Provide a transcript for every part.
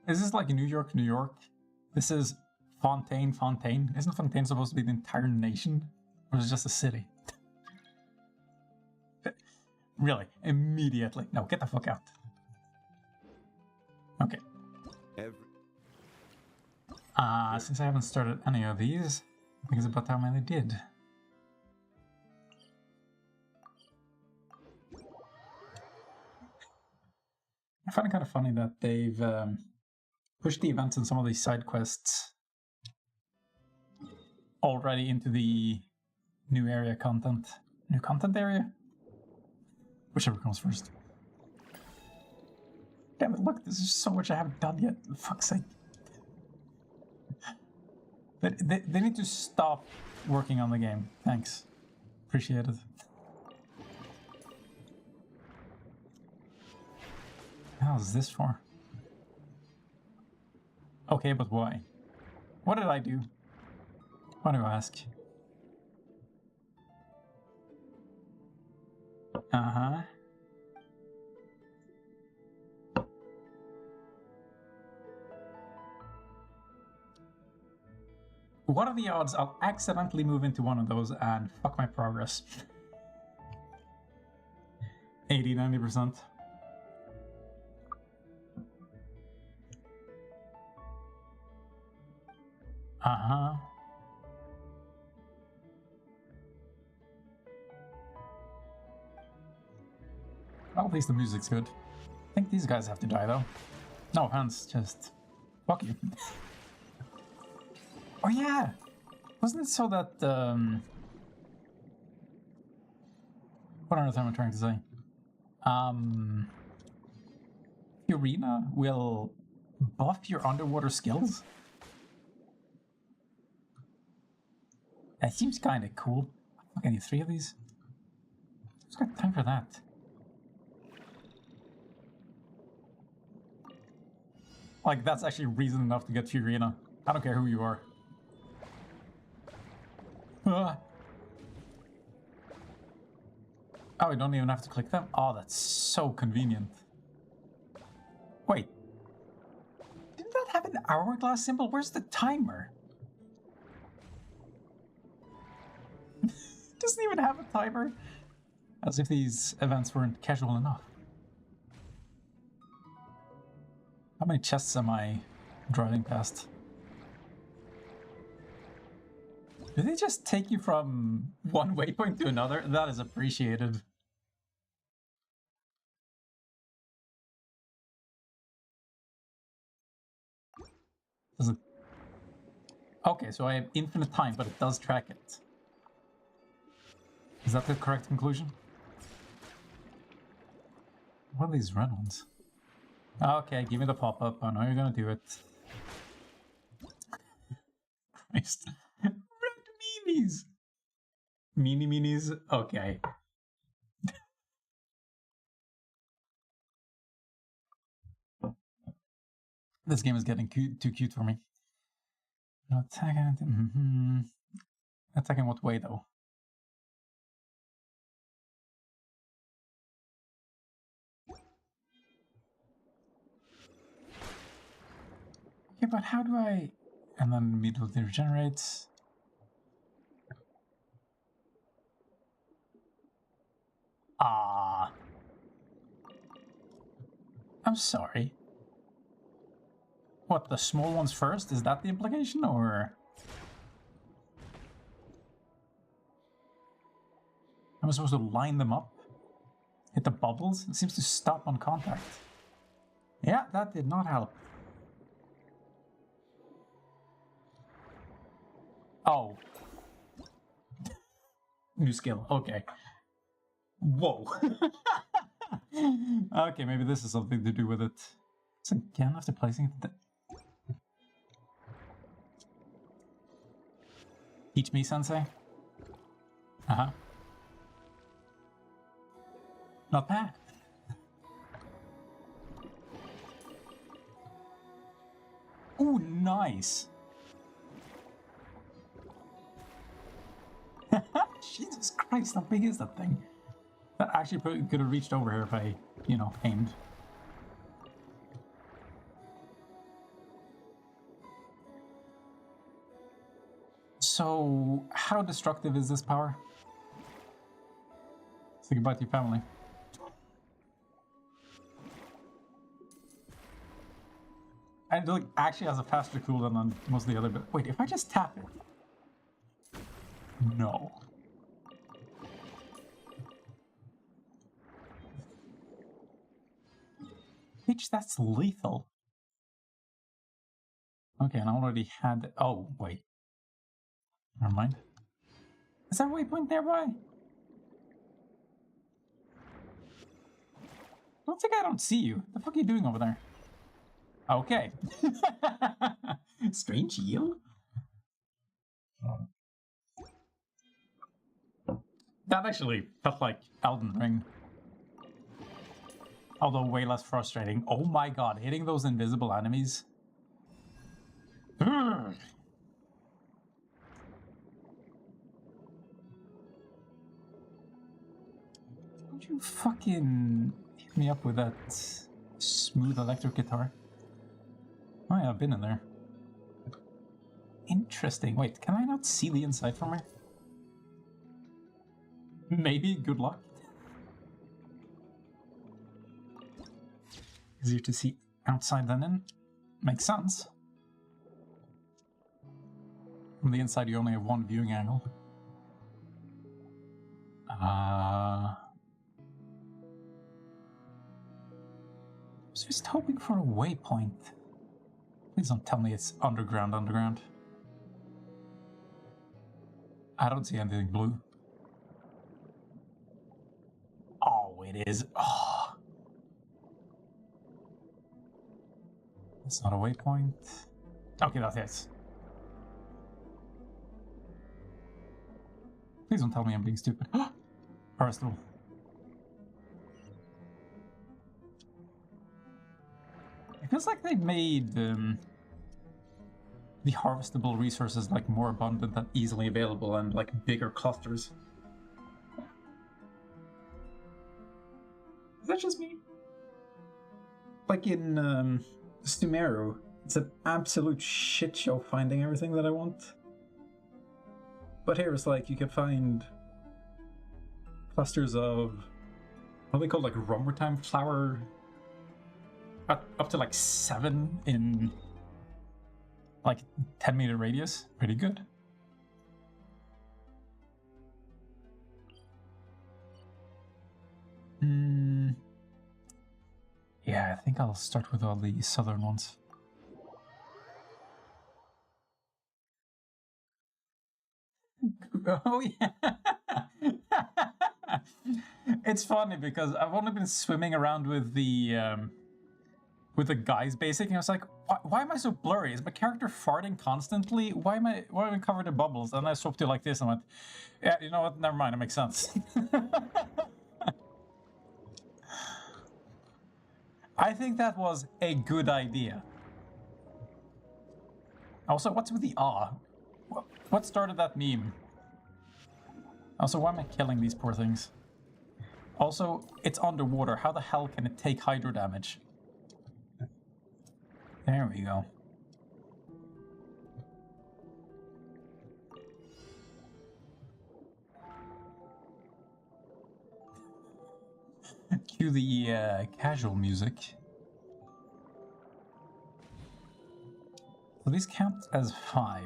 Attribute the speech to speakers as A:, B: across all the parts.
A: Is this like New York, New York? This is Fontaine, Fontaine. Isn't Fontaine supposed to be the entire nation? Or is it just a city? Really? Immediately. No, get the fuck out. Okay. Since I haven't started any of these, I think it's about time I did. I find it kind of funny that they've pushed the events and some of these side quests already into the new area content. New content area? Whichever comes first. Damn it, look, there's just so much I haven't done yet. For fuck's sake. They need to stop working on the game. Thanks. Appreciate it. How is this for? Okay, but why? What did I do? Why do you ask? Uh-huh. What are the odds I'll accidentally move into one of those and fuck my progress? 80-90%. Uh-huh. Well, at least the music's good. I think these guys have to die, though. No offense, just... fuck you. Oh yeah! Wasn't it so that, what on earth am I trying to say? The arena will buff your underwater skills? That seems kinda cool. Fuck, I need 3 of these. Who's got time for that? Like, that's actually reason enough to get to arena. I don't care who you are. Oh, I don't even have to click them? Oh, that's so convenient. Wait. Didn't that have an hourglass symbol? Where's the timer? Doesn't even have a timer. As if these events weren't casual enough. How many chests am I driving past? Do they just take you from one waypoint to another? That is appreciated. Does it... Okay, so I have infinite time, but it does track it. Is that the correct conclusion? What are these red ones? Okay, give me the pop-up. I know you're gonna do it. Christ. Red meanies! Meanies? Okay. This game is getting too cute for me. Attacking... Attacking what way, though? Okay, but how do I... And then immediately regenerates. Ah. I'm sorry. What, the small ones first? Is that the implication, or...? Am I supposed to line them up? Hit the bubbles? It seems to stop on contact. Yeah, that did not help. Oh. New skill, okay. Whoa. Okay, maybe this is something to do with it. So again, after placing it... Teach me, sensei? Uh-huh. Not bad. Ooh, nice. Jesus Christ, how big is that thing? That actually probably could have reached over here if I, you know, aimed. So, how destructive is this power? Think about your family. And it actually has a faster cooldown than most of the other. But wait, if I just tap it, no. Bitch, that's lethal. Okay, and I already had. Oh wait, never mind. Is there a waypoint nearby? Don't think I don't see you. The fuck are you doing over there? Okay. Strange yield? That actually felt like Elden Ring. Although way less frustrating. Oh my god, hitting those invisible enemies. Don't you fucking hit me up with that smooth electric guitar? Oh yeah, I've been in there. Interesting. Wait, can I not see the inside from here? Maybe. Good luck. Easier to see outside than in. Makes sense. From the inside, you only have one viewing angle. I was just hoping for a waypoint. Please don't tell me it's underground. I don't see anything blue. Oh, it is. Oh. It's not a waypoint. Okay, that's it. Please don't tell me I'm being stupid. Harvestable. It feels like they made the harvestable resources like more abundant and easily available and like bigger clusters. Is that just me? Like in Sumeru, it's an absolute shit show finding everything that I want. But here it's like you can find clusters of what are they called, like rummertime flower, up to like 7 in like 10-meter radius. Pretty good. Yeah, I think I'll start with all the southern ones. Oh yeah. It's funny because I've only been swimming around with the guys basic, and I was like, why am I so blurry? Is my character farting constantly? Why am I covered in bubbles? And I swapped to like this and went, yeah, you know what? Never mind, it makes sense. I think that was a good idea. Also, what's with the ah? What started that meme? Also, why am I killing these poor things? Also, it's underwater. How the hell can it take hydro damage? There we go. Cue the casual music. So these count as 5.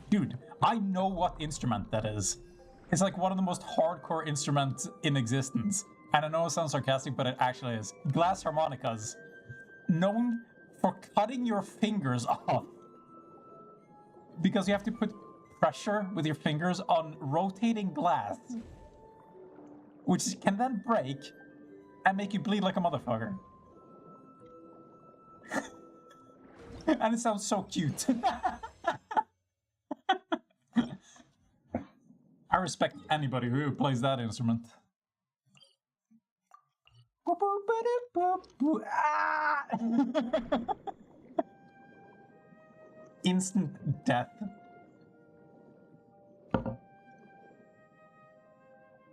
A: Dude, I know what instrument that is. It's like one of the most hardcore instruments in existence. And I know it sounds sarcastic, but it actually is. Glass harmonicas. Known for cutting your fingers off. Because you have to put pressure with your fingers on rotating glass. Which can then break and make you bleed like a motherfucker. And it sounds so cute. I respect anybody who plays that instrument. Instant death.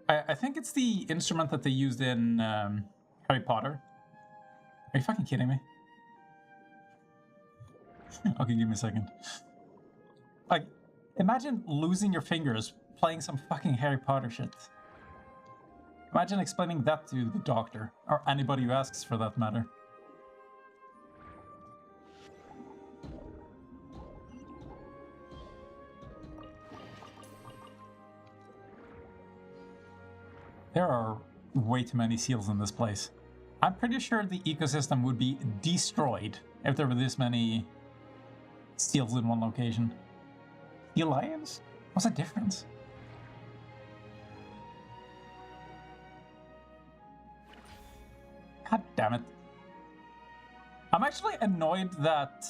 A: I think it's the instrument that they used in Harry Potter. Are you fucking kidding me? Okay, give me a second. Like, imagine losing your fingers playing some fucking Harry Potter shit. Imagine explaining that to the doctor, or anybody who asks for that matter. There are way too many seals in this place. I'm pretty sure the ecosystem would be destroyed if there were this many seals in one location. Sea lions? What's the difference? God damn it. I'm actually annoyed that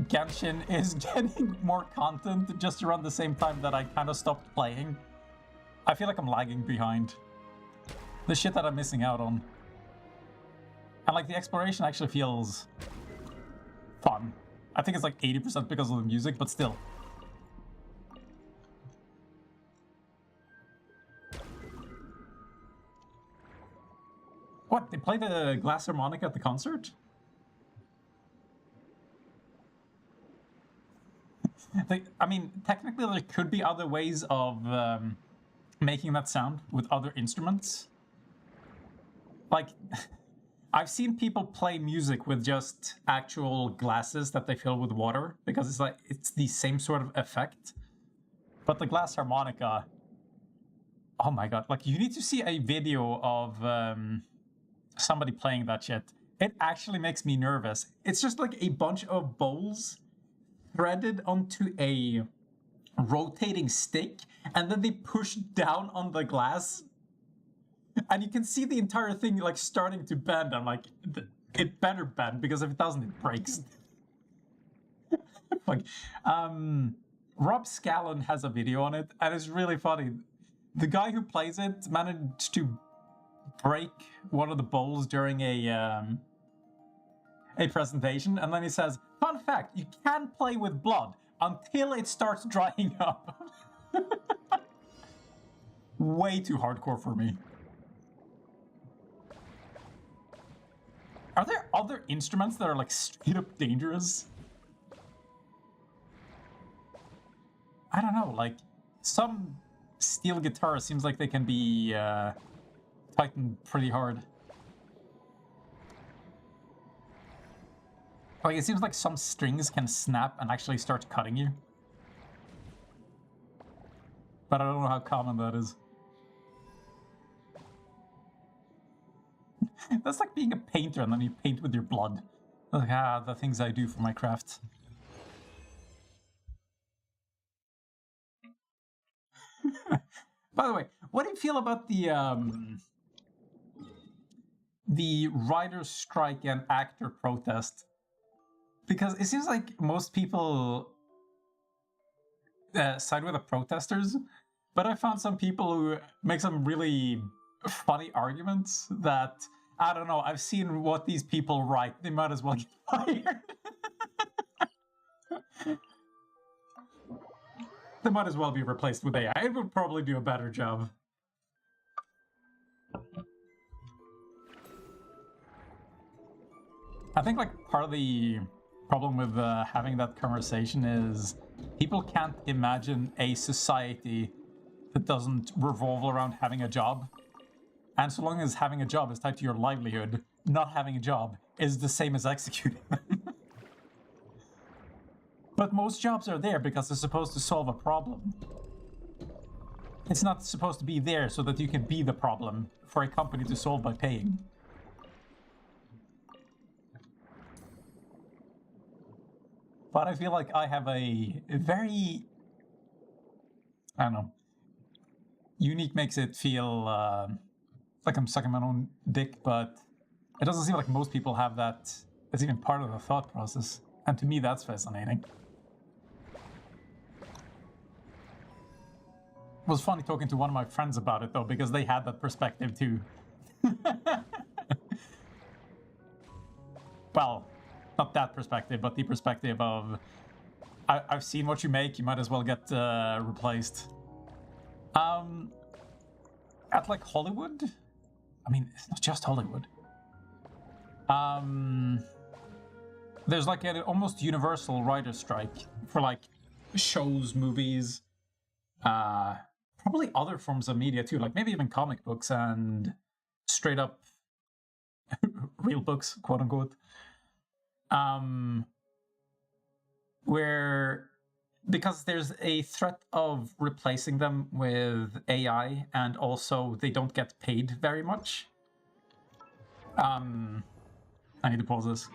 A: Genshin is getting more content just around the same time that I kind of stopped playing. I feel like I'm lagging behind. The shit that I'm missing out on. And like the exploration actually feels fun. I think it's like 80% because of the music, but still. What, they play the glass harmonica at the concert? I mean, technically there could be other ways of making that sound with other instruments. Like, I've seen people play music with just actual glasses that they fill with water, because it's like, it's the same sort of effect. But the glass harmonica, oh my god, like you need to see a video of somebody playing that shit. It actually makes me nervous. It's just like a bunch of bowls threaded onto a rotating stick, and then they push down on the glass, and you can see the entire thing like starting to bend. I'm like, it better bend, because if it doesn't, it breaks. Like, Rob Scallon has a video on it, and it's really funny. The guy who plays it managed to break one of the bowls during a presentation, and then he says, "Fun fact: you can play with blood until it starts drying up." Way too hardcore for me. Are there other instruments that are like straight up dangerous? I don't know, like some steel guitars seems like they can be tightened pretty hard. Like it seems like some strings can snap and actually start cutting you. But I don't know how common that is. That's like being a painter and then you paint with your blood. Like, the things I do for my craft. By the way, what do you feel about the writer's strike and actor protest? Because it seems like most people side with the protesters, but I found some people who make some really funny arguments that, I don't know, I've seen what these people write, they might as well get fired. They might as well be replaced with AI. It would probably do a better job. I think like part of the problem with having that conversation is people can't imagine a society that doesn't revolve around having a job. And so long as having a job is tied to your livelihood, not having a job is the same as executing them. But most jobs are there because they're supposed to solve a problem. It's not supposed to be there so that you can be the problem for a company to solve by paying. But I feel like I have a very, I don't know, unique makes it feel like I'm sucking my own dick, but it doesn't seem like most people have that. It's even part of the thought process. And to me, that's fascinating. It was funny talking to one of my friends about it, though, because they had that perspective, too. Well, not that perspective, but the perspective of, I've seen what you make, you might as well get replaced. At, like, Hollywood? I mean, it's not just Hollywood. there's like an almost universal writer strike for like shows, movies, probably other forms of media too, like maybe even comic books and straight up real books, quote unquote. Where because there's a threat of replacing them with AI, and also they don't get paid very much. I need to pause this.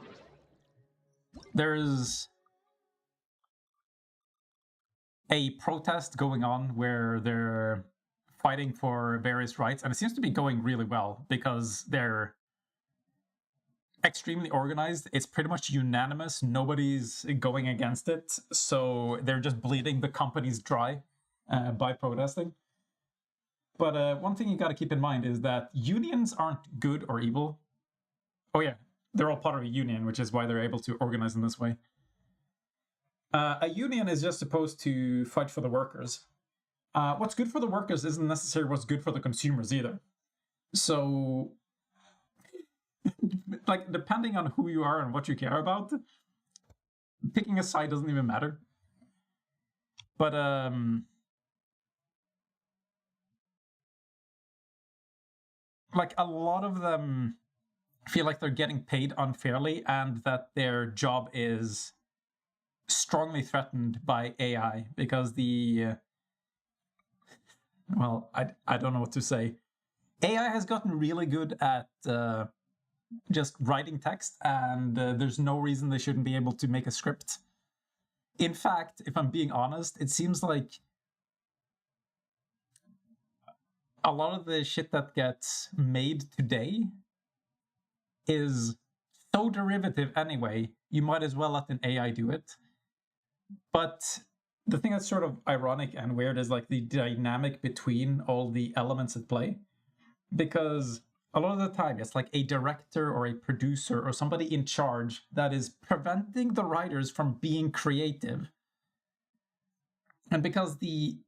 A: There's a protest going on where they're fighting for various rights, and it seems to be going really well because they're extremely organized. It's pretty much unanimous. Nobody's going against it, so they're just bleeding the companies dry by protesting. But one thing you got to keep in mind is that unions aren't good or evil. Oh yeah, they're all part of a union, which is why they're able to organize in this way. A union is just supposed to fight for the workers. What's good for the workers isn't necessarily what's good for the consumers either. So, like, depending on who you are and what you care about, picking a side doesn't even matter. But, like, a lot of them feel like they're getting paid unfairly and that their job is strongly threatened by AI because well, I don't know what to say. AI has gotten really good at just writing text, and there's no reason they shouldn't be able to make a script. In fact, if I'm being honest, it seems like a lot of the shit that gets made today is so derivative anyway, you might as well let an AI do it. But the thing that's sort of ironic and weird is like the dynamic between all the elements at play. Because a lot of the time it's like a director or a producer or somebody in charge that is preventing the writers from being creative. And because the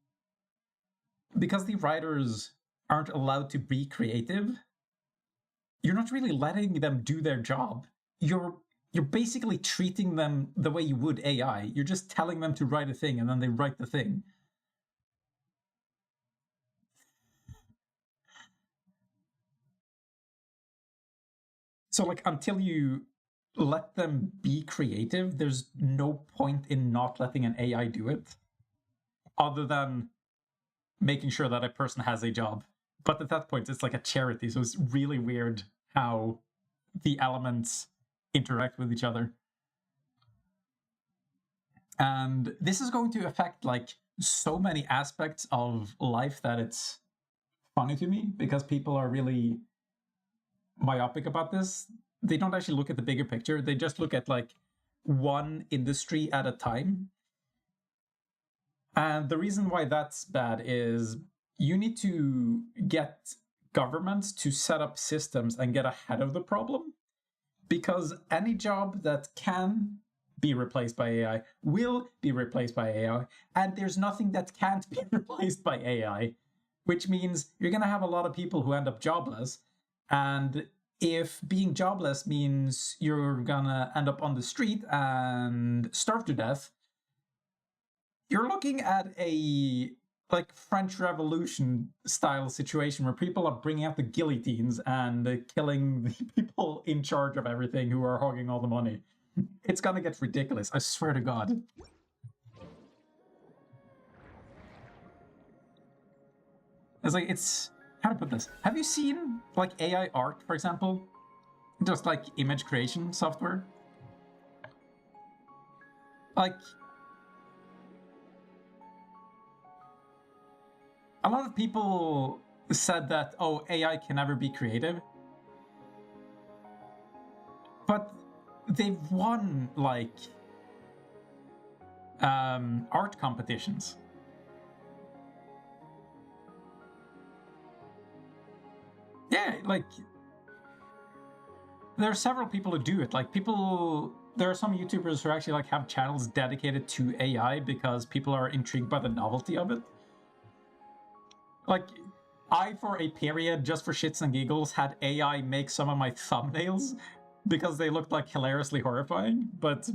A: writers aren't allowed to be creative, you're not really letting them do their job. You're basically treating them the way you would AI. You're just telling them to write a thing and then they write the thing. So like until you let them be creative, there's no point in not letting an AI do it other than making sure that a person has a job. But at that point, it's like a charity. So it's really weird how the elements interact with each other. And this is going to affect like so many aspects of life that it's funny to me because people are really myopic about this. They don't actually look at the bigger picture. They just look at like one industry at a time. And the reason why that's bad is you need to get governments to set up systems and get ahead of the problem, because any job that can be replaced by AI will be replaced by AI, and there's nothing that can't be replaced by AI, which means you're going to have a lot of people who end up jobless. And if being jobless means you're going to end up on the street and starve to death, you're looking at a like French Revolution style situation where people are bringing out the guillotines and killing the people in charge of everything who are hogging all the money. It's gonna get ridiculous, I swear to God. It's like, it's... how to put this? Have you seen, like, AI art, for example? Just, like, image creation software? Like... a lot of people said that, oh, AI can never be creative. But they've won, like, art competitions. Yeah, like, there are several people who do it. Like, there are some YouTubers who actually, like, have channels dedicated to AI because people are intrigued by the novelty of it. Like, I, for a period, just for shits and giggles, had AI make some of my thumbnails because they looked like hilariously horrifying, but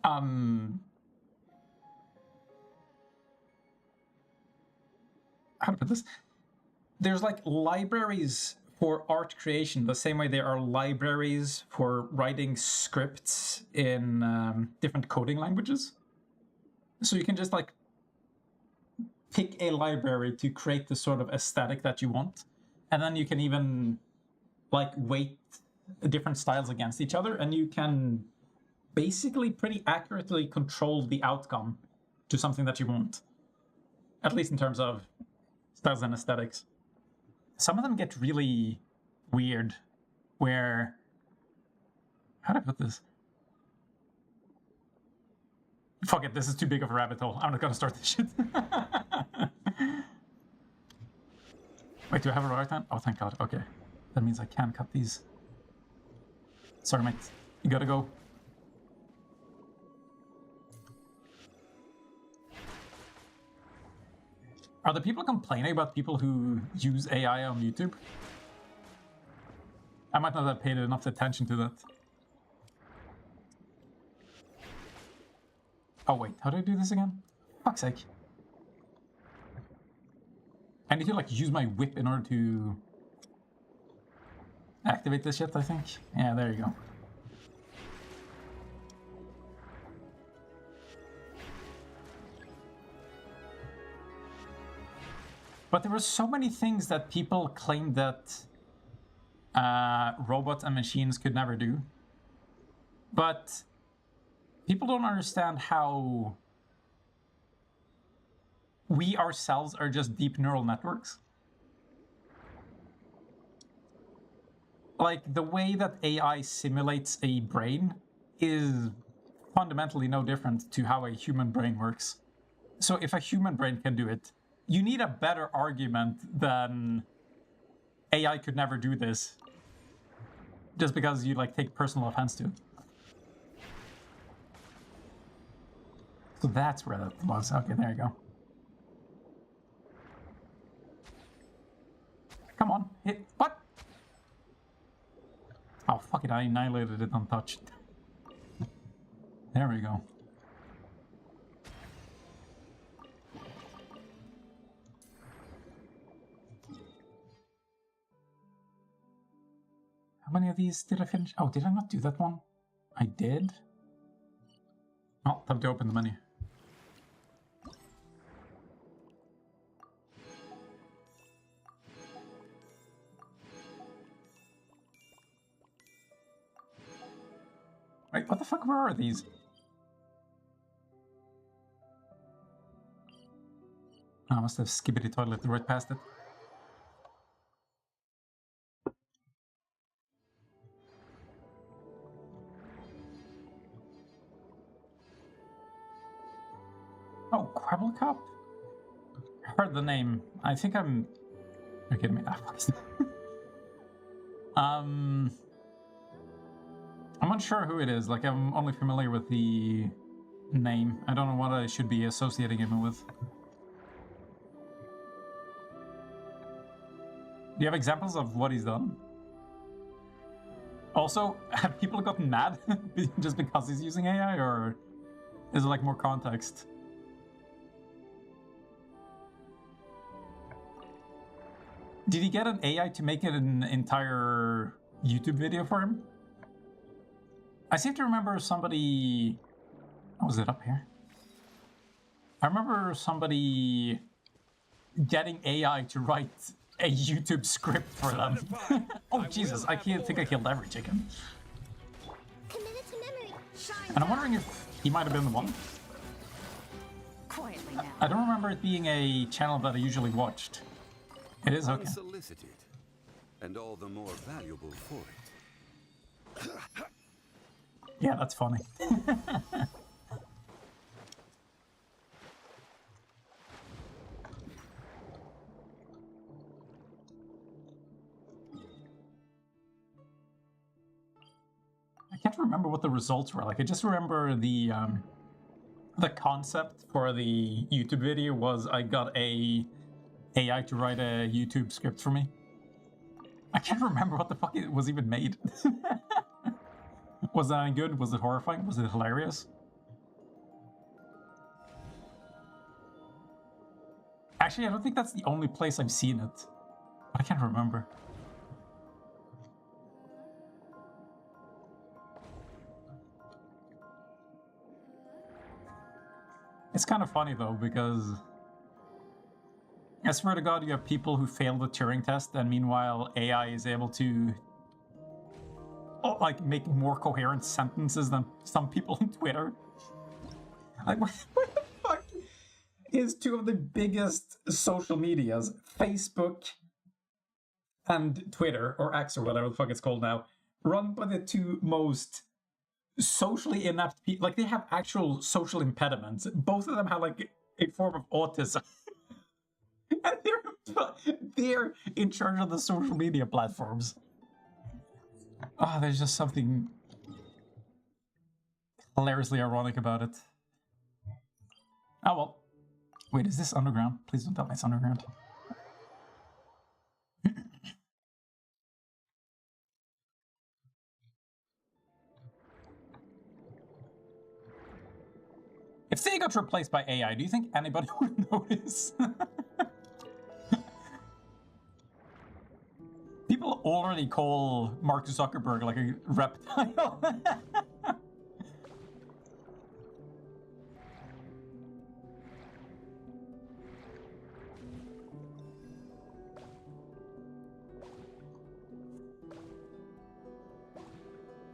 A: how to put this? There's like libraries for art creation the same way there are libraries for writing scripts in different coding languages. So you can just like pick a library to create the sort of aesthetic that you want, and then you can even like weight different styles against each other, and you can basically pretty accurately control the outcome to something that you want, at least in terms of styles and aesthetics. Some of them get really weird, where, how do I put this? Fuck it, this is too big of a rabbit hole. I'm not gonna start this shit. Wait, do I have a right hand? Oh, thank God. Okay. That means I can cut these. Sorry, mate. You gotta go. Are the people complaining about people who use AI on YouTube? I might not have paid enough attention to that. Oh wait, how do I do this again? Fuck's sake. I need to like use my whip in order to activate this shit, I think. Yeah, there you go. But there were so many things that people claimed that robots and machines could never do. But people don't understand how we ourselves are just deep neural networks. Like, the way that AI simulates a brain is fundamentally no different to how a human brain works. So if a human brain can do it, you need a better argument than AI could never do this, just because you like take personal offense to it. So that's where that was. Okay, there you go. Come on, hit. What? Oh, fuck it, I annihilated it untouched. There we go. How many of these did I finish? Oh, did I not do that one? I did? Oh, time to open the menu. Wait, what the fuck, where are these? I must have skippity toilet right past it. Oh, Quabble Cup? Heard the name. I think I'm... You're kidding me. Ah, fuck. I'm unsure who it is. Like, I'm only familiar with the name. I don't know what I should be associating him with. Do you have examples of what he's done? Also, have people gotten mad just because he's using AI, or is it like more context? Did he get an AI to make it an entire YouTube video for him? I seem to remember somebody... Oh, was it up here? I remember somebody getting AI to write a YouTube script for them. Oh, Jesus, I can't think I killed every chicken. And I'm wondering if he might have been the one. I don't remember it being a channel that I usually watched. It is, okay.
B: Unsolicited, and all the more valuable for it.
A: Yeah, that's funny. I can't remember what the results were. Like, I just remember the concept for the YouTube video was I got a AI to write a YouTube script for me. I can't remember what the fuck it was even made. Was that any good? Was it horrifying? Was it hilarious? Actually, I don't think that's the only place I've seen it. But I can't remember. It's kind of funny though, because I swear to God, you have people who fail the Turing test, and meanwhile AI is able to like make more coherent sentences than some people on Twitter. Like, what the fuck is two of the biggest social medias, Facebook and Twitter, or X, or whatever the fuck it's called now, run by the two most socially inept people? Like, they have actual social impediments. Both of them have like a form of autism. And they're in charge of the social media platforms. Oh, there's just something hilariously ironic about it. Oh well. Wait, is this underground? Please don't tell me it's underground. If they got replaced by AI, do you think anybody would notice? People already call Mark Zuckerberg like a reptile.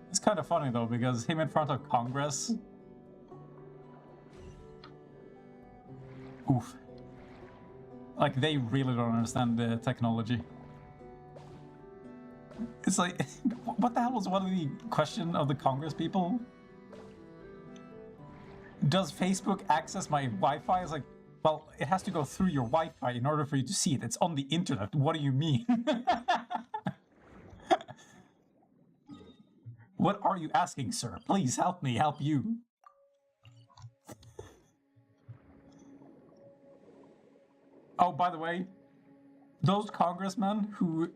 A: It's kind of funny though, because him in front of Congress. Oof. Like, they really don't understand the technology. It's like, what the hell was one of the question of the Congress people? Does Facebook access my Wi-Fi? It's like, well, it has to go through your Wi-Fi in order for you to see it. It's on the internet. What do you mean? What are you asking, sir? Please help me help you. Oh, by the way, those congressmen who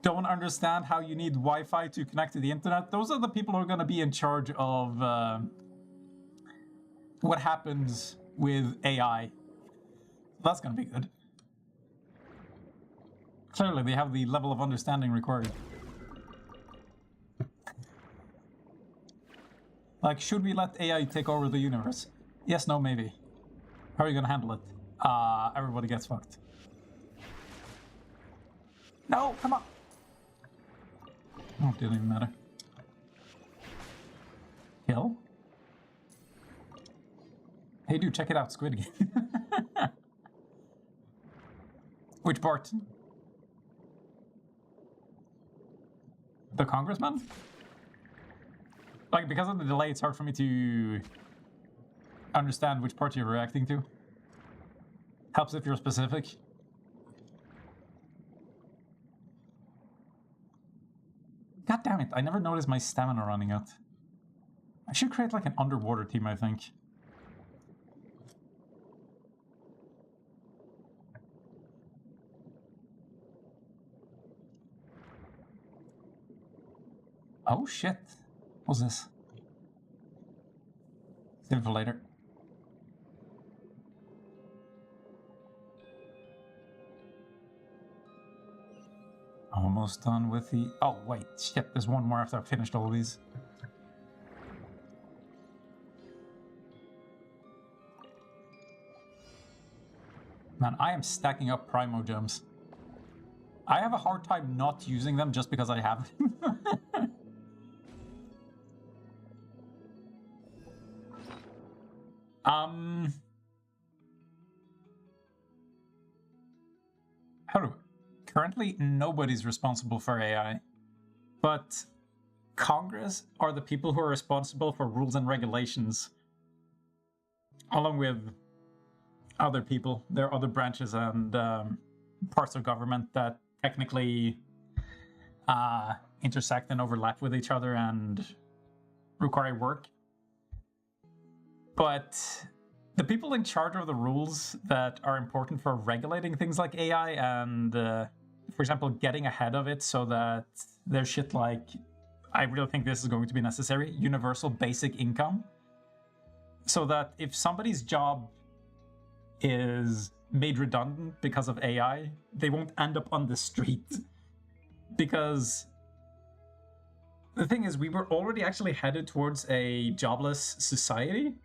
A: don't understand how you need Wi-Fi to connect to the internet, those are the people who are going to be in charge of what happens with AI. That's going to be good. Clearly, they have the level of understanding required. Like, should we let AI take over the universe? Yes, no, maybe. How are you going to handle it? Everybody gets fucked. No, come on. Oh, it didn't even matter. Kill? Hey dude, check it out, Squid Game. Which part? The congressman? Like, because of the delay, it's hard for me to understand which part you're reacting to. Helps if you're specific. God damn it, I never noticed my stamina running out. I should create like an underwater team, I think. Oh shit. What's this? Save it for later. Almost done with the... Oh, wait. Shit, there's one more after I've finished all of these. Man, I am stacking up Primo gems. I have a hard time not using them just because I have them. Currently, nobody's responsible for AI, but Congress are the people who are responsible for rules and regulations, along with other people. There are other branches and parts of government that technically intersect and overlap with each other and require work. But the people in charge of the rules that are important for regulating things like AI and for example, getting ahead of it so that there's shit like, I really think this is going to be necessary, universal basic income. So that if somebody's job is made redundant because of AI, they won't end up on the street. Because the thing is, we were already actually headed towards a jobless society,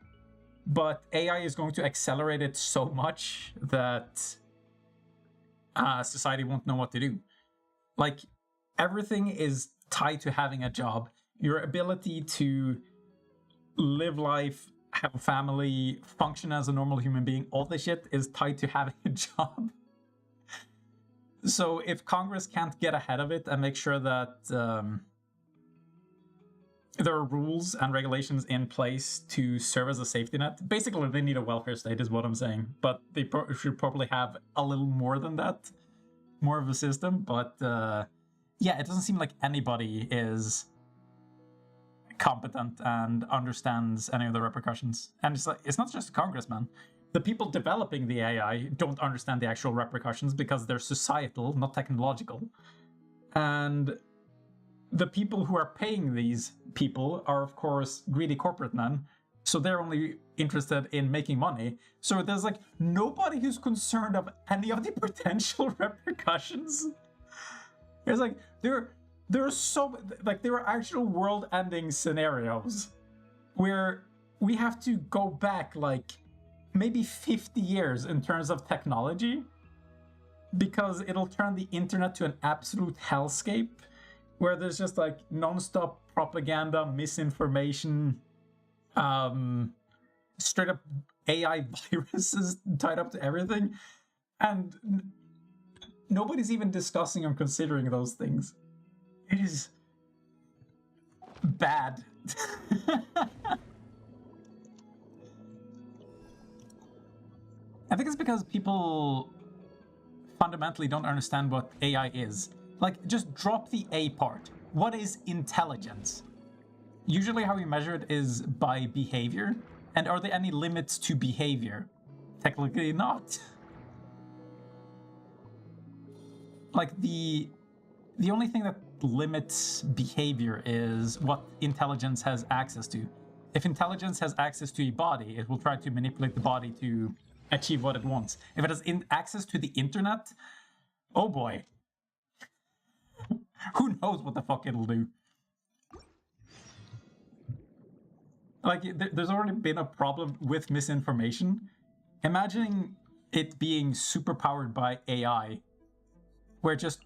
A: but AI is going to accelerate it so much that society won't know what to do. Like, everything is tied to having a job. Your ability to live life, have a family, function as a normal human being, all this shit is tied to having a job. So if Congress can't get ahead of it and make sure that there are rules and regulations in place to serve as a safety net, basically they need a welfare state is what I'm saying, but they should probably have a little more than that, more of a system. But yeah, it doesn't seem like anybody is competent and understands any of the repercussions. And it's like, it's not just Congress, man. The people developing the AI don't understand the actual repercussions because they're societal, not technological. And the people who are paying these people are, of course, greedy corporate men. So they're only interested in making money. So there's like nobody who's concerned of any of the potential repercussions. It's like there are actual world-ending scenarios where we have to go back like maybe 50 years in terms of technology because it'll turn the internet to an absolute hellscape where there's just like non-stop propaganda, misinformation, straight up AI viruses tied up to everything, and nobody's even discussing or considering those things. It is bad. I think it's because people fundamentally don't understand what AI is. Like, just drop the A part. What is intelligence? Usually how we measure it is by behavior. And are there any limits to behavior? Technically not. Like, the only thing that limits behavior is what intelligence has access to. If intelligence has access to a body, it will try to manipulate the body to achieve what it wants. If it has access to the internet, oh boy. Who knows what the fuck it'll do? Like, there's already been a problem with misinformation. Imagining it being superpowered by AI, where it just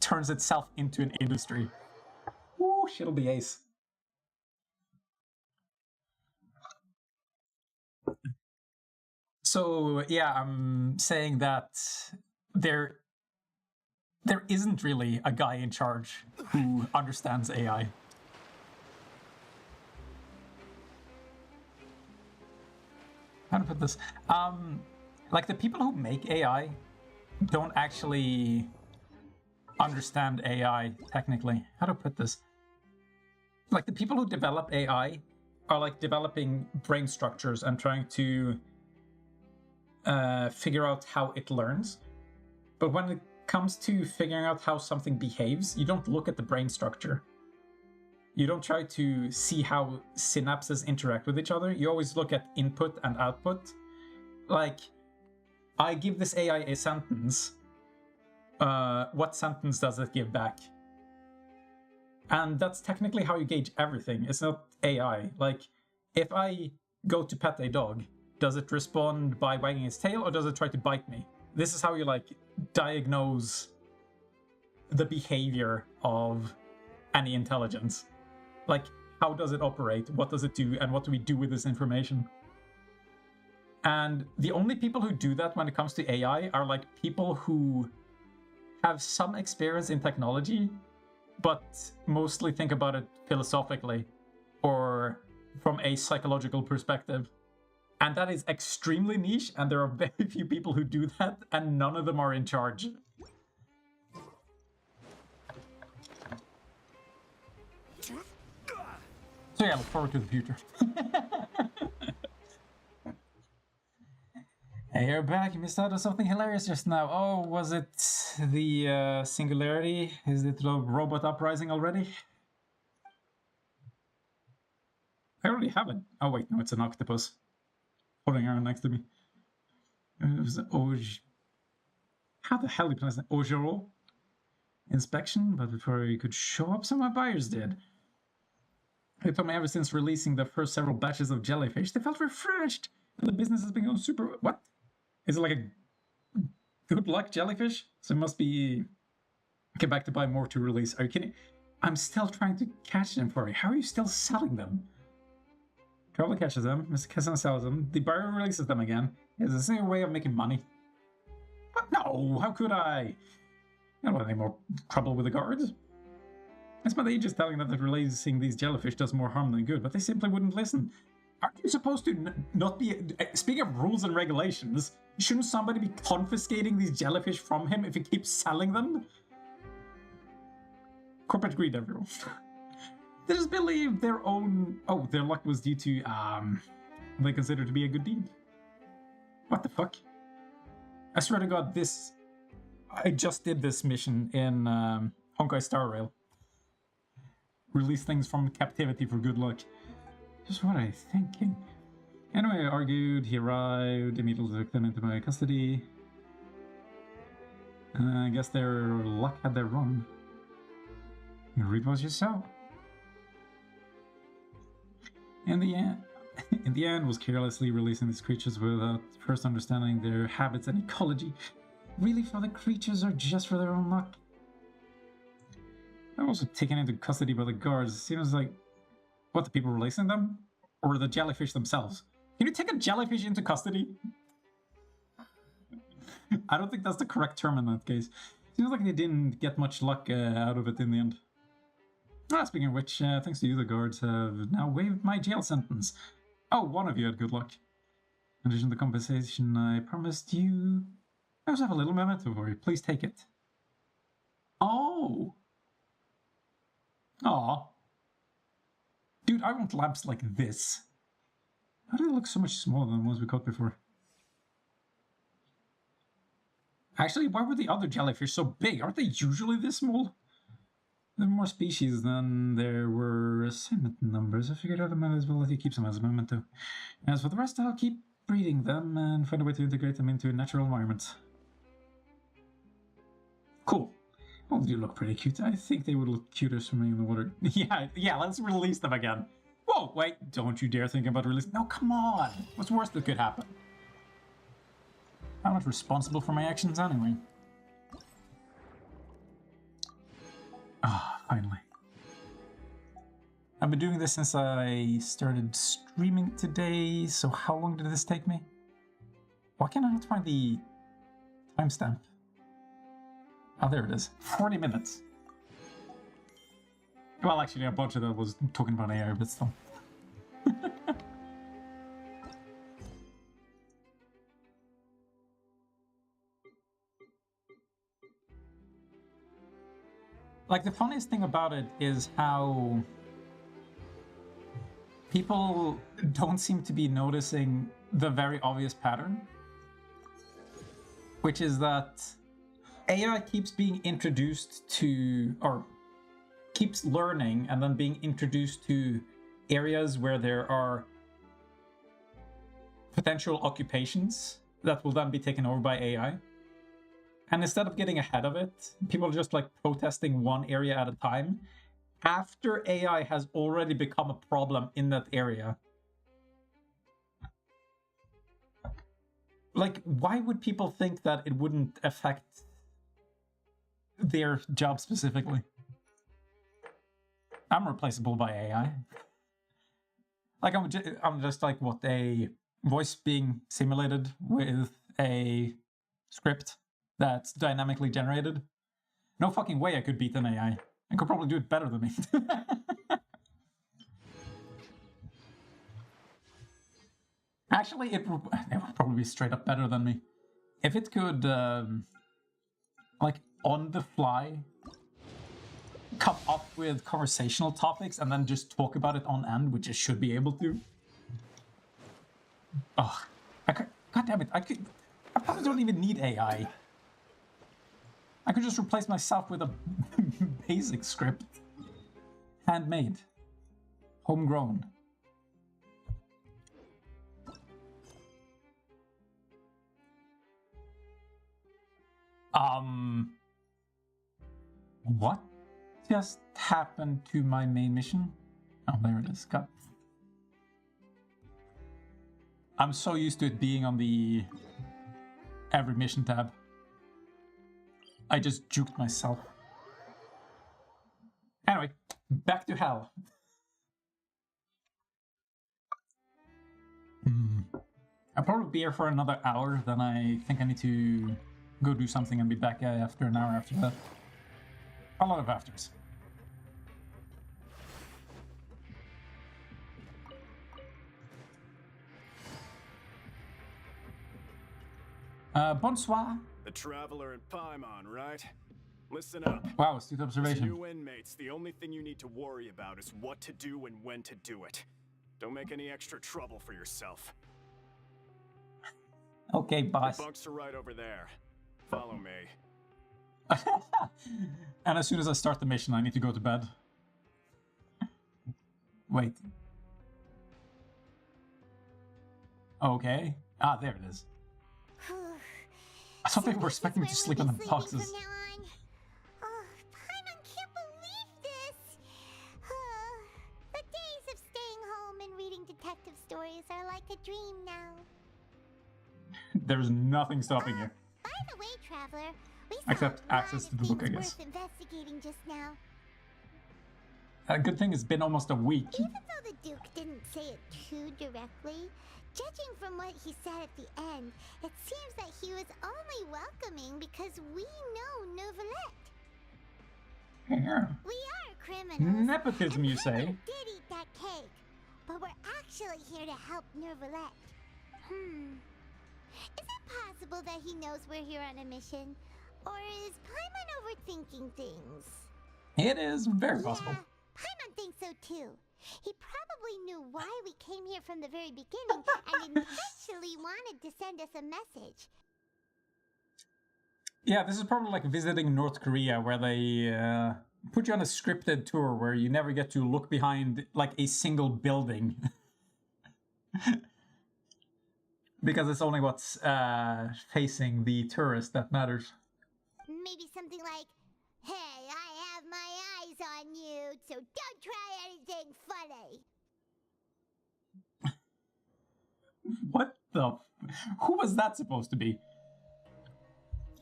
A: turns itself into an industry. Ooh, shit'll be ace. So, yeah, I'm saying that there isn't really a guy in charge who understands AI. How to put this? Like, the people who make AI don't actually understand AI, technically. How to put this? Like, the people who develop AI are, like, developing brain structures and trying to figure out how it learns. But when it comes to figuring out how something behaves, you don't look at the brain structure. You don't try to see how synapses interact with each other. You always look at input and output. Like, I give this AI a sentence. What sentence does it give back? And that's technically how you gauge everything. It's not AI. Like, if I go to pet a dog, does it respond by wagging its tail or does it try to bite me? This is how you, like, diagnose the behavior of any intelligence. Like, how does it operate? What does it do? And what do we do with this information? And the only people who do that when it comes to AI are, like, people who have some experience in technology, but mostly think about it philosophically or from a psychological perspective. And that is extremely niche, and there are very few people who do that, and none of them are in charge. So yeah, look forward to the future. Hey, you're back. You missed out on something hilarious just now. Oh, was it the singularity? Is it the robot uprising already? I already have it. Oh wait, no, it's an octopus floating around next to me. It was how the hell do you pronounce that? Ojoro? Inspection, but before you could show up, some of my buyers did. They told me ever since releasing the first several batches of jellyfish, they felt refreshed, and the business has been going super. What? Is it like a good luck jellyfish? So it must be. Get back to buy more to release. Are you kidding? I'm still trying to catch them for you. How are you still selling them? Traveler catches them, Mr. Kesson sells them, the buyer releases them again. Is this a way of making money? What? No, how could I? I don't want any more trouble with the guards. I spent ages telling them that releasing these jellyfish does more harm than good, but they simply wouldn't listen. Aren't you supposed to not be... Speaking of rules and regulations, shouldn't somebody be confiscating these jellyfish from him if he keeps selling them? Corporate greed, everyone. They just believe their own... Oh, their luck was due to, they consider to be a good deed. What the fuck? I swear to God, this... I just did this mission in Honkai Star Rail. Release things from captivity for good luck. Just what I'm thinking. Anyway, I argued, he arrived, immediately took them into my custody. I guess their luck had their run. You read what you saw. In the end, was carelessly releasing these creatures without first understanding their habits and ecology. Really, for the creatures or just for their own luck? I'm also taken into custody by the guards. It seems like... What, the people releasing them? Or the jellyfish themselves? Can you take a jellyfish into custody? I don't think that's the correct term in that case. Seems like they didn't get much luck out of it in the end. Speaking of which, thanks to you, the guards have now waived my jail sentence. Oh, one of you had good luck. In addition to the compensation I promised you, I also have a little memento for you. Please take it. Oh! Aw. Dude, I want lamps like this. How do they look so much smaller than the ones we caught before? Actually, why were the other jellyfish so big? Aren't they usually this small? There were more species than there were assignment numbers. I figured out I might as well let you keep some as a memento. As for the rest, I'll keep breeding them and find a way to integrate them into a natural environment. Cool. Well, they do look pretty cute. I think they would look cuter swimming in the water. yeah, let's release them again. Whoa, wait, don't you dare think about releasing... No, come on! What's worse that could happen? I'm not responsible for my actions anyway. Finally. I've been doing this since I started streaming today, so how long did this take me? Why can't I not find the timestamp? Oh, there it is. 40 minutes. Well, actually, a bunch of that was talking about AI, but still. Like, the funniest thing about it is how people don't seem to be noticing the very obvious pattern, which is that AI keeps being introduced to, or keeps learning and then being introduced to areas where there are potential occupations that will then be taken over by AI. And instead of getting ahead of it, people are just like protesting one area at a time after AI has already become a problem in that area. Like, why would people think that it wouldn't affect their job specifically? I'm replaceable by AI. Like, I'm just like, what, a voice being simulated with a script that's dynamically generated? No fucking way I could beat an AI. I could probably do it better than me. Actually, it would probably be straight up better than me. If it could, like, on the fly, come up with conversational topics and then just talk about it on end, which it should be able to. Oh, God damn it, I probably don't even need AI. I could just replace myself with a basic script. Handmade. Homegrown. What just happened to my main mission? Oh, there it is. Got. I'm so used to it being on the every mission tab. I just juked myself. Anyway, back to hell. I'll probably be here for another hour, then I think I need to go do something and be back after an hour after that. A lot of afters. Bonsoir.
C: The Traveler in Paimon, right? Listen up.
A: Wow, astute
C: As
A: observation.
C: new inmates, the only thing you need to worry about is what to do and when to do it. Don't make any extra trouble for yourself.
A: Okay, boss.
C: The bunks are right over there. Follow me.
A: And as soon as I start the mission, I need to go to bed. Wait. Okay. Ah, there it is. I thought they were expecting me to sleep in the boxes.
D: Oh, Paimon can't believe this. The days of staying home and reading detective stories are like a dream now.
A: There's nothing stopping you.
D: By the way, Traveler, we saw
A: Except
D: a lot
A: access to
D: of
A: the book, I
D: things
A: guess.
D: worth investigating just now.
A: A good thing it's been almost a week.
D: Even though the Duke didn't say it too directly, judging from what he said at the end, it seems that he was only welcoming because we know Neuvillette.
A: Yeah.
D: We are criminals.
A: Nepotism, you say?
D: Paimon did eat that cake, but we're actually here to help Neuvillette. Is it possible that he knows we're here on a mission? Or is Paimon overthinking things?
A: It is very possible.
D: Yeah, Paimon thinks so too. He probably knew why we came here from the very beginning and intentionally wanted to send us a message.
A: Yeah, this is probably like visiting North Korea, where they put you on a scripted tour where you never get to look behind like a single building. Because it's only what's facing the tourist that matters.
D: Maybe something like, "Hey, I have my eyes on you, so don't try anything funny."
A: What the? Who was that supposed to be?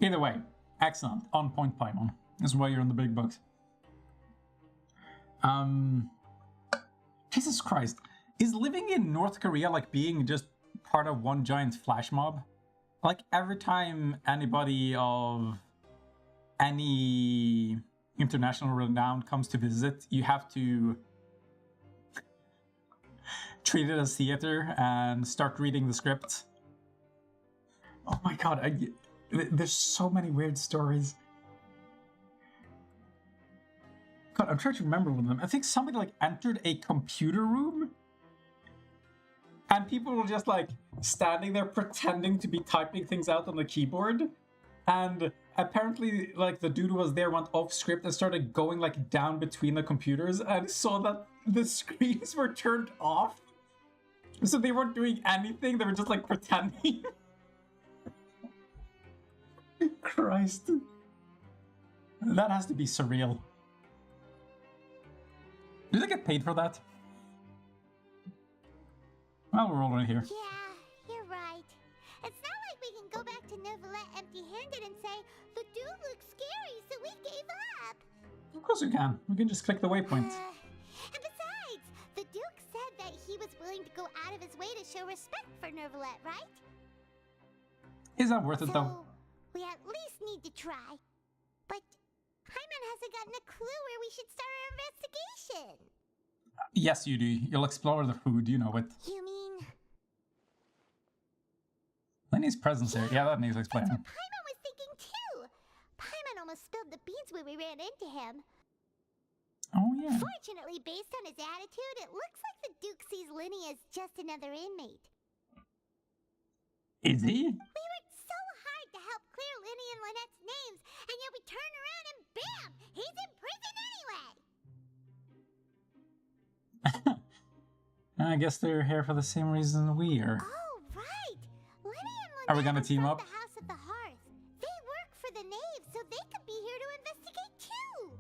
A: Either way, excellent. On point, Paimon. This is why you're in the big bucks. Jesus Christ. Is living in North Korea like being just part of one giant flash mob? Like every time anybody of any international renown comes to visit, you have to treat it as theater and start reading the script. Oh my god, there's so many weird stories. God, I'm trying to remember one of them. I think somebody like entered a computer room and people were just like standing there pretending to be typing things out on the keyboard. And apparently like the dude who was there went off script and started going like down between the computers and saw that the screens were turned off. So they weren't doing anything, they were just like pretending. Christ. That has to be surreal. Do they get paid for that? Well, we're already here.
D: Yeah, you're right. It's not like we can go back to Neuvillette empty-handed and say, "The dude looks scary, so we gave up."
A: Of course we can. We can just click the waypoint.
D: And besides, the Duke said that he was willing to go out of his way to show respect for Neuvillette, right?
A: Is that worth it though?
D: So, we at least need to try. But Paimon hasn't gotten a clue where we should start our investigation.
A: Yes, you do. You'll explore the food, you know it.
D: You mean...
A: Lenny's presence here. Yeah, that needs explaining.
D: That's what Paimon was thinking too. Paimon almost spilled the beans when we ran into him.
A: Oh, yeah.
D: Fortunately, based on his attitude, it looks like the Duke sees Lenny as just another inmate.
A: Is he?
D: We worked so hard to help clear Lenny and Lynette's names, and yet we turn around and bam! He's in prison anyway!
A: I guess they're here for the same reason we are.
D: Oh, right! Lenny and Lynette
A: Are we gonna team up?
D: the House of the Hearth. They work for the Knave, so they could be here to investigate too!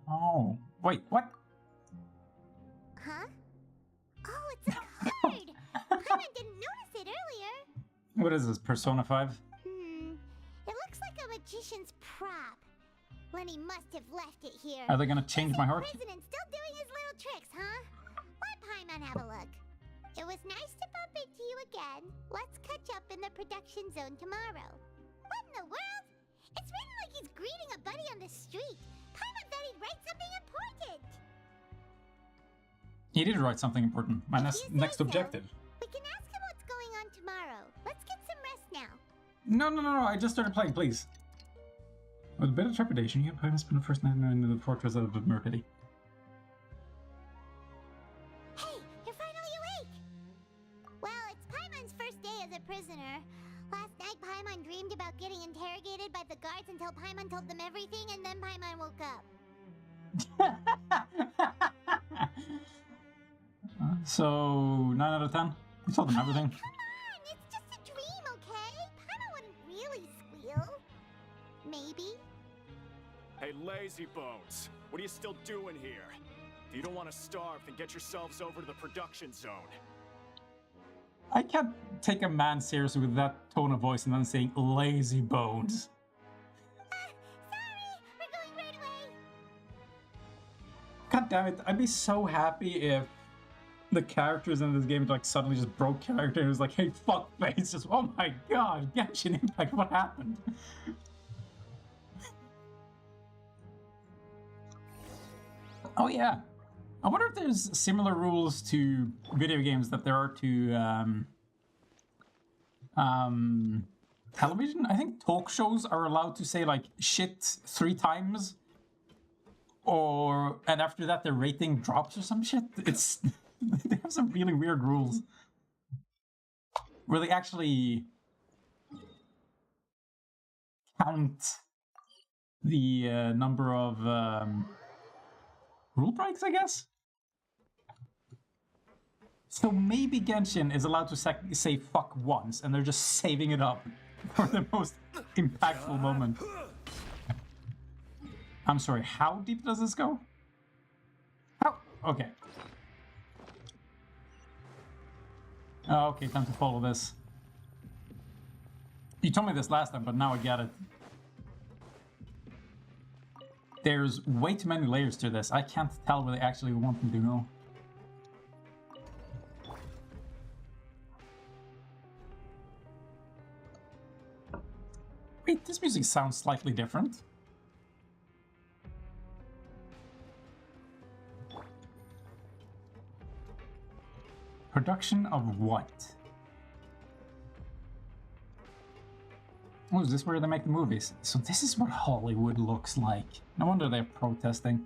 A: Oh, wait, what?
D: Huh? Oh, it's a card! Paimon didn't notice it earlier.
A: What is this, Persona 5?
D: It looks like a magician's prop. Lenny must have left it here.
A: Are they gonna change
D: He's
A: my
D: in
A: heart?
D: prison and still doing his little tricks, huh? Let Paimon have a look. It was nice to bump into you again. Let's catch up in the production zone tomorrow. What in the world? It's written like he's greeting a buddy on the street. Paimon thought he'd write something important.
A: He did write something important. My
D: If you say
A: next
D: so.
A: objective.
D: We can ask him what's going on tomorrow. Let's get some rest now.
A: No, I just started playing, please. With a bit of trepidation, you have spent the first night in the fortress of Mercury.
D: Hey, you're finally awake! Well, it's Paimon's first day as a prisoner. Last night, Paimon dreamed about getting interrogated by the guards until Paimon told them everything, and then Paimon woke up.
A: So, 9 out of 10? You told them everything?
D: Come on, it's just a dream, okay? Paimon wouldn't really squeal. Maybe.
C: Hey, lazy bones. What are you still doing here? If you don't want to starve, then get yourselves over to the production zone.
A: I can't take a man seriously with that tone of voice and then saying lazy bones.
D: Sorry, we're going right away.
A: God damn it, I'd be so happy if the characters in this game like suddenly just broke character and it was like, hey, fuck face, just, oh my god, Genshin Impact, what happened? Oh yeah. I wonder if there's similar rules to video games that there are to television. I think talk shows are allowed to say like shit 3 times, and after that their rating drops or some shit. It's they have some really weird rules where they actually count the number of rule breaks, I guess. So maybe Genshin is allowed to say fuck once, and they're just saving it up for the most impactful moment. I'm sorry, how deep does this go? How? Okay. Oh, okay, time to follow this. You told me this last time, but now I get it. There's way too many layers to this. I can't tell what they actually want me to know. Wait, this music sounds slightly different. Production of what? Oh, is this where they make the movies? So this is what Hollywood looks like. No wonder they're protesting.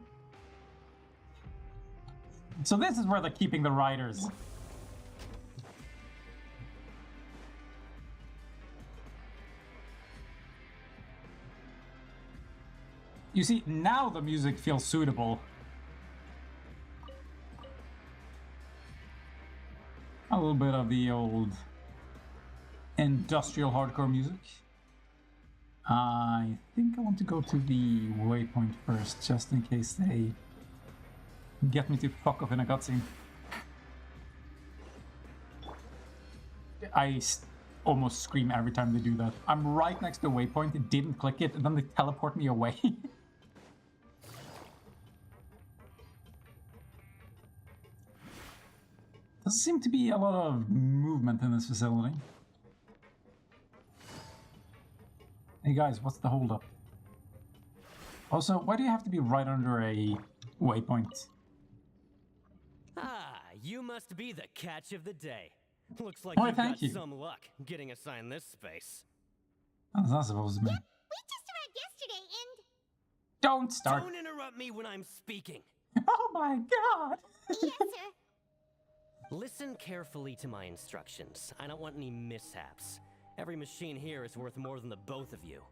A: So this is where they're keeping the writers. You see, now the music feels suitable. A little bit of the old industrial hardcore music. I think I want to go to the waypoint first, just in case they get me to fuck off in a cutscene. I almost scream every time they do that. I'm right next to the waypoint, it didn't click it, and then they teleport me away. Doesn't seem to be a lot of movement in this facility. Hey guys, what's the holdup? Also, why do you have to be right under a waypoint?
E: Ah, you must be the catch of the day. Looks like
A: Why,
E: you've
A: thank
E: got
A: you.
E: some luck getting assigned this space.
A: That's not supposed to be.
D: We just arrived yesterday and...
A: Don't start.
E: Don't interrupt me when I'm speaking.
A: Oh my god!
D: Yes, sir.
E: Listen carefully to my instructions. I don't want any mishaps. Every machine here is worth more than the both of you.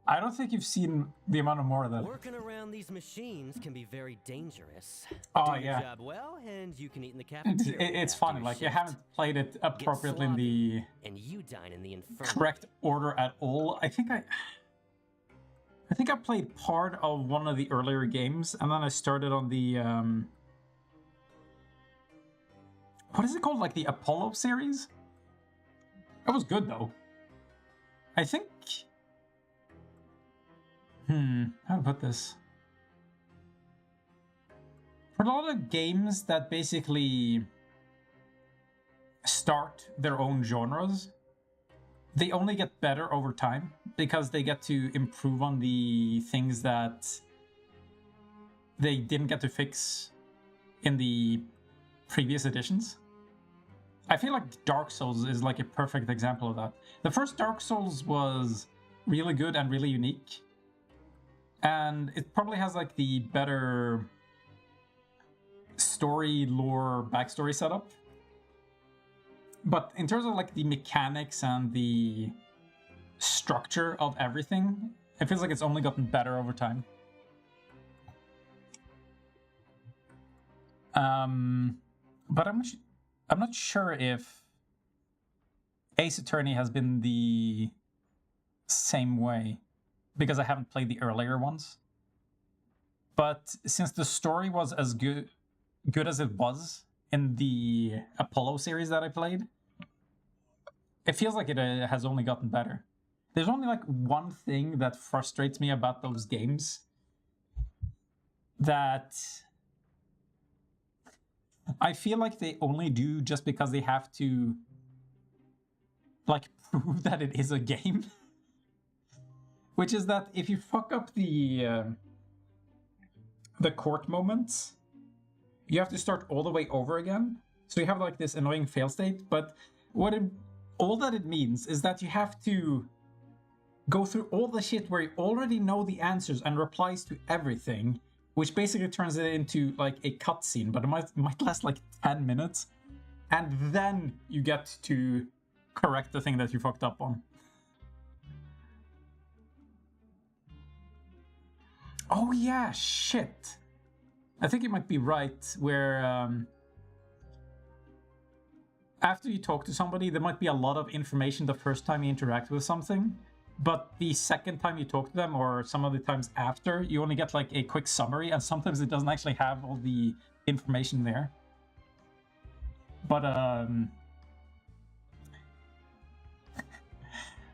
A: I don't think you've seen the amount of more of that.
E: Working around these machines can be very dangerous.
A: Oh,
E: Do your
A: yeah.
E: job well, and you can eat in the
A: It's,
E: cafeteria.
A: it's
E: after
A: funny,
E: your
A: like, you
E: shift.
A: haven't played it appropriately in the
E: And you dine in the infirmary.
A: correct order at all. I think I played part of one of the earlier games, and then I started on the, what is it called? Like the Apollo series? That was good, though. I think... how to put this? For a lot of games that basically start their own genres, they only get better over time because they get to improve on the things that they didn't get to fix in the previous editions. I feel like Dark Souls is like a perfect example of that. The first Dark Souls was really good and really unique. And it probably has like the better story, lore, backstory setup. But in terms of like the mechanics and the structure of everything, it feels like it's only gotten better over time. But I'm not sure if Ace Attorney has been the same way, because I haven't played the earlier ones. But since the story was as good as it was in the Apollo series that I played, it feels like it has only gotten better. There's only like one thing that frustrates me about those games, that I feel like they only do just because they have to like prove that it is a game. Which is that if you fuck up the court moments, you have to start all the way over again. So you have like this annoying fail state, but all that it means is that you have to go through all the shit where you already know the answers and replies to everything, which basically turns it into like a cutscene, but it might last like 10 minutes, and then you get to correct the thing that you fucked up on. Oh yeah, shit. I think you might be right, where after you talk to somebody, there might be a lot of information the first time you interact with something, but the second time you talk to them, or some of the times after, you only get like a quick summary, and sometimes it doesn't actually have all the information there. But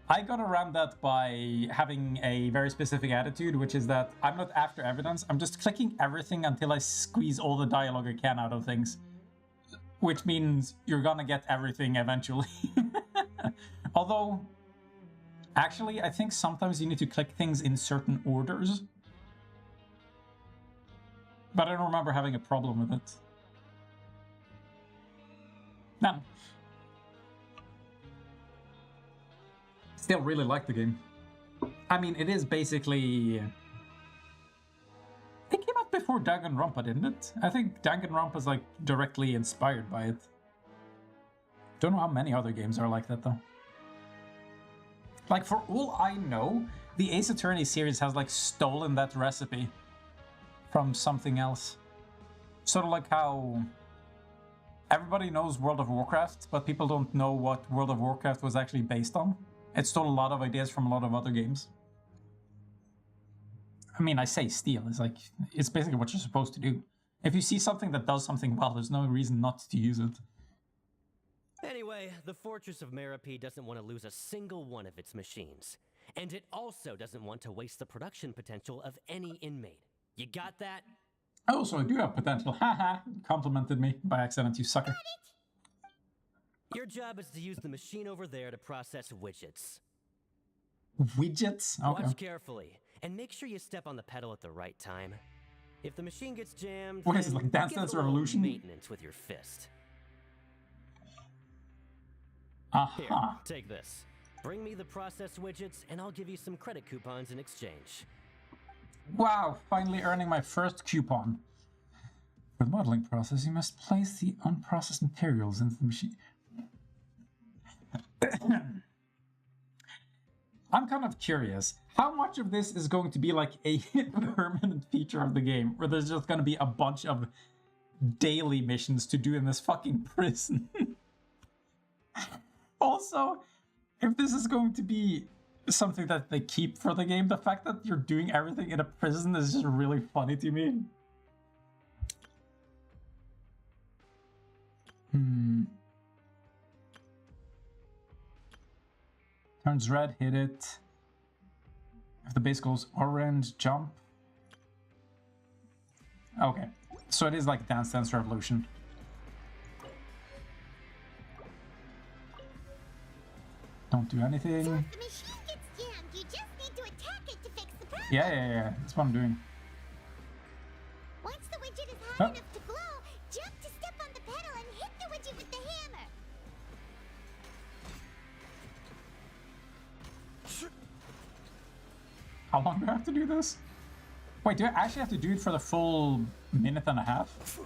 A: I got around that by having a very specific attitude, which is that I'm not after evidence, I'm just clicking everything until I squeeze all the dialogue I can out of things. Which means you're gonna get everything eventually. Although, actually, I think sometimes you need to click things in certain orders. But I don't remember having a problem with it. No. Still really like the game. I mean, it is basically... It came out before Danganronpa, didn't it? I think Danganronpa is like directly inspired by it. Don't know how many other games are like that though. Like, for all I know, the Ace Attorney series has like stolen that recipe from something else. Sort of like how everybody knows World of Warcraft, but people don't know what World of Warcraft was actually based on. It stole a lot of ideas from a lot of other games. I mean, I say steal. It's basically what you're supposed to do. If you see something that does something well, there's no reason not to use it.
E: Anyway, the Fortress of Merope doesn't want to lose a single one of its machines. And it also doesn't want to waste the production potential of any inmate. You got that?
A: Oh, so I do have potential. Haha, complimented me by accident, you sucker.
E: Your job is to use the machine over there to process widgets.
A: Widgets? Okay.
E: Watch carefully, and make sure you step on the pedal at the right time. If the machine gets jammed,
A: What is it,
E: then
A: like Dance
E: give it
A: Dance
E: a little
A: Revolution?
E: maintenance with your fist. Here,
A: Aha.
E: take this. Bring me the processed widgets, and I'll give you some credit coupons in exchange.
A: Wow, finally earning my first coupon. For the modeling process, you must place the unprocessed materials into the machine. I'm kind of curious, how much of this is going to be like a permanent feature of the game, where there's just going to be a bunch of daily missions to do in this fucking prison? Also, if this is going to be something that they keep for the game, the fact that you're doing everything in a prison is just really funny to me. Turns red, hit it. If the base goes orange, jump. Okay, so it is like Dance Dance Revolution. Don't do anything.
D: So if the machine gets jammed, you just need to attack it to fix the problem.
A: Yeah. That's what I'm doing.
D: Once the widget is high
A: Oh.
D: enough to glow, jump to step on the pedal and hit the widget with the hammer.
A: How long do I have to do this? Wait, do I actually have to do it for the full minute and a half?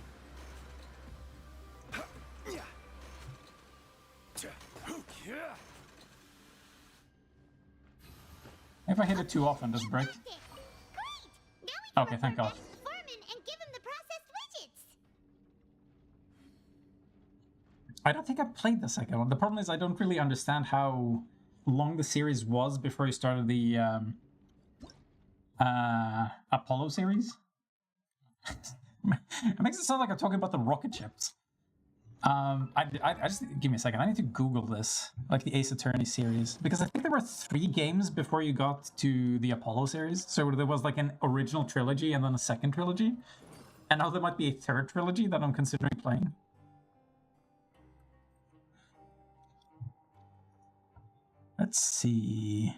A: If I hit it too often, does it break?
D: Great! Now we
A: Okay,
D: can
A: thank God.
D: report back to the foreman and give him the processed widgets.
A: I don't think I played the second one. The problem is I don't really understand how long the series was before you started the Apollo series. It makes it sound like I'm talking about the rocket ships. I just give me a second. I need to Google this, like the Ace Attorney series, because I think there were 3 games before you got to the Apollo series. So there was like an original trilogy and then a second trilogy, and now there might be a third trilogy that I'm considering playing. Let's see.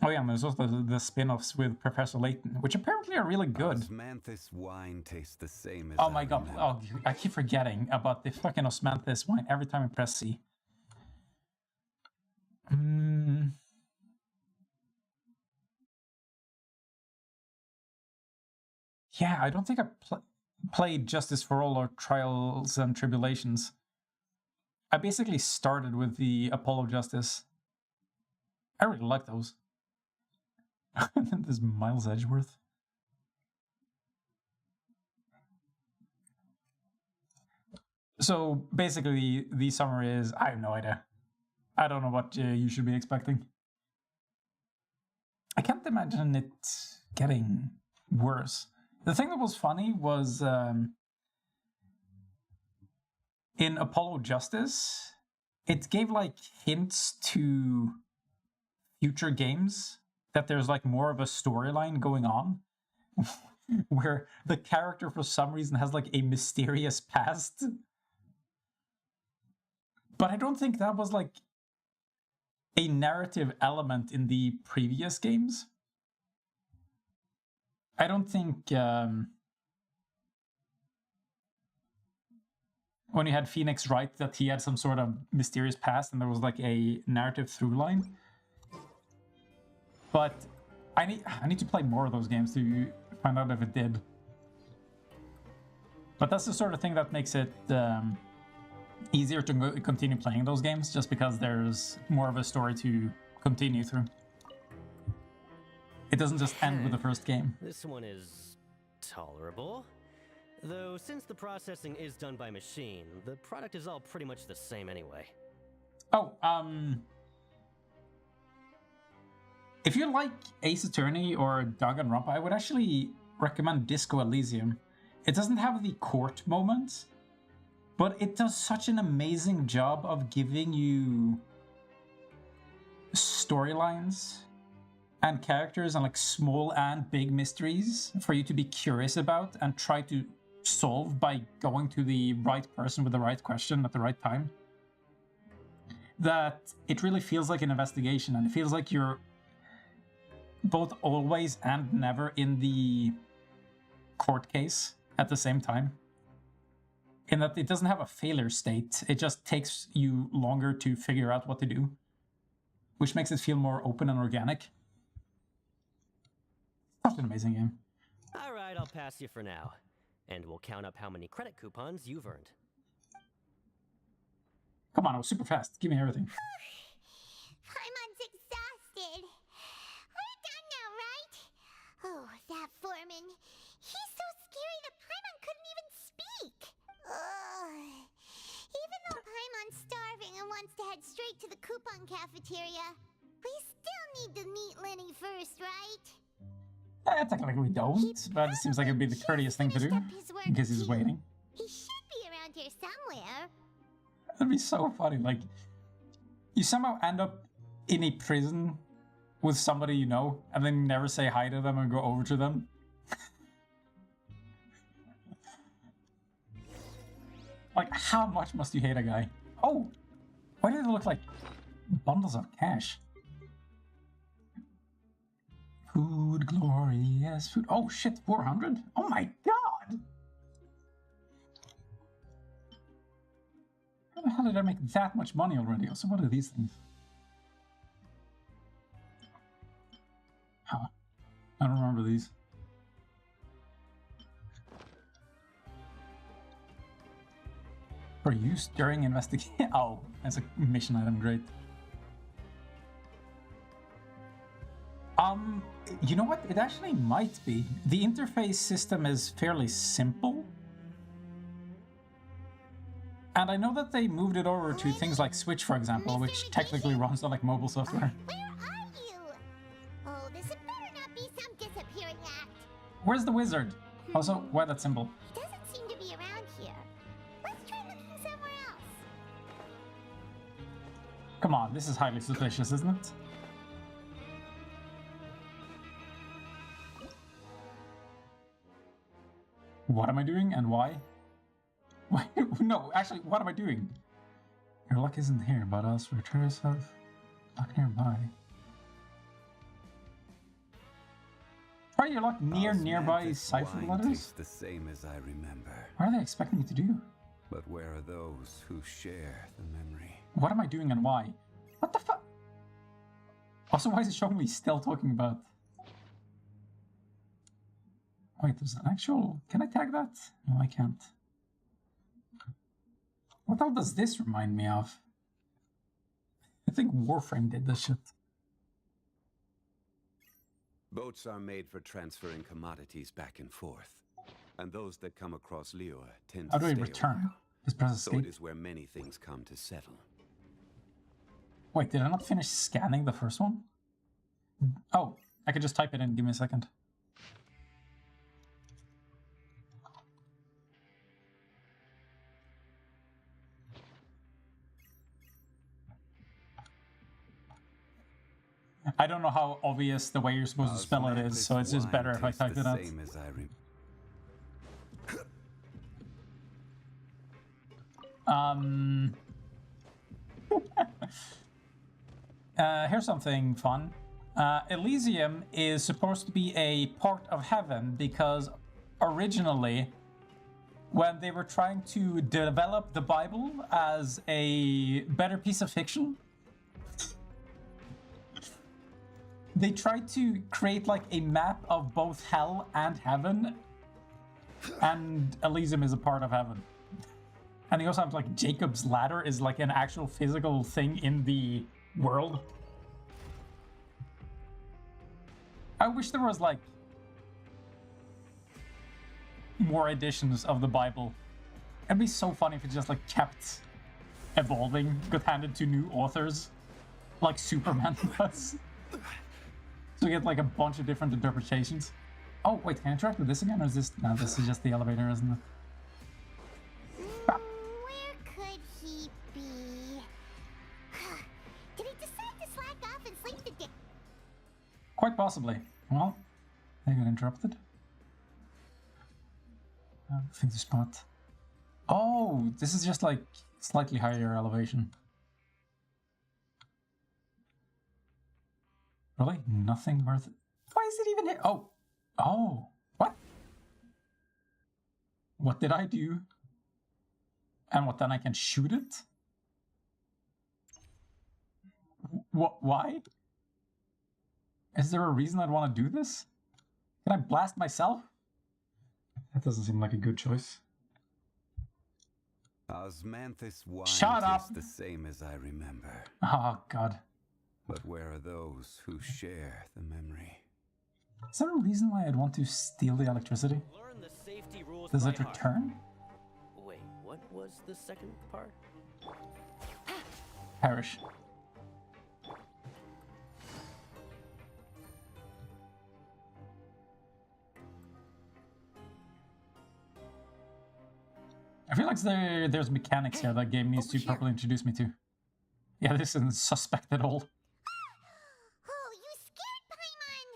A: Oh yeah, and there's also the spin-offs with Professor Layton, which apparently are really good.
B: Osmanthus wine tastes the same as
A: Oh
B: I
A: my god,
B: remember.
A: oh, I keep forgetting about the fucking Osmanthus wine every time I press C. Yeah, I don't think I played Justice for All or Trials and Tribulations. I basically started with the Apollo Justice. I really like those. This Miles Edgeworth. So basically, the summary is I have no idea. I don't know what you should be expecting. I can't imagine it getting worse. The thing that was funny was in Apollo Justice, it gave like hints to future games that there's like more of a storyline going on where the character for some reason has like a mysterious past. But I don't think that was like a narrative element in the previous games. I don't think when you had Phoenix write that he had some sort of mysterious past and there was like a narrative through line. But I need to play more of those games to find out if it did. But that's the sort of thing that makes it easier to continue playing those games, just because there's more of a story to continue through. It doesn't just end with the first game.
E: This one is tolerable. Though since the processing is done by machine, the product is all pretty much the same anyway.
A: Oh, if you like Ace Attorney or Danganronpa, I would actually recommend Disco Elysium. It doesn't have the court moments, but it does such an amazing job of giving you storylines and characters and like small and big mysteries for you to be curious about and try to solve by going to the right person with the right question at the right time. That it really feels like an investigation, and it feels like you're both always and never in the court case at the same time. In that it doesn't have a failure state, it just takes you longer to figure out what to do, which makes it feel more open and organic. Such an amazing game.
E: Alright, I'll pass you for now. And we'll count up how many credit coupons you've earned.
A: Come on, I was super fast. Give me everything.
D: Paimon's exhausted. We're done now, right? Oh, that foreman. He's so scary that Paimon couldn't even speak. Ugh. Even though Paimon's starving and wants to head straight to the coupon cafeteria, we still need to meet Lenny first, right?
A: Technically we don't, but it seems like it'd be the courteous thing to do, in case he's waiting.
D: He should be around here somewhere.
A: That'd be so funny, like, you somehow end up in a prison with somebody you know, and then you never say hi to them and go over to them. Like, how much must you hate a guy? Oh! Why did it look like bundles of cash? Food, glorious food. Oh shit, 400? Oh my god! How the hell did I make that much money already? Also, what are these things? Huh. I don't remember these. For use during investigation. Oh, that's a mission item, great. You know what? It actually might be. The interface system is fairly simple. And I know that they moved it over to things like Switch, for example, which technically runs on like mobile software.
D: Where are you? Oh, this had better not be some disappearing act.
A: Where's the wizard? Also, why that symbol?
D: He doesn't seem to be around here. Let's try looking somewhere else.
A: Come on, this is highly suspicious, isn't it? What am I doing and why? Why? No, actually, what am I doing? Your luck isn't here, but elsewhere. Try yourself. Luck nearby. Try your luck nearby cipher letters?
B: The same as I remember.
A: What are they expecting me to do?
B: But where are those who share the memory?
A: What am I doing and why? What the fuck? Also, why is it showing me still talking about? Wait, there's an actual... Can I tag that? No, I can't. What the hell does this remind me of? I think Warframe did this shit.
B: Boats are made for transferring commodities back and forth. And those that come across Liyue tend to
A: How do I
B: stay a
A: return?
B: while.
A: Just press
B: So
A: escape.
B: it is where many things come to settle.
A: Wait, did I not finish scanning the first one? Oh, I could just type it in. Give me a second. I don't know how obvious the way you're supposed to spell it is, so it's just better if I type it out.
B: Same as I
A: Here's something fun. Elysium is supposed to be a part of heaven because originally, when they were trying to develop the Bible as a better piece of fiction, they tried to create like a map of both hell and heaven, and Elysium is a part of heaven. And they also have like Jacob's Ladder is like an actual physical thing in the world. I wish there was like more editions of the Bible. It'd be so funny if it just like kept evolving, got handed to new authors, like Superman does. So we get like a bunch of different interpretations. Oh wait, can I interact with this again, or is this... No, this is just the elevator, isn't it?
D: Where could he be? Did he decide to slack off and sleep the day?
A: Quite possibly. Well, I got interrupted. Think the spot. Oh, this is just like slightly higher elevation. Really? Nothing worth it? Why is it even here? Oh. Oh. What? What did I do? And what, then I can shoot it? What? Why? Is there a reason I'd want to do this? Can I blast myself? That doesn't seem like a good choice.
B: Osmanthus wine
A: Shut up.
B: tastes the same as I remember.
A: Oh, God.
B: But where are those who share the memory?
A: Is there a reason why I'd want to steal the electricity?
E: Learn the safety rules
A: Does
E: by
A: it
E: heart.
A: return?
E: Wait, what was the second part?
A: Perish. I feel like there's mechanics here that game needs
E: over
A: to
E: here.
A: properly introduce me to. Yeah, this isn't suspect at all.
D: Oh, you scared Paimon!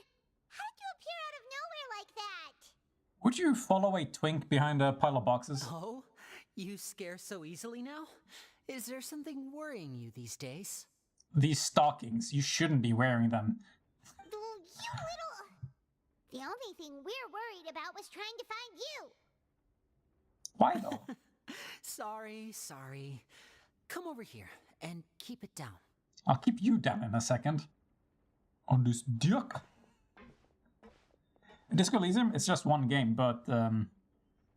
D: How did you appear out of nowhere like that?
A: Would you follow a twink behind a pile of boxes?
F: Oh, you scare so easily now? Is there something worrying you these days?
A: These stockings, you shouldn't be wearing them.
D: You little... The only thing we're worried about was trying to find you.
A: Why though?
F: Sorry. Come over here and keep it down.
A: I'll keep you down in a second. On this dick. Disco Elysium, it's just one game, but
D: Oh, Lynette!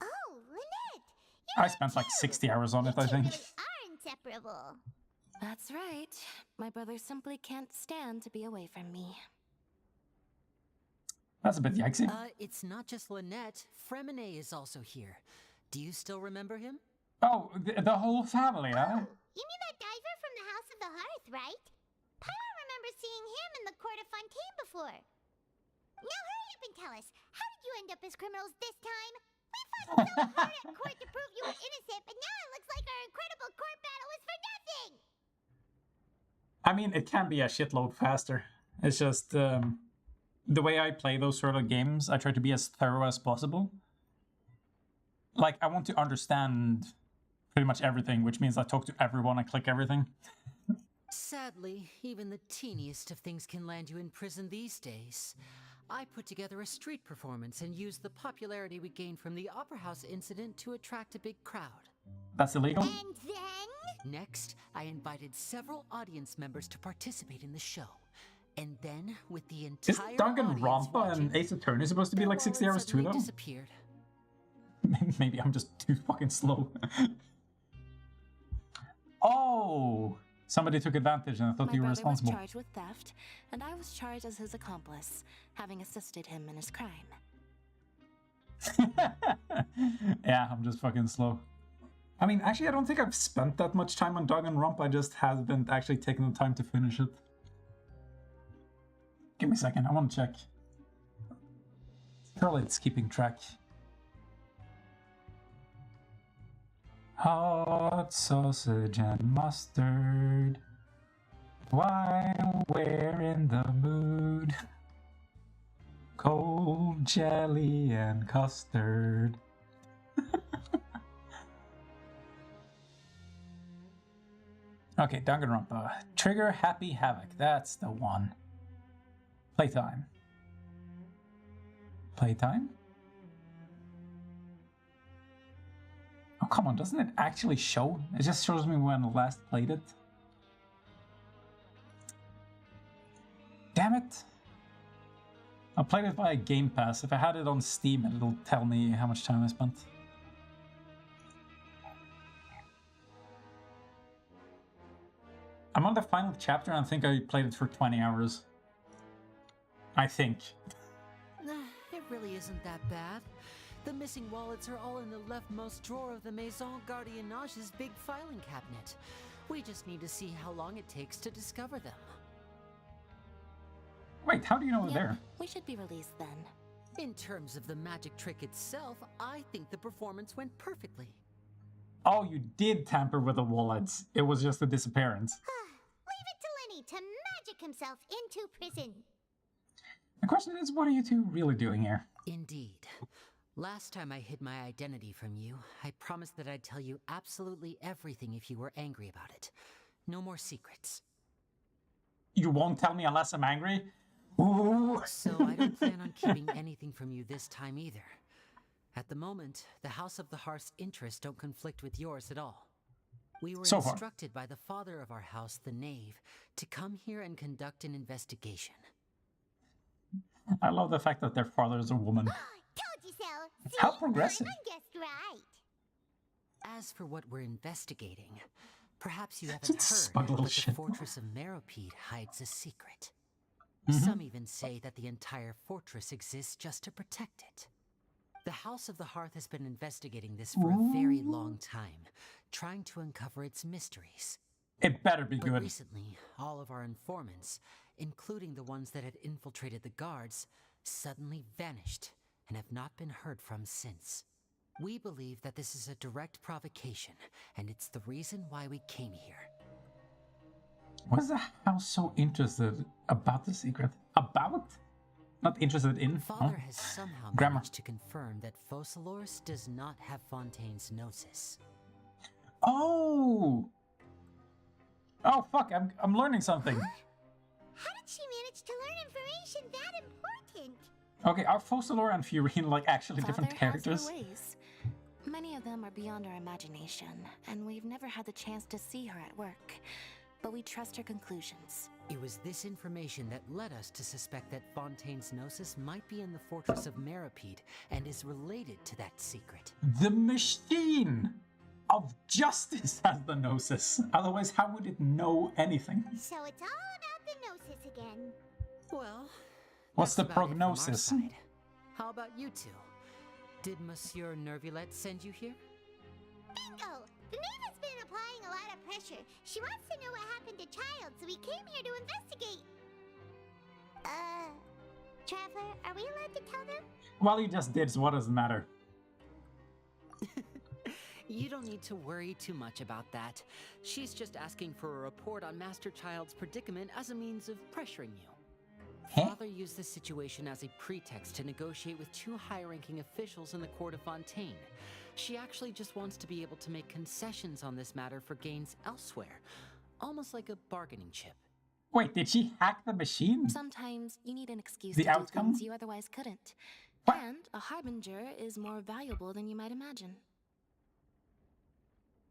D: You're
A: I
D: not
A: spent like
D: cute.
A: 60 hours on
D: You
A: it, I
D: two
A: think.
D: really are inseparable.
G: That's right. My brother simply can't stand to be away from me.
A: That's a bit yikesy.
F: It's not just Lynette. Fremine is also here. Do you still remember him?
A: Oh, the whole family, huh?
D: You mean that diver from the House of the Hearth, right? Paimon remembers seeing him in the Court of Fontaine before. Now hurry up and tell us, how did you end up as criminals this time? We fought so hard at court to prove you were innocent, but now it looks like our incredible court battle was for nothing!
A: I mean, it can be a shitload faster. It's just the way I play those sort of games, I try to be as thorough as possible. Like, I want to understand pretty much everything, which means I talk to everyone and click everything.
F: Sadly, even the teeniest of things can land you in prison these days. I put together a street performance and used the popularity we gained from the Opera House incident to attract a big crowd.
A: That's illegal?
D: And then...
F: Next, I invited several audience members to participate in the show. And then, with the entire
A: Isn't
F: audience
A: Danganronpa
F: watching,
A: and Ace Attorney supposed to be
F: their
A: like 60
F: wallets
A: hours too,
F: suddenly
A: though?
F: disappeared.
A: Maybe I'm just too fucking slow. Oh! Somebody took advantage and I thought
G: My
A: you were
G: brother was
A: responsible.
G: charged with theft, and I was charged as his accomplice, having assisted him in his crime.
A: Yeah, I'm just fucking slow. I mean, actually, I don't think I've spent that much time on Danganronpa. I just haven't actually taken the time to finish it. Give me a second. I want to check. Surely it's keeping track. Hot sausage and mustard. While we're in the mood. Cold jelly and custard. Okay, Danganronpa. Trigger Happy Havoc. That's the one. Playtime. Playtime? Oh, come on. Doesn't it actually show? It just shows me when I last played it. Damn it. I played it via Game Pass. If I had it on Steam, it'll tell me how much time I spent. I'm on the final chapter and I think I played it for 20 hours. I think.
F: It really isn't that bad. The missing wallets are all in the leftmost drawer of the Maison Gardiennage's big filing cabinet. We just need to see how long it takes to discover them.
A: Wait, how do you know
G: Yep,
A: they're there?
G: we should be released then.
F: In terms of the magic trick itself, I think the performance went perfectly.
A: Oh, you did tamper with the wallets. It was just a disappearance.
D: Leave it to Lenny to magic himself into prison.
A: The question is, what are you two really doing here?
F: Indeed. Last time I hid my identity from you, I promised that I'd tell you absolutely everything if you were angry about it. No more secrets.
A: You won't tell me unless I'm angry? Ooh.
F: So I don't plan on keeping anything from you this time either. At the moment, the House of the Hearth's interests don't conflict with yours at all. We were
A: So far.
F: instructed by the father of our house, the Knave, to come here and conduct an investigation.
A: I love the fact that their father is a woman.
D: Told you so. See,
A: How progressive.
D: Paimon guessed right.
F: As for what we're investigating, perhaps you haven't
A: Such
F: heard,
A: smug little
F: but the
A: shit.
F: fortress of Meropide hides a secret.
A: Mm-hmm.
F: Some even say that the entire fortress exists just to protect it. The House of the Hearth has been investigating this for a very long time, trying to uncover its mysteries.
A: It better be
F: But
A: good.
F: recently, all of our informants, including the ones that had infiltrated the guards, suddenly vanished and have not been heard from since. We believe that this is a direct provocation, and it's the reason why we came here.
A: Why is the house so interested about the secret? About? Not interested in?
F: Father
A: Huh?
F: has somehow
A: Grammar.
F: managed to confirm that Focalors does not have Fontaine's Gnosis.
A: Oh! Oh fuck, I'm learning something.
D: How did she manage to learn information that important?
A: Okay, are Focalor and Furine like actually different
G: Father has
A: characters?
G: her ways. Many of them are beyond our imagination, and we've never had the chance to see her at work. But we trust her conclusions.
F: It was this information that led us to suspect that Fontaine's Gnosis might be in the fortress of Meropide and is related to that secret.
A: The machine of justice has the Gnosis. Otherwise, how would it know anything?
D: So it's all about the Gnosis again.
F: Well,
A: What's
F: that's
A: the
F: about it from our
A: prognosis?
F: side. How about you two? Did Monsieur Nervulette send you here?
D: Bingo! The maid has been applying a lot of pressure. She wants to know what happened to Child, so we came here to investigate. Traveler, are we allowed to tell them?
A: Well, you just did, so what does it matter?
F: You don't need to worry too much about that. She's just asking for a report on Master Child's predicament as a means of pressuring you.
A: Huh?
F: Father used this situation as a pretext to negotiate with two high-ranking officials in the court of Fontaine. She actually just wants to be able to make concessions on this matter for gains elsewhere, almost like a bargaining chip.
A: Wait, did she hack the machine?
G: Sometimes you need an excuse
A: The
G: to do
A: outcome?
G: things you otherwise couldn't.
A: What?
G: And a harbinger is more valuable than you might imagine.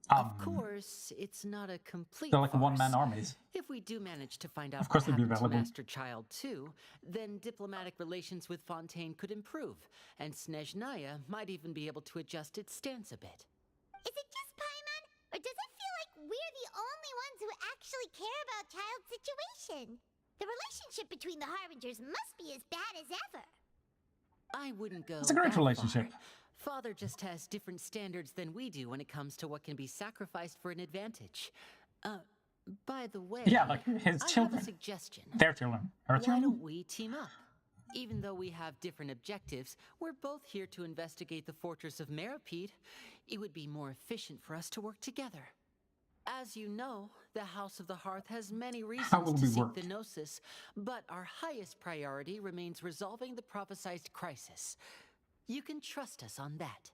F: Of course, it's not a complete
A: They're like
F: farce.
A: one-man armies.
F: If we do manage to find out
A: Of course
F: what
A: they'd be
F: happened to
A: available.
F: Master Child too, then diplomatic relations with Fontaine could improve, and Snezhnaya might even be able to adjust its stance a bit.
D: Is it just Paimon, or does it feel like we're the only ones who actually care about Child's situation? The relationship between the Harbingers must be as bad as ever.
F: I wouldn't go
A: It's a great
F: that
A: relationship.
F: far. Father just has different standards than we do when it comes to what can be sacrificed for an advantage. By the way,
A: Yeah, like his
F: I have a
A: children.
F: suggestion.
A: Their children. Her
F: Why
A: children?
F: don't we team up? Even though we have different objectives, we're both here to investigate the fortress of Meropide. It would be more efficient for us to work together. As you know, the House of the Hearth has many
A: How
F: reasons
A: will
F: to
A: we
F: seek
A: work?
F: the Gnosis, but our highest priority remains resolving the prophesized crisis. You can trust us on that.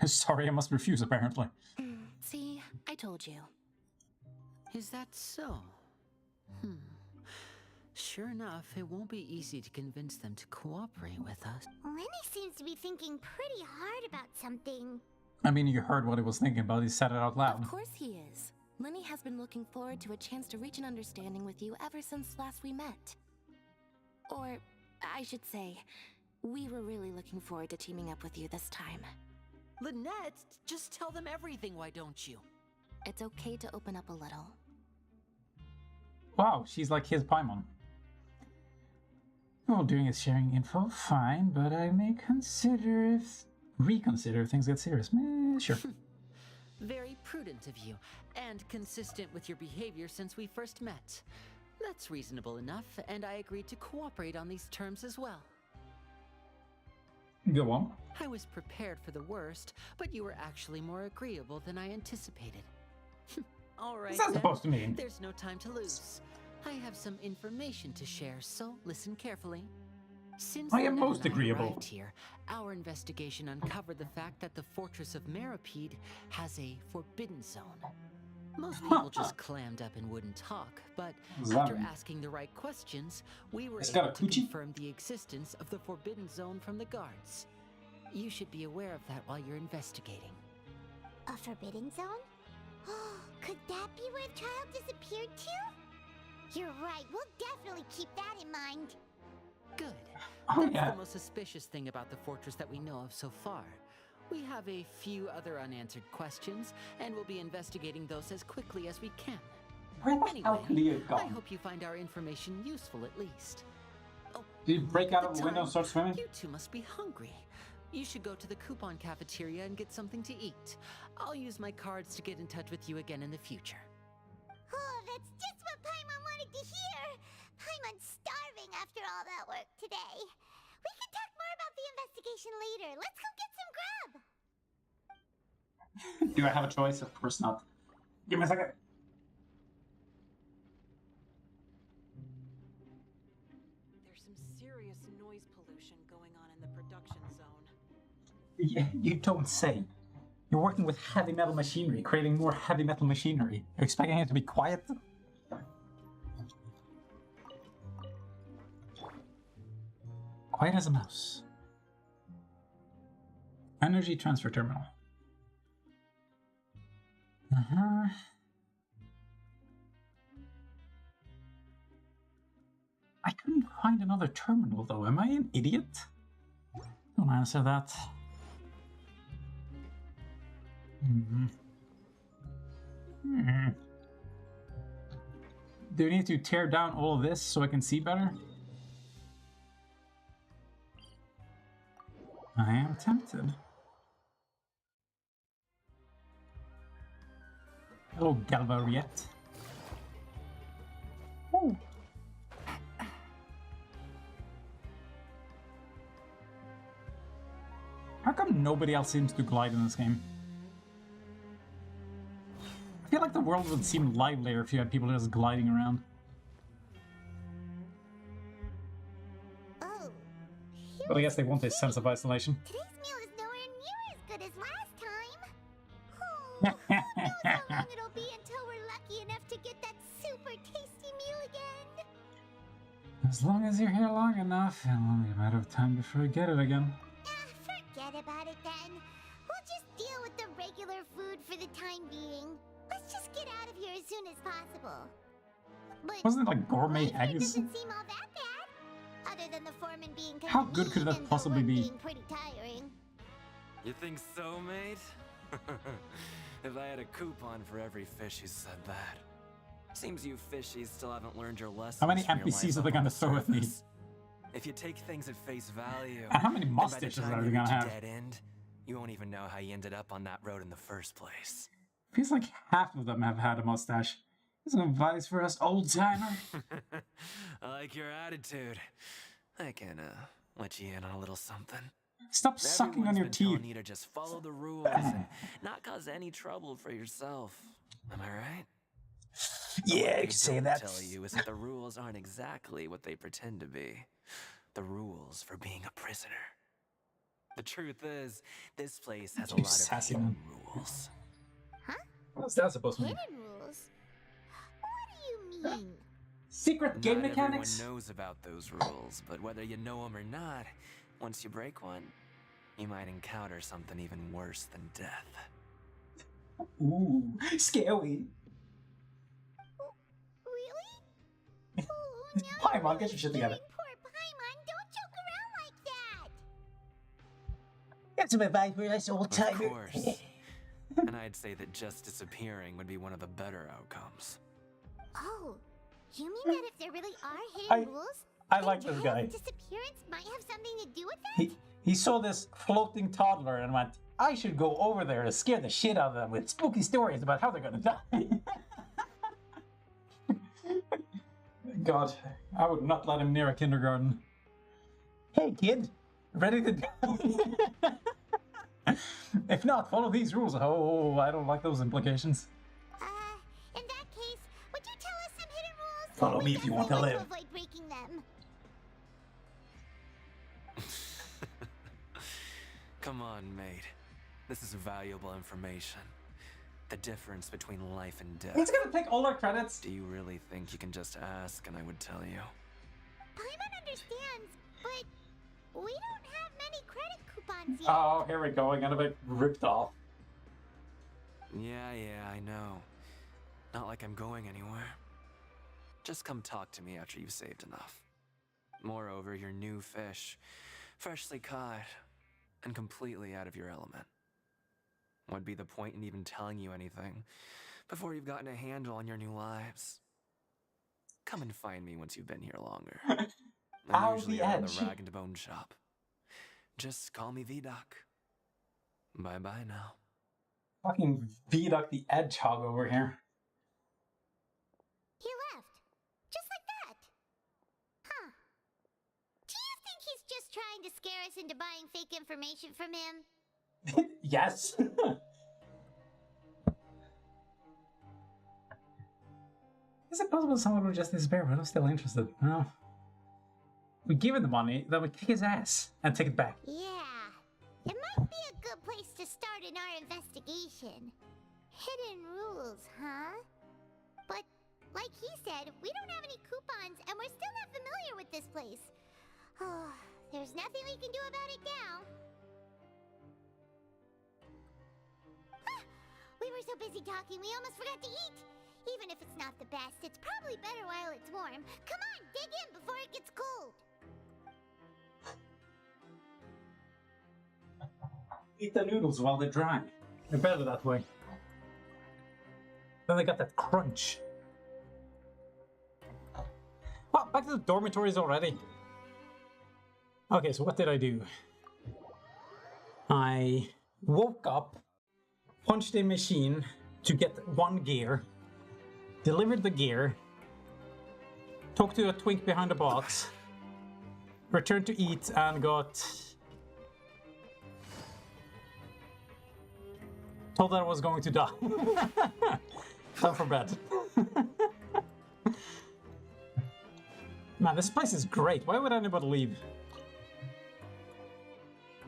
A: Sorry, I must refuse, apparently.
G: See, I told you.
F: Is that so? Sure enough, it won't be easy to convince them to cooperate with us.
D: Lenny seems to be thinking pretty hard about something.
A: I mean, you heard what he was thinking about. He said it out loud.
G: Of course he is. Lenny has been looking forward to a chance to reach an understanding with you ever since last we met. Or, I should say, we were really looking forward to teaming up with you this time.
F: Lynette, just tell them everything, why don't you?
G: It's okay to open up a little.
A: Wow, she's like his Paimon. All doing is sharing info, fine, but I may reconsider if things get serious. Sure.
F: Very prudent of you, and consistent with your behavior since we first met. That's reasonable enough, and I agreed to cooperate on these terms as well.
A: Go on.
F: I was prepared for the worst, but you were actually more agreeable than I anticipated. All right,
A: What's that
F: then.
A: supposed to mean?
F: There's no time to lose. I have some information to share, so listen carefully. Since
A: I am
F: Lynette
A: most
F: and I
A: agreeable.
F: arrived here, our investigation uncovered the fact that the fortress of Meropide has a forbidden zone. Most people just clammed up and wouldn't talk, but
A: What's that
F: after
A: mean?
F: asking the right questions, we were
A: It's got
F: able
A: a
F: to
A: coochie?
F: confirm the existence of the forbidden zone from the guards. You should be aware of that while you're investigating.
D: A forbidden zone? Could that be where Child disappeared to? You're right, we'll definitely keep that in mind.
F: Good.
A: Oh,
F: That's
A: yeah.
F: the most suspicious thing about the fortress that we know of so far. We have a few other unanswered questions, and we'll be investigating those as quickly as we can.
A: Where the hell
F: Anyway,
A: could he have
F: I
A: gone?
F: hope you find our information useful at least. Oh,
A: Did he break
F: look
A: out
F: at
A: of
F: the
A: the window and
F: time.
A: start swimming?
F: You two must be hungry. You should go to the coupon cafeteria and get something to eat. I'll use my cards to get in touch with you again in the future.
D: Oh, that's just what Paimon wanted to hear. Paimon's starving after all that work today. We can talk more about the investigation later. Let's go get some grub.
A: Do I have a choice? Of course not. Give me a second.
H: There's some serious noise pollution going on in the production zone.
A: Yeah, you don't say. You're working with heavy metal machinery, creating more heavy metal machinery. You're expecting it to be quiet? Quiet as a mouse. Energy transfer terminal. Uh-huh. I couldn't find another terminal though. Am I an idiot? Don't answer that. Do we need to tear down all of this so I can see better? I am tempted. Hello, Galvariette. Oh. How come nobody else seems to glide in this game? I feel like the world would seem livelier if you had people just gliding around.
D: Oh.
A: But I guess they want a sense of isolation.
D: Today's meal is nowhere near as good as last time. Oh, who knows how long it'll be until we're lucky enough to get that super tasty meal again.
A: As long as you're here long enough, it'll only be a matter of time before you get it again.
D: Forget about it then. We'll just deal with the regular food for the time being. Let's just get out of here as soon as possible. But
A: Wasn't it like gourmet
D: my food
A: eggs?
D: doesn't seem all that bad. Other than the foreman being kind
A: How
D: of
A: good could
D: mean
A: that
D: and the
A: possibly
D: work
A: be?
D: being pretty tiring.
I: You think so, mate? If I had a coupon for every fish who said that. Seems you fishies still haven't learned your lesson.
A: How many NPCs are they gonna throw at me?
I: If you take things at face value,
A: And how many
I: then by the
A: mustaches
I: time
A: are
I: you
A: they gonna
I: reach a
A: have?
I: dead end, you won't even know how you ended up on that road in the first place.
A: Feels like half of them have had a mustache. Some advice for us old timer.
I: I like your attitude. I can let you in on a little something.
A: Stop sucking on
I: Everyone's
A: your
I: been telling
A: teeth.
I: you to just follow the rules and not cause any trouble for yourself. Am I right?
A: Yeah,
I: What they don't tell you is that the rules aren't exactly what they pretend to be. The rules for being a prisoner. The truth is, this place has a
A: You
I: lot of
A: sassy
I: hidden
A: man.
I: rules.
A: What's that supposed to mean?
D: Hidden rules? What do you mean?
A: Secret game
I: Not
A: mechanics?
I: everyone knows about those rules, but whether you know them or not, once you break one, you might encounter something even worse than death.
A: Ooh, scary.
D: Really? Oh, now
A: Paimon,
D: you're
A: get
D: really
A: your shit together.
D: scaring Poor Paimon, don't joke around like that.
A: Get some advice for us old
I: Of
A: timer.
I: course. And I'd say that just disappearing would be one of the better outcomes.
D: Oh, you mean that if there really are hidden rules,
A: I
D: then
A: like this guy.
D: Joe's disappearance might have something to do with that?
A: He saw this floating toddler and went, I should go over there to scare the shit out of them with spooky stories about how they're gonna die. God, I would not let him near a kindergarten. Hey kid, ready to die? If not, follow these rules. Oh, I don't like those implications.
D: In that case, would you tell us some hidden rules?
A: Follow
D: We
A: me if you want to
D: definitely
A: live.
D: want to avoid breaking them.
I: Come on, mate. This is valuable information. The difference between life and death.
A: He's gonna take all our credits.
I: Do you really think you can just ask and I would tell you?
D: Paimon understands, but we don't have many credit coupons yet.
A: Oh, here we go. I'm gonna be ripped off.
I: Yeah, I know. Not like I'm going anywhere. Just come talk to me after you've saved enough. Moreover, you're new fish, freshly caught, and completely out of your element. What'd be the point in even telling you anything before you've gotten a handle on your new lives? Come and find me once you've been here longer. I'm
A: Ow,
I: usually
A: the
I: around
A: edge.
I: the rag and bone shop. Just call me V-Duck. Bye-bye now.
A: Fucking V-Duck the Edgehog over here.
D: He left. Just like that. Huh. Do you think he's just trying to scare us into buying fake information from him?
A: Yes. Is it possible someone would just disappear, but I'm still interested? No. We give him the money, then we kick his ass and take it back.
D: Yeah. It might be a good place to start in our investigation. Hidden rules, huh? But, like he said, we don't have any coupons and we're still not familiar with this place. Oh, there's nothing we can do about it now. Ah, we were so busy talking, we almost forgot to eat. Even if it's not the best, it's probably better while it's warm. Come on, dig in before it gets cold.
A: Eat the noodles while they're dry. They're better that way. Then they got that crunch. Well, back to the dormitories already. Okay, so what did I do? I woke up, punched a machine to get one gear, delivered the gear, talked to a twink behind the box, returned to eat, and got told that I was going to die. Time for bed. Man, this place is great. Why would anybody leave?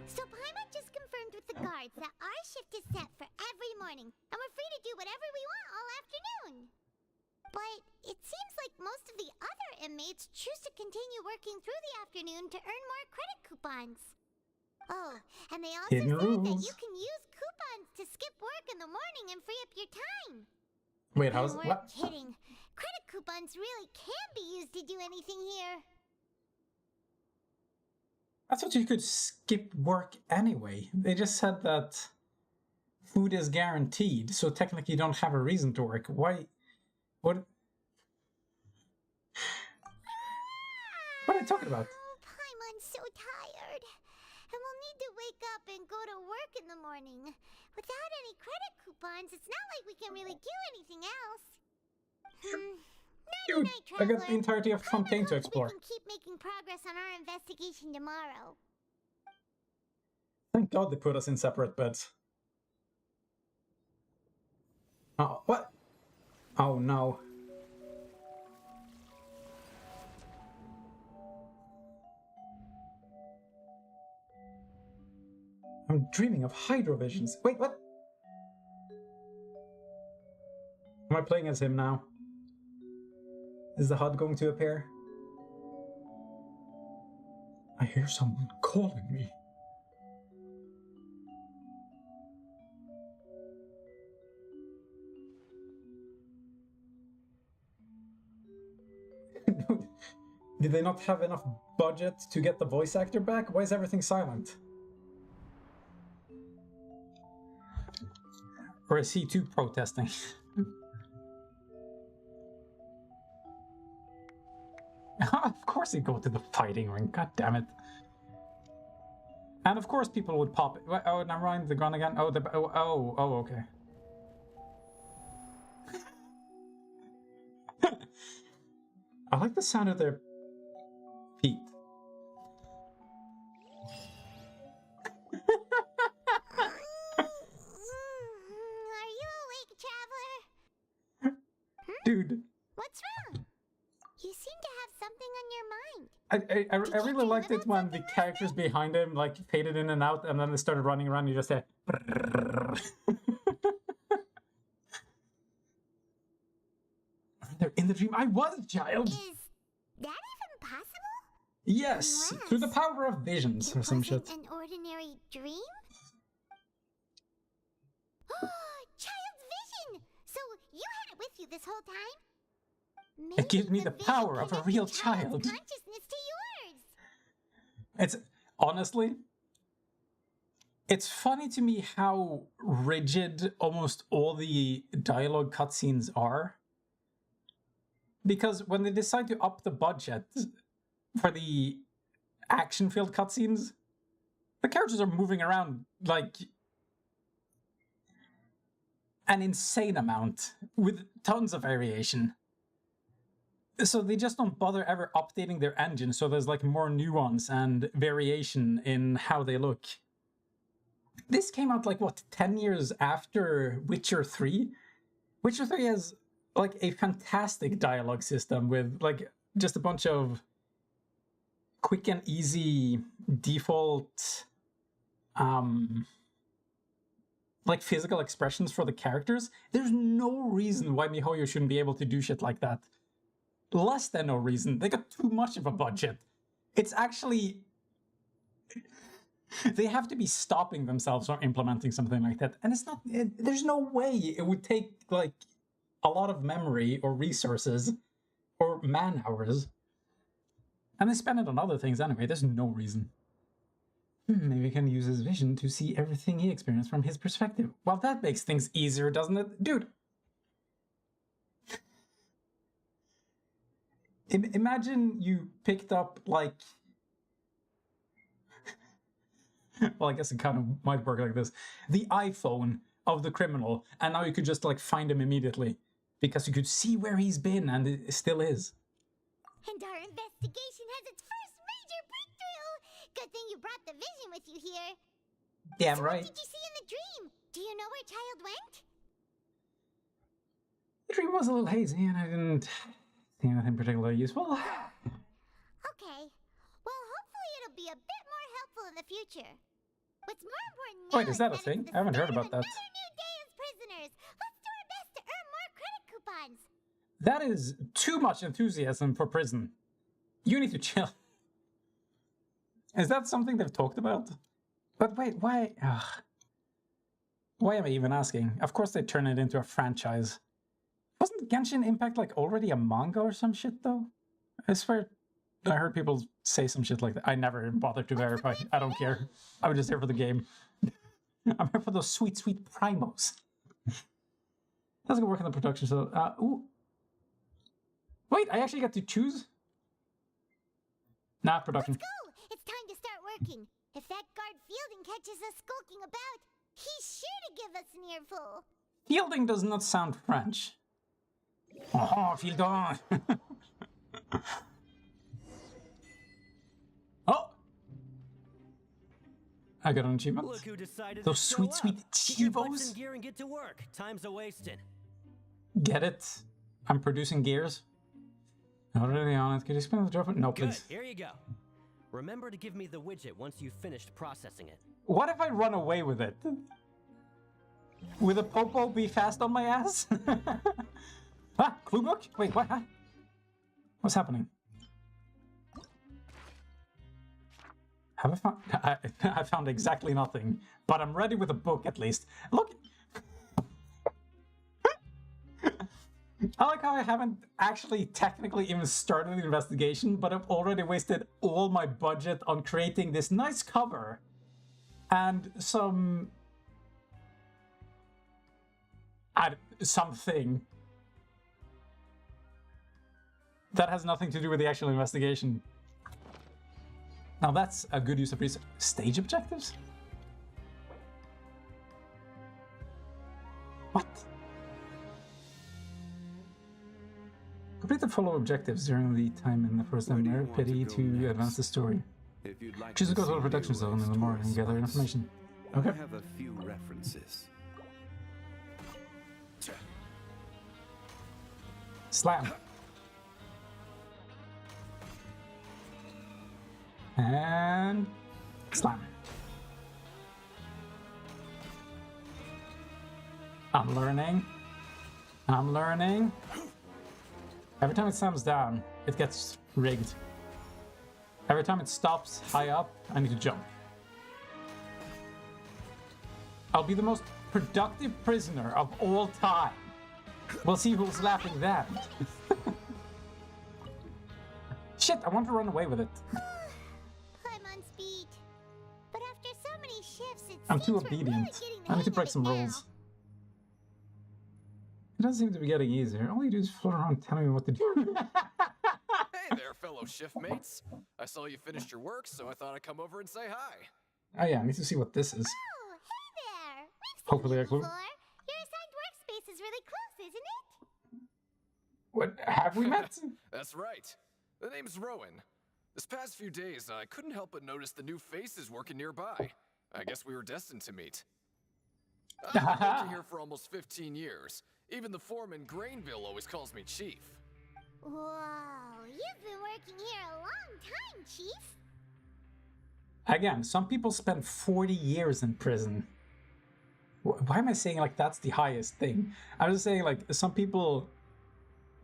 D: So Paimon just confirmed with the guards that our shift is set for every morning, and we're free to do whatever we want all afternoon. But it seems like most of the other inmates choose to continue working through the afternoon to earn more credit coupons. Oh, and they also
A: Hidden
D: said that
A: rules.
D: you can use coupons to skip work in the morning and free up your time.
A: Wait, how's
D: And we're
A: what?
D: kidding. Credit coupons really can be used to do anything here.
A: I thought you could skip work anyway. They just said that food is guaranteed, so technically you don't have a reason to work. Why? What? What are you talking about?
D: Oh, Paimon's so tired. And we'll need to wake up and go to work in the morning. Without any credit coupons, it's not like we can really do anything else.
A: Dude,
D: Night,
A: I got the
D: Traveler.
A: entirety of
D: Paimon
A: Fontaine to
D: hopes
A: explore.
D: We can keep making progress on our investigation tomorrow.
A: Thank God they put us in separate beds. Oh, what? Oh no. I'm dreaming of hydrovisions. Wait, what? Am I playing as him now? Is the HUD going to appear? I hear someone calling me. Did they not have enough budget to get the voice actor back? Why is everything silent? Or is he too protesting? Of course he'd go to the fighting ring, god damn it. And of course people would pop it. Oh, never mind, the gun again. Oh, okay. I like the sound of their feet.
D: Are you awake, Traveler?
A: Dude,
D: What's wrong? You seem to have something on your mind.
A: I really liked it when the characters behind him like faded in and out, and then they started running around. You just say, "They're in the dream. I was a child."
D: Is that even possible?
A: Yes, through the power of visions or some shit.
D: An ordinary dream? Child's vision! So you had it with you this whole time?
A: It gives me
D: Maybe
A: the power of a
D: vision
A: real
D: connected child's
A: child.
D: consciousness to yours.
A: It's honestly, it's funny to me how rigid almost all the dialogue cutscenes are. Because when they decide to up the budget for the action-filled cutscenes, the characters are moving around like an insane amount with tons of variation. So they just don't bother ever updating their engine, so there's like more nuance and variation in how they look. This came out like, what, 10 years after Witcher 3? Witcher 3 has like a fantastic dialogue system with like just a bunch of quick and easy default like physical expressions for the characters. There's no reason why MiHoYo shouldn't be able to do shit like that. Less than no reason. They got too much of a budget. It's actually... They have to be stopping themselves from implementing something like that. And it's not... there's no way it would take, like, a lot of memory or resources or man-hours. And they spend it on other things anyway. There's no reason. Maybe we can use his vision to see everything he experienced from his perspective. Well, that makes things easier, doesn't it? Dude. Imagine you picked up, like... well, I guess it kind of might work like this. The iPhone of the criminal, and now you could just, like, find him immediately. Because you could see where he's been, and it still is.
D: And our investigation has its first major breakthrough! Good thing you brought the vision with you here.
A: Damn
D: so
A: right.
D: What did you see in the dream? Do you know where Child went?
A: The dream was a little hazy, and I didn't see anything particularly useful.
D: Okay. Well, hopefully it'll be a bit more helpful in the future. What's more important now
A: Wait, is that a thing? I haven't heard about that.
D: Another new day as prisoners. Let's do our best to earn more credit coupons.
A: That is too much enthusiasm for prison. You need to chill. Is that something they've talked about? But wait, why? Ugh. Why am I even asking? Of course they turn it into a franchise. Wasn't Genshin Impact like already a manga or some shit though? I swear I heard people say some shit like that. I never bothered to verify. I don't care. I'm just here for the game. I'm here for those sweet, sweet primos. Let's go work on the production. So, ooh. Wait, I actually get to choose? Nah, production.
D: Let's go! It's time to start working. If that guard Fielding catches us skulking about, he's sure to give us an earful.
A: Fielding does not sound French. Oh, Fielding! Oh! I got an achievement.
E: Look who decided
A: Those
E: to
A: sweet,
E: show
A: sweet
E: up. Get your butts
A: Chivos.
E: in gear and get to work. Time's a wasted.
A: Get it? I'm producing gears. Already on it. Could you spin the drop it? No,
E: Good.
A: please.
E: Here you go. Remember to give me the widget once you've finished processing it.
A: What if I run away with it? Will the popo be fast on my ass? Ah, clue book? Wait, what? Huh? What's happening? Have I found? I found exactly nothing, but I'm ready with a book at least. Look. I like how I haven't actually technically even started the investigation, but I've already wasted all my budget on creating this nice cover and something that has nothing to do with the actual investigation. Now that's a good use of research. Stage objectives? What? Complete the follow objectives during the time in the first
B: Where do you
A: merit
B: want to
A: pity
B: go
A: to
B: next?
A: advance the story.
B: If you'd like
A: Choose to go to
B: see
A: the production
B: Leroy's
A: zone in the morning and
B: tour
A: gather
B: sites,
A: information.
B: I
A: Okay.
B: have a few references.
A: Slam. And slam. I'm learning. I'm learning. Every time it slams down, it gets rigged. Every time it stops high up, I need to jump. I'll be the most productive prisoner of all time. We'll see who's laughing then. Shit, I want to run away with it.
D: I'm on
A: I'm too
D: Seems we're really
A: obedient.
D: getting the
A: I need to
D: hang
A: break
D: of
A: some
D: it now.
A: rules. It doesn't seem to be getting easier. All you do is float around telling me what to do.
C: Hey there, fellow shift mates. I saw you finished your work, so I thought I'd come over and say hi.
A: Oh yeah, I need to see what this is.
D: Oh, hey there! We've seen
A: Hopefully
D: you
A: I clue.
D: before. Your assigned workspace is really close, isn't it?
A: What, have we met?
C: That's right. The name's Rowan. This past few days, I couldn't help but notice the new faces working nearby. I guess we were destined to meet. I've been working here for almost 15 years. Even the foreman, Grainville, always calls me Chief.
D: Whoa, you've been working here a long time, Chief.
A: Again, some people spend 40 years in prison. Why am I saying like that's the highest thing? I was saying like some people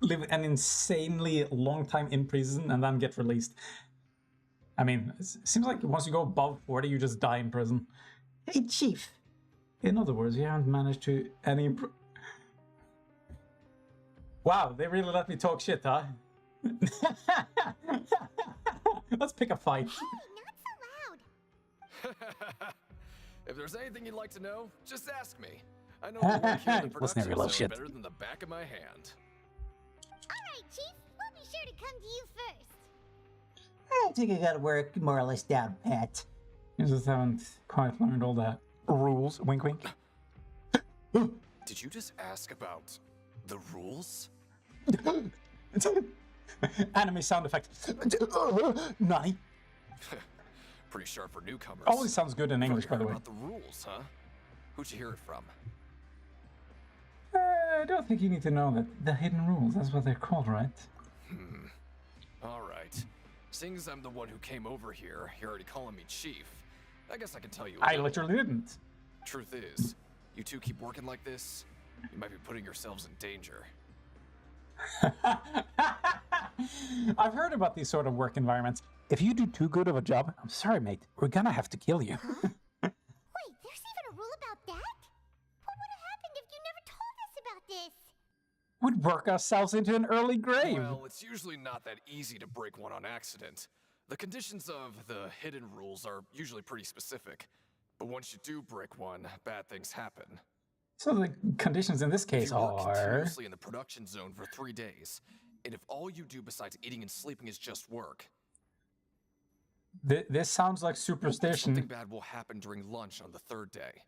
A: live an insanely long time in prison and then get released. I mean, it seems like once you go above 40, you just die in prison. Hey, Chief. In other words, you haven't managed to any... Wow, they really let me talk shit, huh? Let's pick a fight.
D: Hey, not so loud.
C: If there's anything you'd like to know, just ask me. I know the work here in the
A: Listen to
C: production
A: every little
C: zone
A: shit.
C: better than the back of my hand.
D: Alright, Chief. We'll be sure to come to you first.
J: I think I got work more or less down pat.
A: You just haven't quite learned all that rules. Wink, wink.
C: Did you just ask about the rules?
A: Anime sound effect. Nani?
C: Pretty sharp for newcomers.
A: Always sounds good in English, by the way.
C: About the rules, huh? Who'd you hear it from?
A: I don't think you need to know that. The hidden rules, that's what they're called, right?
C: All right. Seeing as I'm the one who came over here, you're already calling me Chief. I guess I can tell you.
A: I literally didn't.
C: Truth is, you two keep working like this, you might be putting yourselves in danger.
A: I've heard about these sort of work environments. If you do too good of a job, I'm sorry, mate, we're gonna have to kill you.
D: Wait, there's even a rule about that? What would have happened if you never told us about this?
A: We'd work ourselves into an early grave.
C: Well, it's usually not that easy to break one on accident. The conditions of the hidden rules are usually pretty specific. But once you do break one, bad things happen.
A: So the conditions in this
C: If
A: case
C: you work
A: are...
C: continuously in the production zone for 3 days, and if all you do besides eating and sleeping is just work,
A: This sounds like superstition.
C: something bad will happen during lunch on the 3rd day.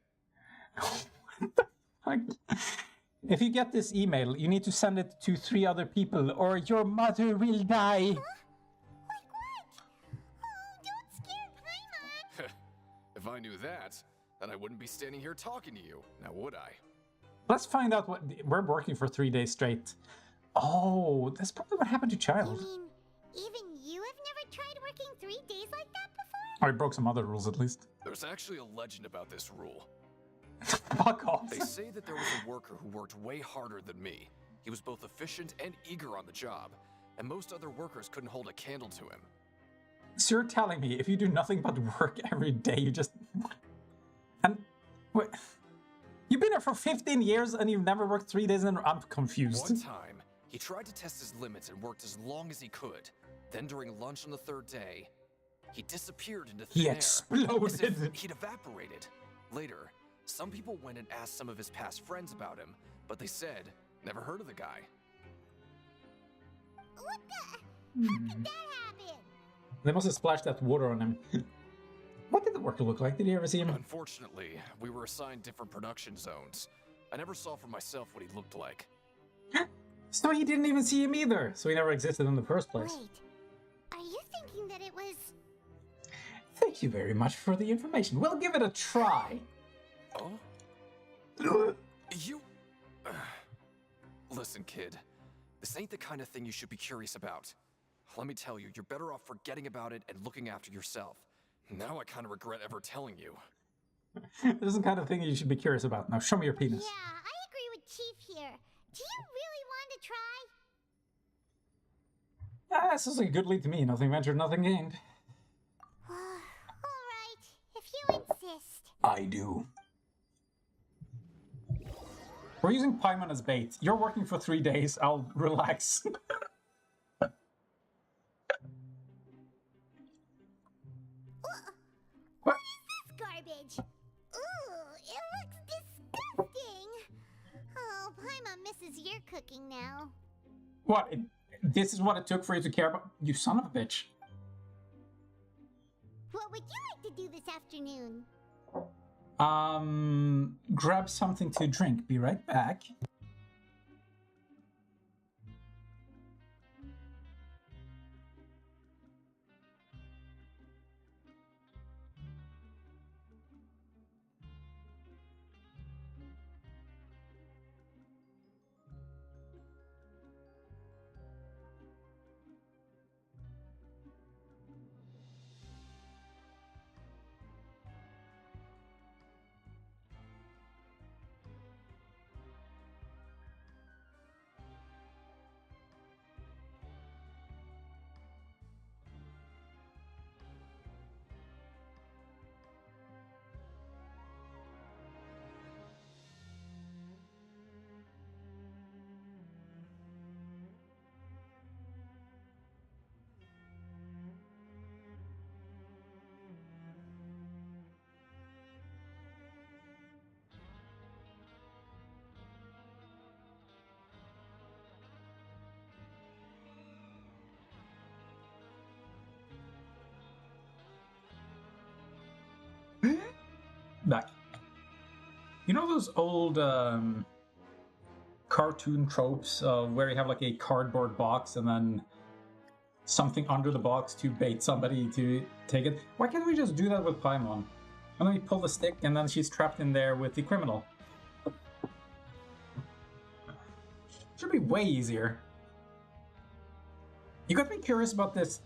A: If you get this email, you need to send it to 3 other people, or your mother will die.
D: Like what? Oh, don't scare Paimon.
C: If I knew that, then I wouldn't be standing here talking to you, now would I?
A: Let's find out what... We're working for 3 days straight. Oh, that's probably what happened to
D: You
A: Child.
D: mean, even you have never tried working 3 days like that before?
A: Or he broke some other rules, at least.
C: There's actually a legend about this rule.
A: Fuck off.
C: They say that there was a worker who worked way harder than me. He was both efficient and eager on the job, and most other workers couldn't hold a candle to him.
A: So you're telling me if you do nothing but work every day, you just... And... Wait... You've been here for 15 years and you've never worked 3 days in a row? I'm confused.
C: One time, he tried to test his limits and worked as long as he could. Then during lunch on the 3rd day, he disappeared into thin
A: He
C: air. As if
A: exploded.
C: he'd evaporated. Later, some people went and asked some of his past friends about him, but they said, never heard of the guy.
D: What the? How could that happen?
A: They must have splashed that water on him. What did the worker look like? Did you ever see him?
C: Unfortunately, we were assigned different production zones. I never saw for myself what he looked like.
A: So he didn't even see him either. So he never existed in the first place.
D: Wait, are you thinking that it was...
A: Thank you very much for the information. We'll give it a try.
C: Oh? You... Listen, kid. This ain't the kind of thing you should be curious about. Let me tell you, you're better off forgetting about it and looking after yourself. Now I kind of regret ever telling you.
A: This is the kind of thing you should be curious about. Now show me your penis.
D: Yeah, I agree with Chief here. Do you really want to try?
A: This is a good lead to me. Nothing ventured, nothing gained.
D: Alright, if you insist.
A: I do. We're using Paimon as bait. You're working for 3 days. I'll relax.
D: What is this garbage? Ugh! misses your cooking now.
A: What? This is what it took for you to care about? You son of a bitch.
D: What would you like to do this afternoon?
A: Grab something to drink. Be right back. Back. You know those old cartoon tropes where you have like a cardboard box and then something under the box to bait somebody to take it? Why can't we just do that with Paimon? And then we pull the stick and then she's trapped in there with the criminal. Should be way easier. You got me curious about this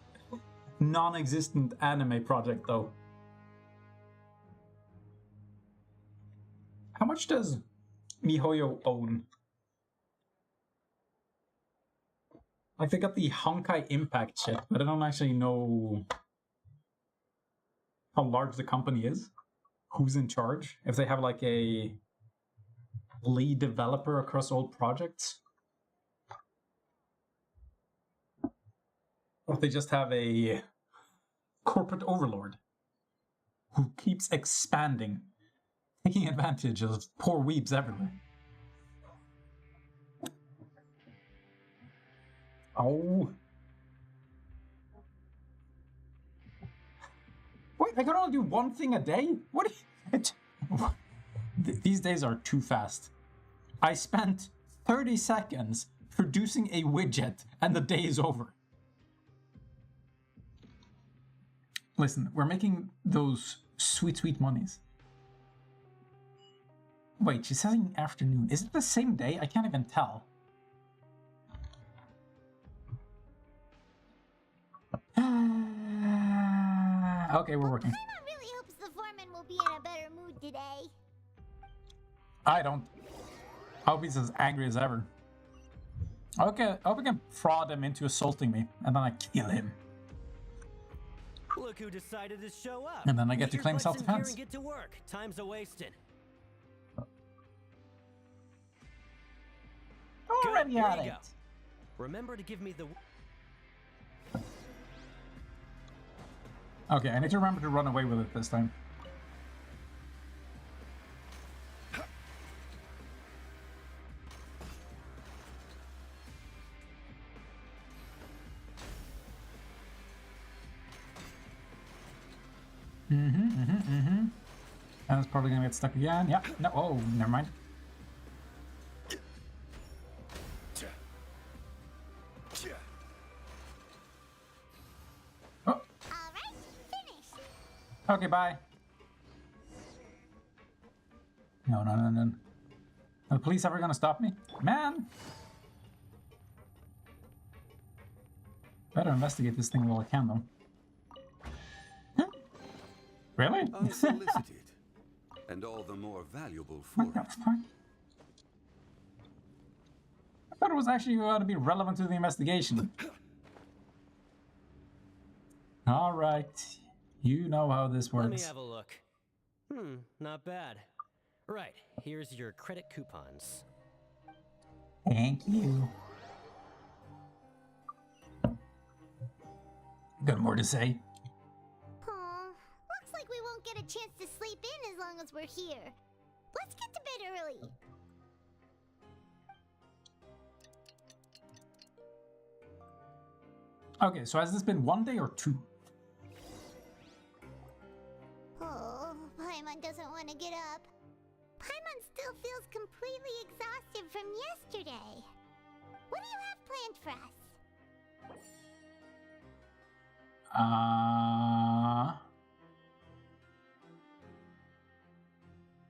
A: non-existent anime project though. How much does MiHoYo own? Like, they got the Honkai Impact shit, but I don't actually know how large the company is, who's in charge, if they have like a lead developer across all projects, or if they just have a corporate overlord who keeps expanding, taking advantage of poor weebs everywhere. Oh. Wait, I can only do one thing a day? What? These days are too fast. I spent 30 seconds producing a widget and the day is over. Listen, we're making those sweet, sweet monies. Wait, she's saying afternoon. Is it the same day? I can't even tell. Okay, we're working.
D: Paimon really hopes the foreman will be in a better mood today.
A: I don't. I hope he's as angry as ever. Okay, I hope we can fraud him into assaulting me, and then I kill him.
E: Look who decided to show up.
A: And then I get to claim self-defense.
E: Get to work. Time's a wasted.
J: Already
E: Good,
J: on
E: here you
J: it.
E: go. Remember to give me the...
A: Okay, I need to remember to run away with it this time. And it's probably gonna get stuck again. Yeah, no, oh, never mind. Oh.
D: All right, finished.
A: Okay, bye. No. Are the police ever gonna stop me? Man! Better investigate this thing while I can, though. Really?
B: Unsolicited, and all the more valuable for
A: What the
B: it.
A: fuck? I thought it was actually going to be relevant to the investigation. Alright. You know how this works.
E: Let me have a look. Not bad. Right, here's your credit coupons.
A: Thank you. Got more to say?
D: Aw, looks like we won't get a chance to sleep in as long as we're here. Let's get to bed early.
A: Okay, so has this been 1 day or 2?
D: Oh, Paimon doesn't want to get up. Paimon still feels completely exhausted from yesterday. What do you have planned for us?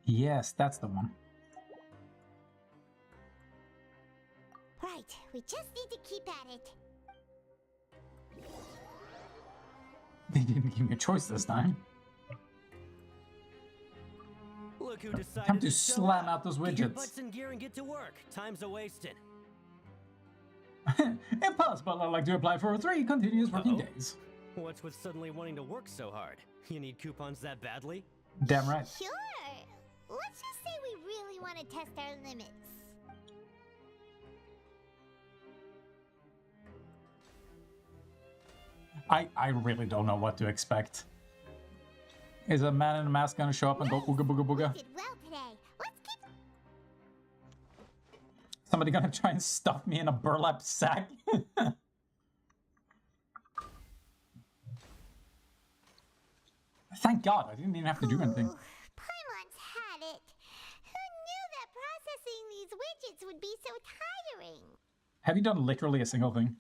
A: Yes, that's the one.
D: Right, we just need to keep at it.
A: They didn't give me a choice this time.
E: Look who decided
A: Time to
E: show
A: slam
E: up.
A: out those
E: Get your
A: widgets.
E: butts in gear and get to work. Time's a wasted.
A: Impossible. I'd like to apply for 3 continuous working days.
E: What's with suddenly wanting to work so hard? You need coupons that badly?
A: Damn right.
D: Sure. Let's just say we really want to test our limits.
A: I really don't know what to expect. Is a man in a mask gonna show up and go ooga booga booga?
D: We did well today. Let's keep...
A: Somebody gonna try and stuff me in a burlap sack? Thank God, I didn't even have to do anything.
D: Paimon's had it. Who knew that processing these widgets would be so tiring?
A: Have you done literally a single thing?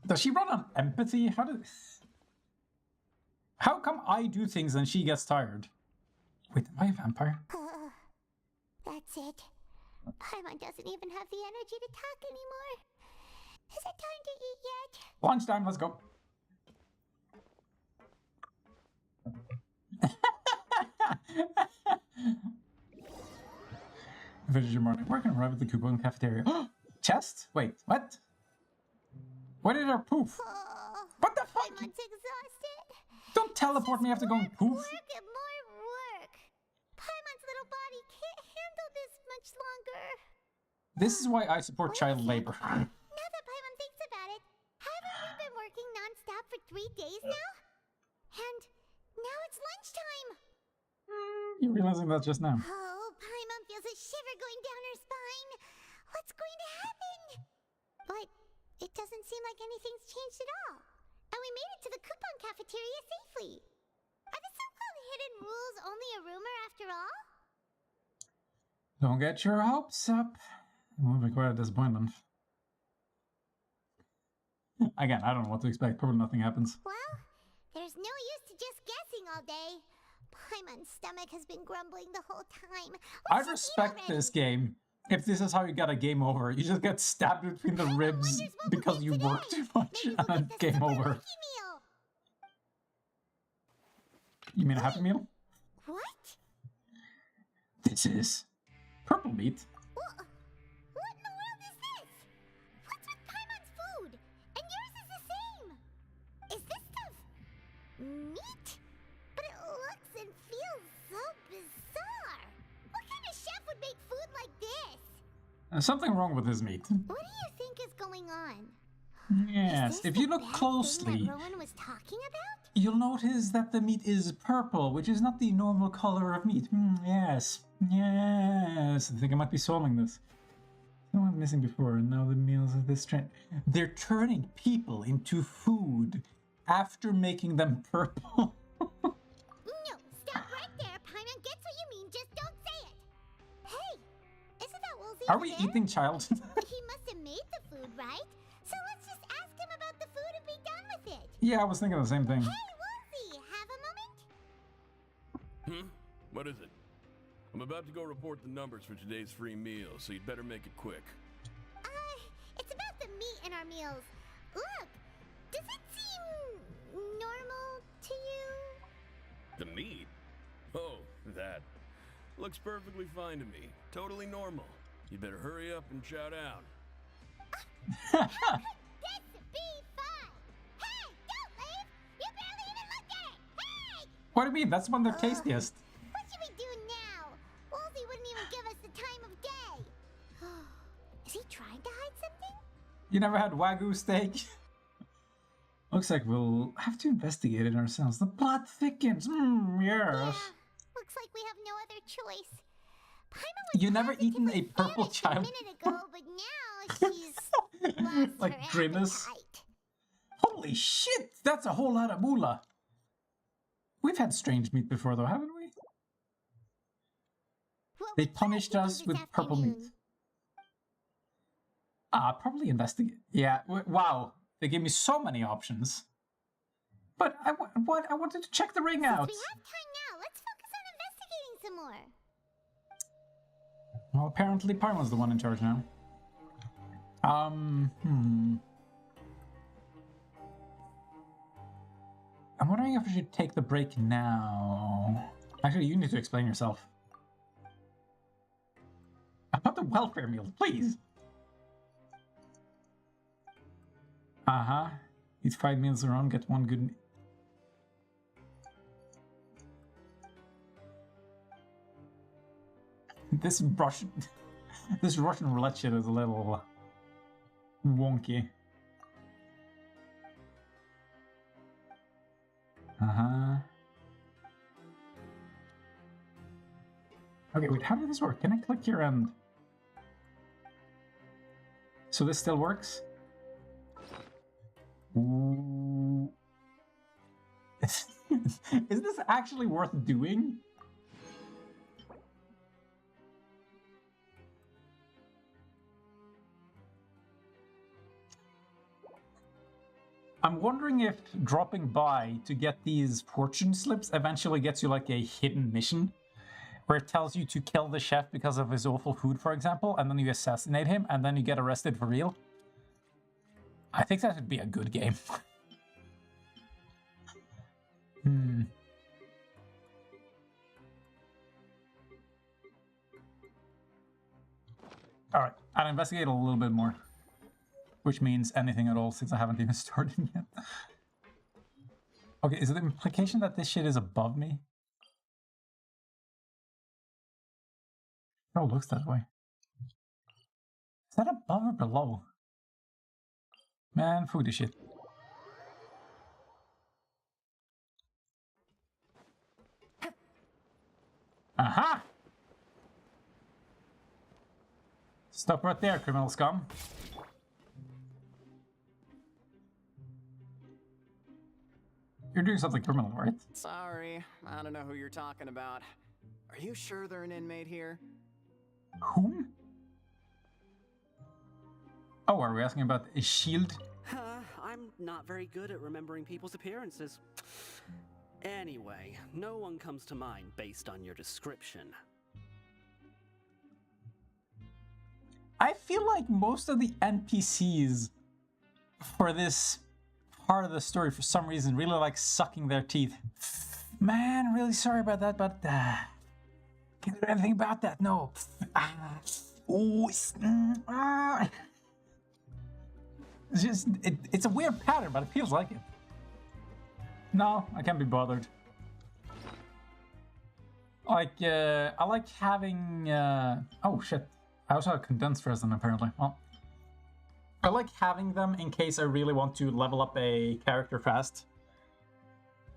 A: Does she run on empathy? How come I do things and she gets tired? Wait, am I a vampire?
D: That's it. Paimon doesn't even have the energy to talk anymore. Is it time to eat yet?
A: Lunchtime, let's go. Finish your morning work and arrive at the coupon cafeteria. Chest? Wait, what? Why did our poof? What the fuck?
D: Paimon's exhausted.
A: Don't teleport me after going poof.
D: Work and more work. Paimon's little body can't handle this much longer.
A: This is why I support child labor.
D: Now that Paimon thinks about it, haven't we been working non-stop for 3 days now? And now it's lunchtime.
A: You're realizing that just now.
D: Oh, Paimon feels a shiver going down her spine. What's going to happen? But it doesn't seem like anything's changed at all. And we made it to the coupon cafeteria safely. Are the so-called hidden rules only a rumor after all?
A: Don't get your hopes up. It will be quite a disappointment. Again, I don't know what to expect. Probably nothing happens.
D: Well, there's no use to just guessing all day. Paimon's stomach has been grumbling the whole time.
A: I respect this game. If this is how you get a game over, you just get stabbed between the ribs because you work too much and game over.
D: Meal.
A: You mean a Happy Meal?
D: What?
A: This is purple meat.
D: What in the world is this? What's with Paimon's food? And yours is the same. Is this stuff meat? But it looks and feels so bizarre. What kind of chef would make food like this?
A: There's something wrong with this meat.
D: What do you think is going on?
A: Yes,
D: Is this
A: if you
D: the
A: look
D: bad
A: closely,
D: thing that Rowan was talking about?
A: you'll notice that the meat is purple, which is not the normal color of meat. Yes, yes. I think I might be solving this. Someone's missing before, and now the meals of this trend. They're turning people into food after making them purple.
D: No, stop right there. Paimon gets what you mean, just don't say it. Hey, isn't that Woolsey
A: Are
D: over
A: we
D: there?
A: eating child?
D: He must have made the food, right? So let's just ask him about the food and be done with it.
A: Yeah, I was thinking the same thing.
D: Hey, Woolsey, have a moment?
K: What is it? I'm about to go report the numbers for today's free meal, so you'd better make it quick.
D: It's about the meat in our meals. Look, does it seem normal to you?
K: The meat? Oh, that. Looks perfectly fine to me. Totally normal. You'd better hurry up and chow down.
D: How could this be fun? Hey, don't leave! You barely even looked at it! Hey!
A: What do you mean? That's when they're tastiest.
D: What should we do now? Woolsey wouldn't even give us the time of day. Is he trying to hide something?
A: You never had Wagyu steak? Looks like we'll have to investigate it ourselves. The plot thickens. Yes.
D: Yeah, looks like we have no other choice. Paimon was
A: You never eaten a
D: positively
A: purple
D: famished
A: child?
D: a minute ago, but now she's lost
A: Like
D: her
A: grimace.
D: appetite.
A: Holy shit! That's a whole lot of moolah. We've had strange meat before, though, haven't we?
D: What
A: They
D: would you like
A: punished
D: to do
A: us
D: this
A: with purple meat.
D: afternoon?
A: Probably investigate. Yeah. Wow. They gave me so many options. But I wanted to check the ring
D: Since
A: out.
D: we have time now, let's focus on investigating some more.
A: Well, apparently Parma's the one in charge now. I'm wondering if we should take the break now. Actually, you need to explain yourself. About the welfare meal, please. Eat 5 meals around, get 1 good... This Russian roulette shit is a little wonky. Okay, wait, how did this work? Can I click here and... So this still works? Ooh. Is this actually worth doing? I'm wondering if dropping by to get these fortune slips eventually gets you like a hidden mission where it tells you to kill the chef because of his awful food, for example, and then you assassinate him and then you get arrested for real. I think that would be a good game. Alright, I'll investigate a little bit more. Which means anything at all, since I haven't even started yet. Okay, is it the implication that this shit is above me? Oh, it looks that way. Is that above or below? Man, fuck this shit. Aha! Stop right there, criminal scum. You're doing something criminal, right?
L: Sorry, I don't know who you're talking about. Are you sure they're an inmate here?
A: Whom? Oh, are we asking about a shield?
M: I'm not very good at remembering people's appearances. Anyway, no one comes to mind based on your description.
A: I feel like most of the NPCs for this part of the story, for some reason, really like sucking their teeth. Man, really sorry about that, but can't do anything about that. No. It's just it's a weird pattern, but it feels like it. No, I can't be bothered. Like I like having oh shit. I also have condensed resin apparently. Well, I like having them in case I really want to level up a character fast.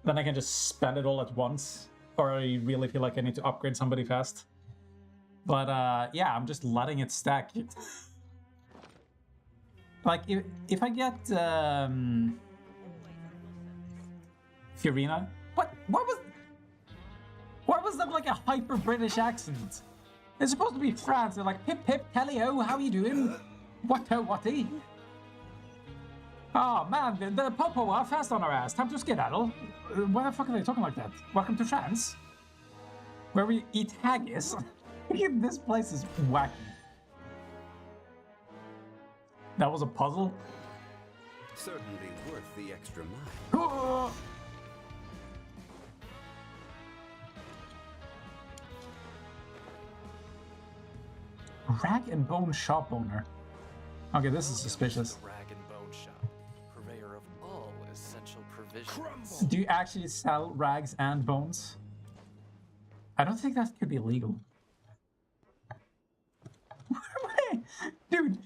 A: Then I can just spend it all at once, or I really feel like I need to upgrade somebody fast. But yeah, I'm just letting it stack. Like if I get Fiorina, what was that like a hyper British accent? It's supposed to be France. They're like pip pip tally-o, how you doing? What-o-what-y? Oh man, the popo are fast on our ass. Time to skedaddle. Why the fuck are they talking like that? Welcome to France, where we eat haggis. This place is wacky. That was a puzzle?
B: Certainly worth the extra mile.
A: Rag and Bone shop owner. Okay, this is suspicious.
C: Rag and Bone Shop, purveyor of all essential provisions.
A: Do you actually sell rags and bones? I don't think that could be illegal. Dude.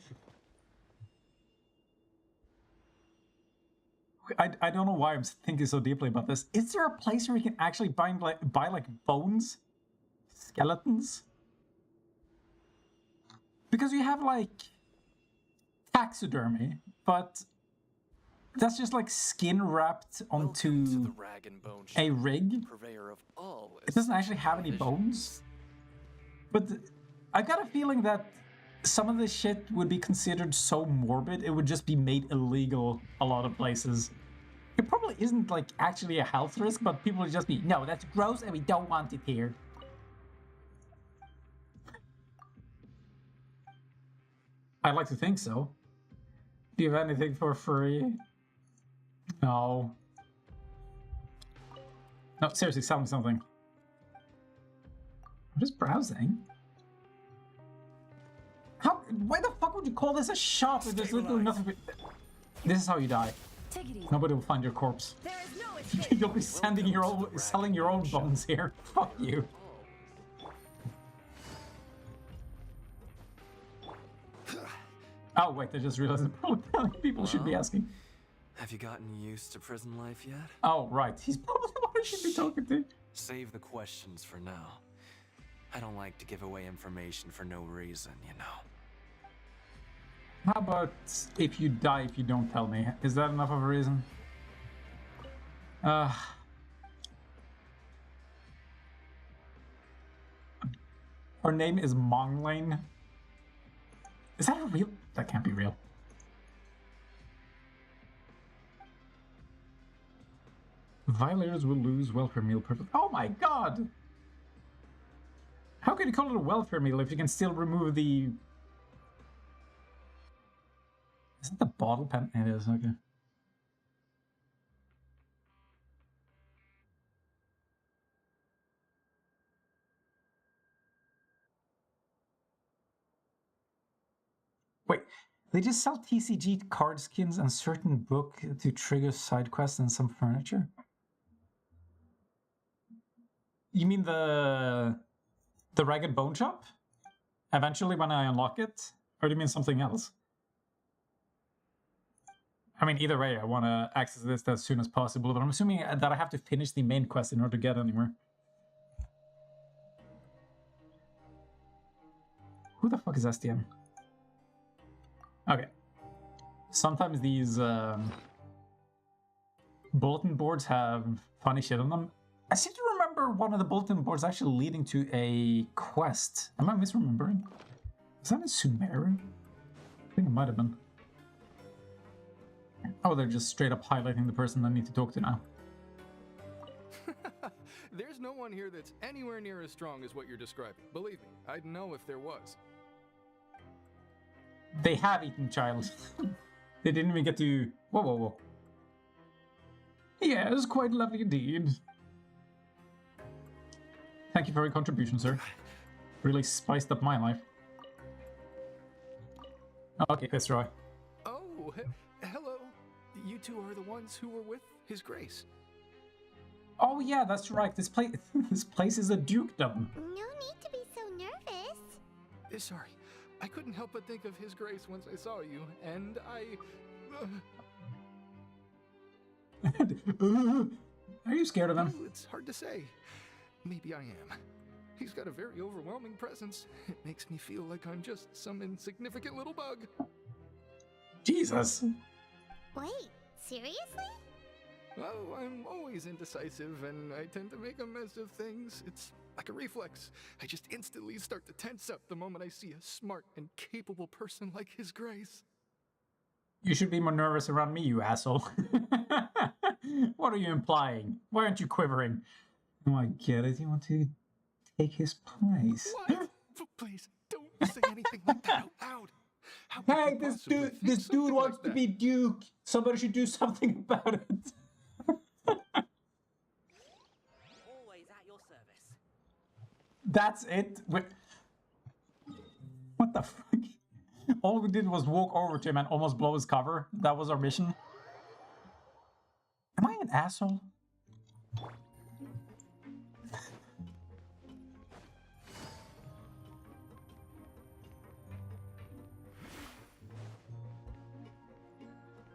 A: I don't know why I'm thinking so deeply about this. Is there a place where you can actually buy like bones? Skeletons? Because you have like taxidermy, but that's just like skin wrapped onto a rig. It doesn't actually have any bones. But I got a feeling that some of this shit would be considered so morbid, it would just be made illegal a lot of places. It probably isn't like actually a health risk, but people would just be, no, that's gross and we don't want it here. I'd like to think so. Do you have anything for free? No. No, seriously, sell me something. I'm just browsing. How? Why the fuck would you call this a shop if there's literally nothing? This is how you die. Nobody will find your corpse. You'll be selling your own bones here. Fuck you. Oh wait, I just realized probably people should be asking.
I: Have you gotten used to prison life yet?
A: Oh right, he's probably the one I should be talking to.
I: Save the questions for now. I don't like to give away information for no reason, you know.
A: How about if you die if you don't tell me? Is that enough of a reason? Her name is Monglane. Is that a real? That can't be real. Violators will lose welfare meal purpose. Oh my god! How can you call it a welfare meal if you can still remove the... Is it the bottle pen? It is, okay. Wait, they just sell TCG card skins and certain book to trigger side quests and some furniture? You mean the Ragged Bone Shop? Eventually when I unlock it? Or do you mean something else? I mean, either way, I want to access this as soon as possible, but I'm assuming that I have to finish the main quest in order to get anywhere. Who the fuck is SDM? Okay. Sometimes these bulletin boards have funny shit on them. I seem to remember one of the bulletin boards actually leading to a quest. Am I misremembering? Is that in Sumeru? I think it might have been. Oh, they're just straight up highlighting the person I need to talk to now.
N: There's no one here that's anywhere near as strong as what you're describing. Believe me, I'd know if there was.
A: They have eaten child. They didn't even get to... Whoa, whoa, whoa. Yeah, it was quite lovely indeed. Thank you for your contribution, sir. Really spiced up my life. Okay, Fitzroy.
N: Oh, hello. You two are the ones who were with His Grace.
A: Oh yeah, that's right. This place is a dukedom.
D: No need to be so nervous.
N: Sorry. I couldn't help but think of His Grace once I saw you, and
A: Are you scared of him?
N: Oh, it's hard to say. Maybe I am. He's got a very overwhelming presence. It makes me feel like I'm just some insignificant little bug.
A: Jesus.
D: Wait, seriously?
N: Oh, I'm always indecisive, and I tend to make a mess of things. It's like a reflex. I just instantly start to tense up the moment I see a smart and capable person like His Grace.
A: You should be more nervous around me, you asshole. What are you implying? Why aren't you quivering? Oh, I get it. You want to take his place.
N: What? Please, don't say anything like that out loud. How
A: hey, this dude wants to be Duke. Somebody should do something about it.
E: Always at your service.
A: That's it? What the fuck? All we did was walk over to him and almost blow his cover. That was our mission. Am I an asshole?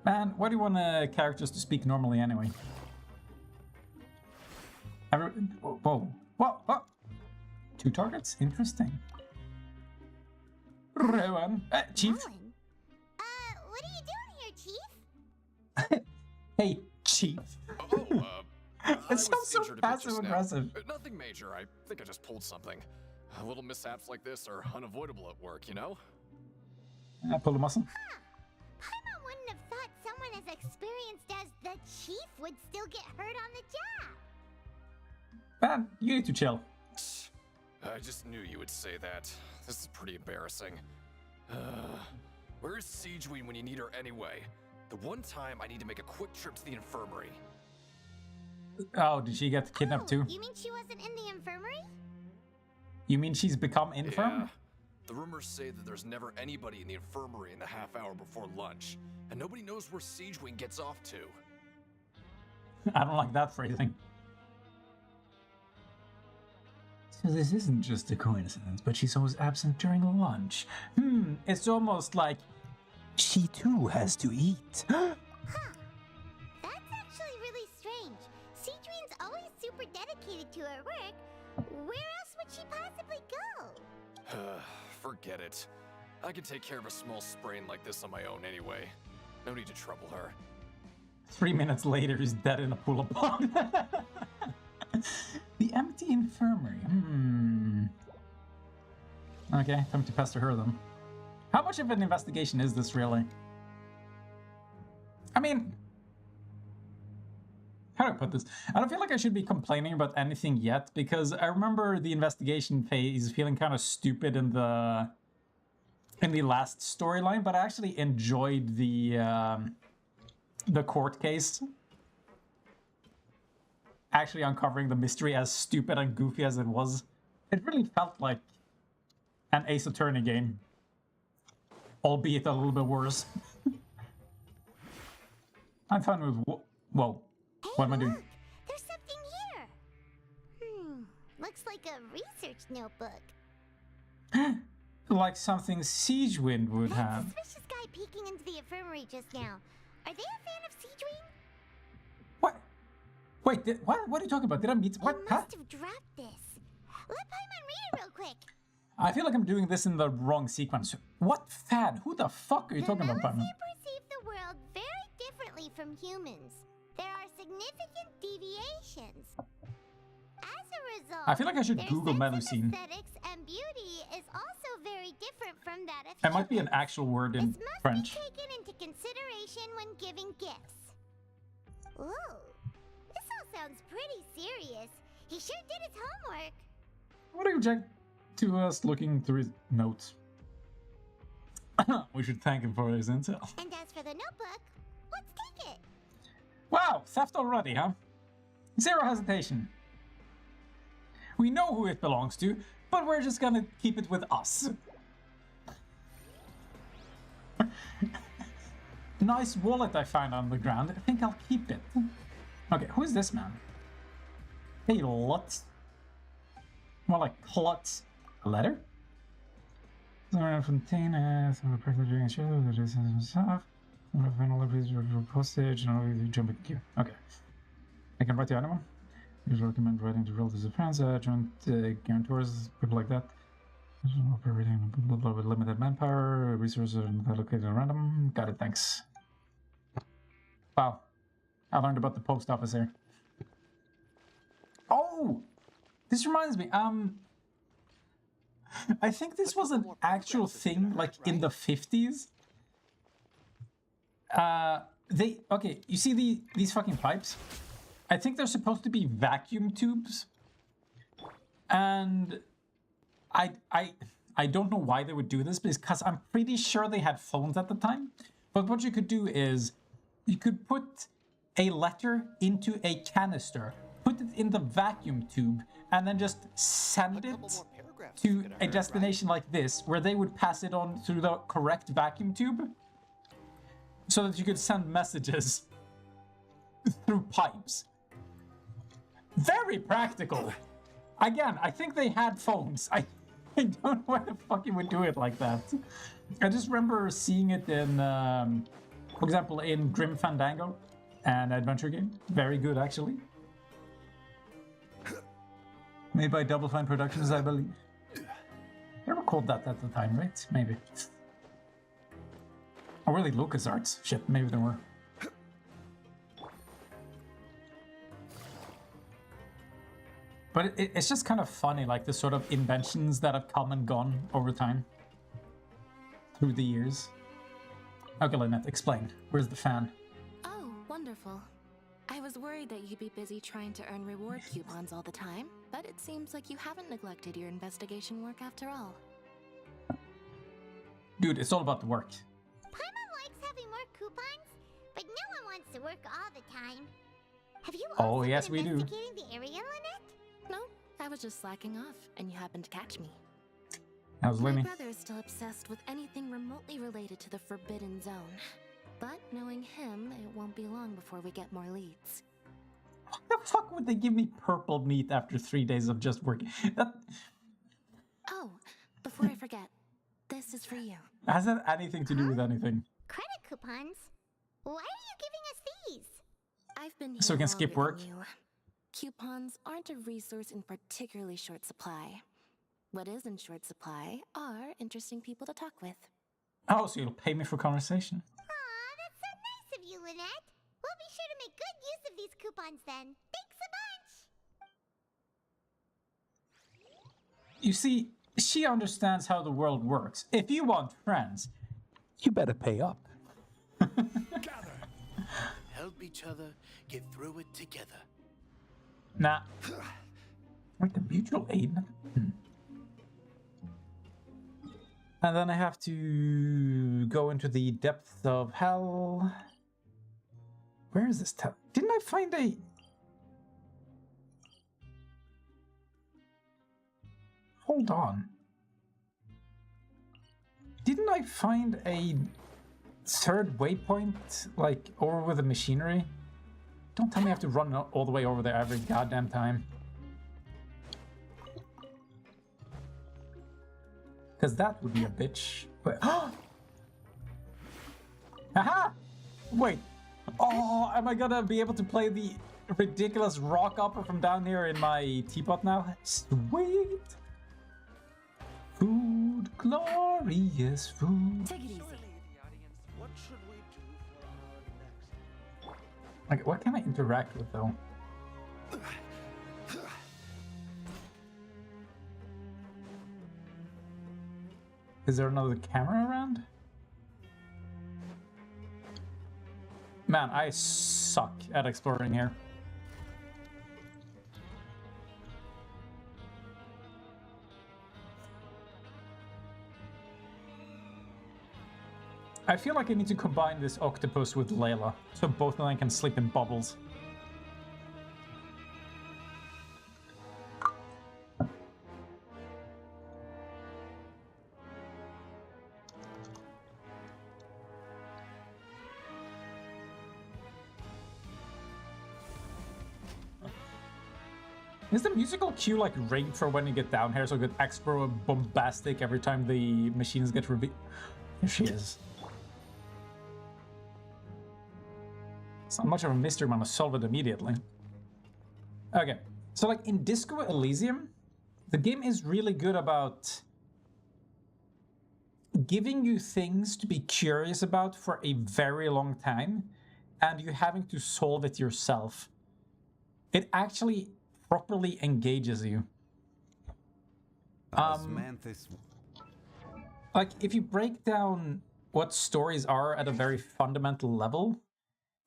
A: Man, why do you want characters to speak normally anyway? Whoa. What? 2 targets? Interesting. Rowan. Chief?
D: Rowan?
A: Hey, Chief. It sounds so passive aggressive.
C: Nothing major. I think I just pulled something. Little mishaps like this are unavoidable at work, you know?
A: I pulled a muscle.
D: Paimon wouldn't have thought someone as experienced as the Chief would still get hurt on the job.
A: Man, you need to chill.
C: I just knew you would say that. This is pretty embarrassing. Where's Siegeween when you need her anyway? The one time I need to make a quick trip to the infirmary.
A: Oh, did she get kidnapped too?
D: You mean she wasn't in the infirmary?
A: You mean she's become infirm?
C: Yeah. The rumors say that there's never anybody in the infirmary in the half hour before lunch, and nobody knows where Siegeween gets off to.
A: I don't like that phrasing. So this isn't just a coincidence, but she's always absent during lunch. It's almost like she too has to eat.
D: Huh. That's actually really strange. Siegeween's always super dedicated to her work. Where else would she possibly go?
C: Forget it. I can take care of a small sprain like this on my own anyway. No need to trouble her.
A: 3 minutes later, he's dead in a pool of blood. The empty infirmary. Okay, time to pester her then. How much of an investigation is this really? I mean, how do I put this? I don't feel like I should be complaining about anything yet, because I remember the investigation phase feeling kind of stupid in the last storyline, but I actually enjoyed the court case. Actually uncovering the mystery, as stupid and goofy as it was. It really felt like an Ace Attorney game. Albeit a little bit worse. I'm fine with... Whoa.
D: Hey,
A: what am I doing?
D: Look, there's something here. Looks like a research notebook.
A: Like something Siegeween would have.
D: Suspicious guy peeking into the infirmary just now. Are they a fan of Siegeween?
A: What? Wait, what are you talking about? Did I meet... What?
D: You must have dropped this. Let Paimon read it real quick.
A: I feel like I'm doing this in the wrong sequence. What fan? Who the fuck are you talking about, Paimon?
D: Perceive the world very differently from humans. There are significant deviations. As a result,
A: I feel like I should Google Melusine.
D: Aesthetics and beauty is also very different from that of
A: It might be an actual word in French.
D: Be taken into consideration when giving gifts. Ooh, this all sounds pretty serious. He sure did his homework.
A: What do you object to us looking through his notes? We should thank him for his intel.
D: And as for the notebook, let's take it.
A: Wow, theft already, huh? Zero hesitation. We know who it belongs to, but we're just gonna keep it with us. Nice wallet I found on the ground. I think I'll keep it. Okay, who is this man? Hey, Lutz. More like Klutz. A letter? Fontaine, some person doing a show, that is himself. Postage, and jump in queue. Okay. I can write to anyone. Usually recommend writing to relatives and friends, joint guarantors, people like that. Operating with limited manpower, resources are allocated at random. Got it, thanks. Wow. I learned about the post office here. Oh! This reminds me, I think this was an actual thing, like, in the 50s. Okay, you see these fucking pipes? I think they're supposed to be vacuum tubes. And I don't know why they would do this, because I'm pretty sure they had phones at the time. But what you could do is, you could put a letter into a canister, put it in the vacuum tube, and then just send it to a destination like this, where they would pass it on through the correct vacuum tube, so that you could send messages through pipes. Very practical. Again, I think they had phones. I don't know why the fuck you would do it like that. I just remember seeing it in, for example, in Grim Fandango, an adventure game. Very good, actually. Made by Double Fine Productions, I believe. They were called that at the time, right? Maybe. Or really LucasArts. Shit, maybe they were. But it's just kind of funny, like the sort of inventions that have come and gone over time. Through the years. Okay, Lynette, explain. Where's the fan?
G: Oh, wonderful. I was worried that you'd be busy trying to earn reward coupons all the time, but it seems like you haven't neglected your investigation work after all.
A: Dude, it's all about the work.
D: Paimon likes having more coupons, but no one wants to work all the time. Have you
A: Oh,
D: also
A: yes,
D: been
A: we do.
D: investigating the area, Lynette?
G: No, I was just slacking off, and you happened to catch me.
A: That was
G: My
A: Lenny.
G: brother is still obsessed with anything remotely related to the Forbidden Zone. But knowing him, it won't be long before we get more leads.
A: Why the fuck would they give me purple meat after 3 days of just working? That
G: Oh, before I forget, this is for you.
A: has that anything to do with anything?
D: Credit coupons? Why are you giving us these?
G: I've been here
A: So we can skip
G: longer
A: work?
G: than you. Coupons aren't a resource in particularly short supply. What is in short supply are interesting people to talk with.
A: Oh, so you'll pay me for conversation.
D: Aw, that's so nice of you, Lynette. We'll be sure to make good use of these coupons then. Thanks a bunch!
A: You see, she understands how the world works. If you want friends, you better pay up.
O: Gather. Help each other get through it together.
A: Nah. Like the mutual aid? And then I have to go into the depths of hell. Where is this town? Didn't I find a... Hold on. Didn't I find a third waypoint, like, over with the machinery? Don't tell me I have to run all the way over there every goddamn time. Because that would be a bitch. But, aha! Wait. Oh, am I gonna be able to play the ridiculous rock opera from down here in my teapot now? Sweet. Food, glorious food.
G: Take it easy.
O: What should we do for our next?
A: Like, what can I interact with though? Is there another camera around? Man, I suck at exploring here. I feel like I need to combine this octopus with Layla, so both of them can sleep in bubbles. Is the musical cue like rigged for when you get down here so it get extra bombastic every time the machines get revealed? Here she is. It's not much of a mystery, I'm gonna solve it immediately. Okay, so like in Disco Elysium, the game is really good about giving you things to be curious about for a very long time, and you having to solve it yourself. It actually properly engages you. Like, if you break down what stories are at a very fundamental level,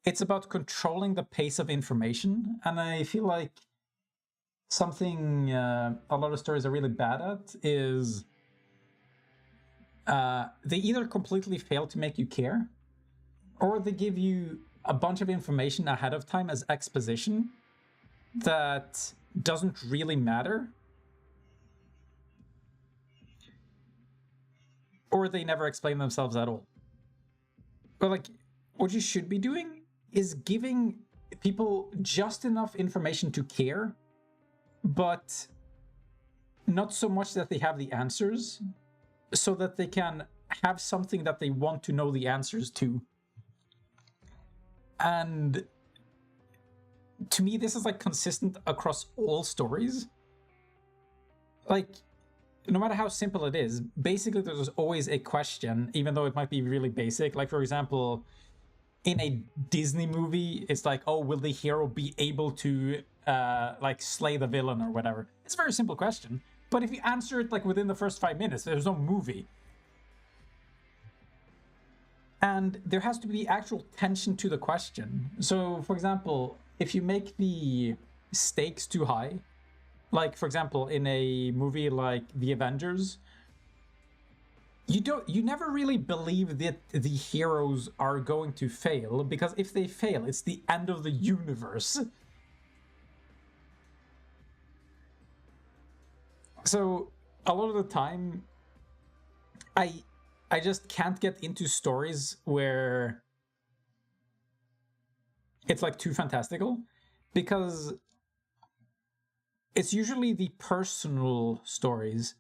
A: it's about controlling the pace of information, and I feel like something a lot of stories are really bad at is they either completely fail to make you care, or they give you a bunch of information ahead of time as exposition that doesn't really matter, or they never explain themselves at all. But like, what you should be doing is giving people just enough information to care, but not so much that they have the answers, so that they can have something that they want to know the answers to. And to me, this is like consistent across all stories. Like, no matter how simple it is, basically there's always a question, even though it might be really basic. Like, for example, in a Disney movie, it's like, oh, will the hero be able to like slay the villain or whatever? It's a very simple question. But if you answer it like within the first 5 minutes, there's no movie. And there has to be actual tension to the question. So, for example, if you make the stakes too high, like, for example, in a movie like The Avengers, you never really believe that the heroes are going to fail, because if they fail, it's the end of the universe. So a lot of the time, I just can't get into stories where it's like too fantastical, because it's usually the personal stories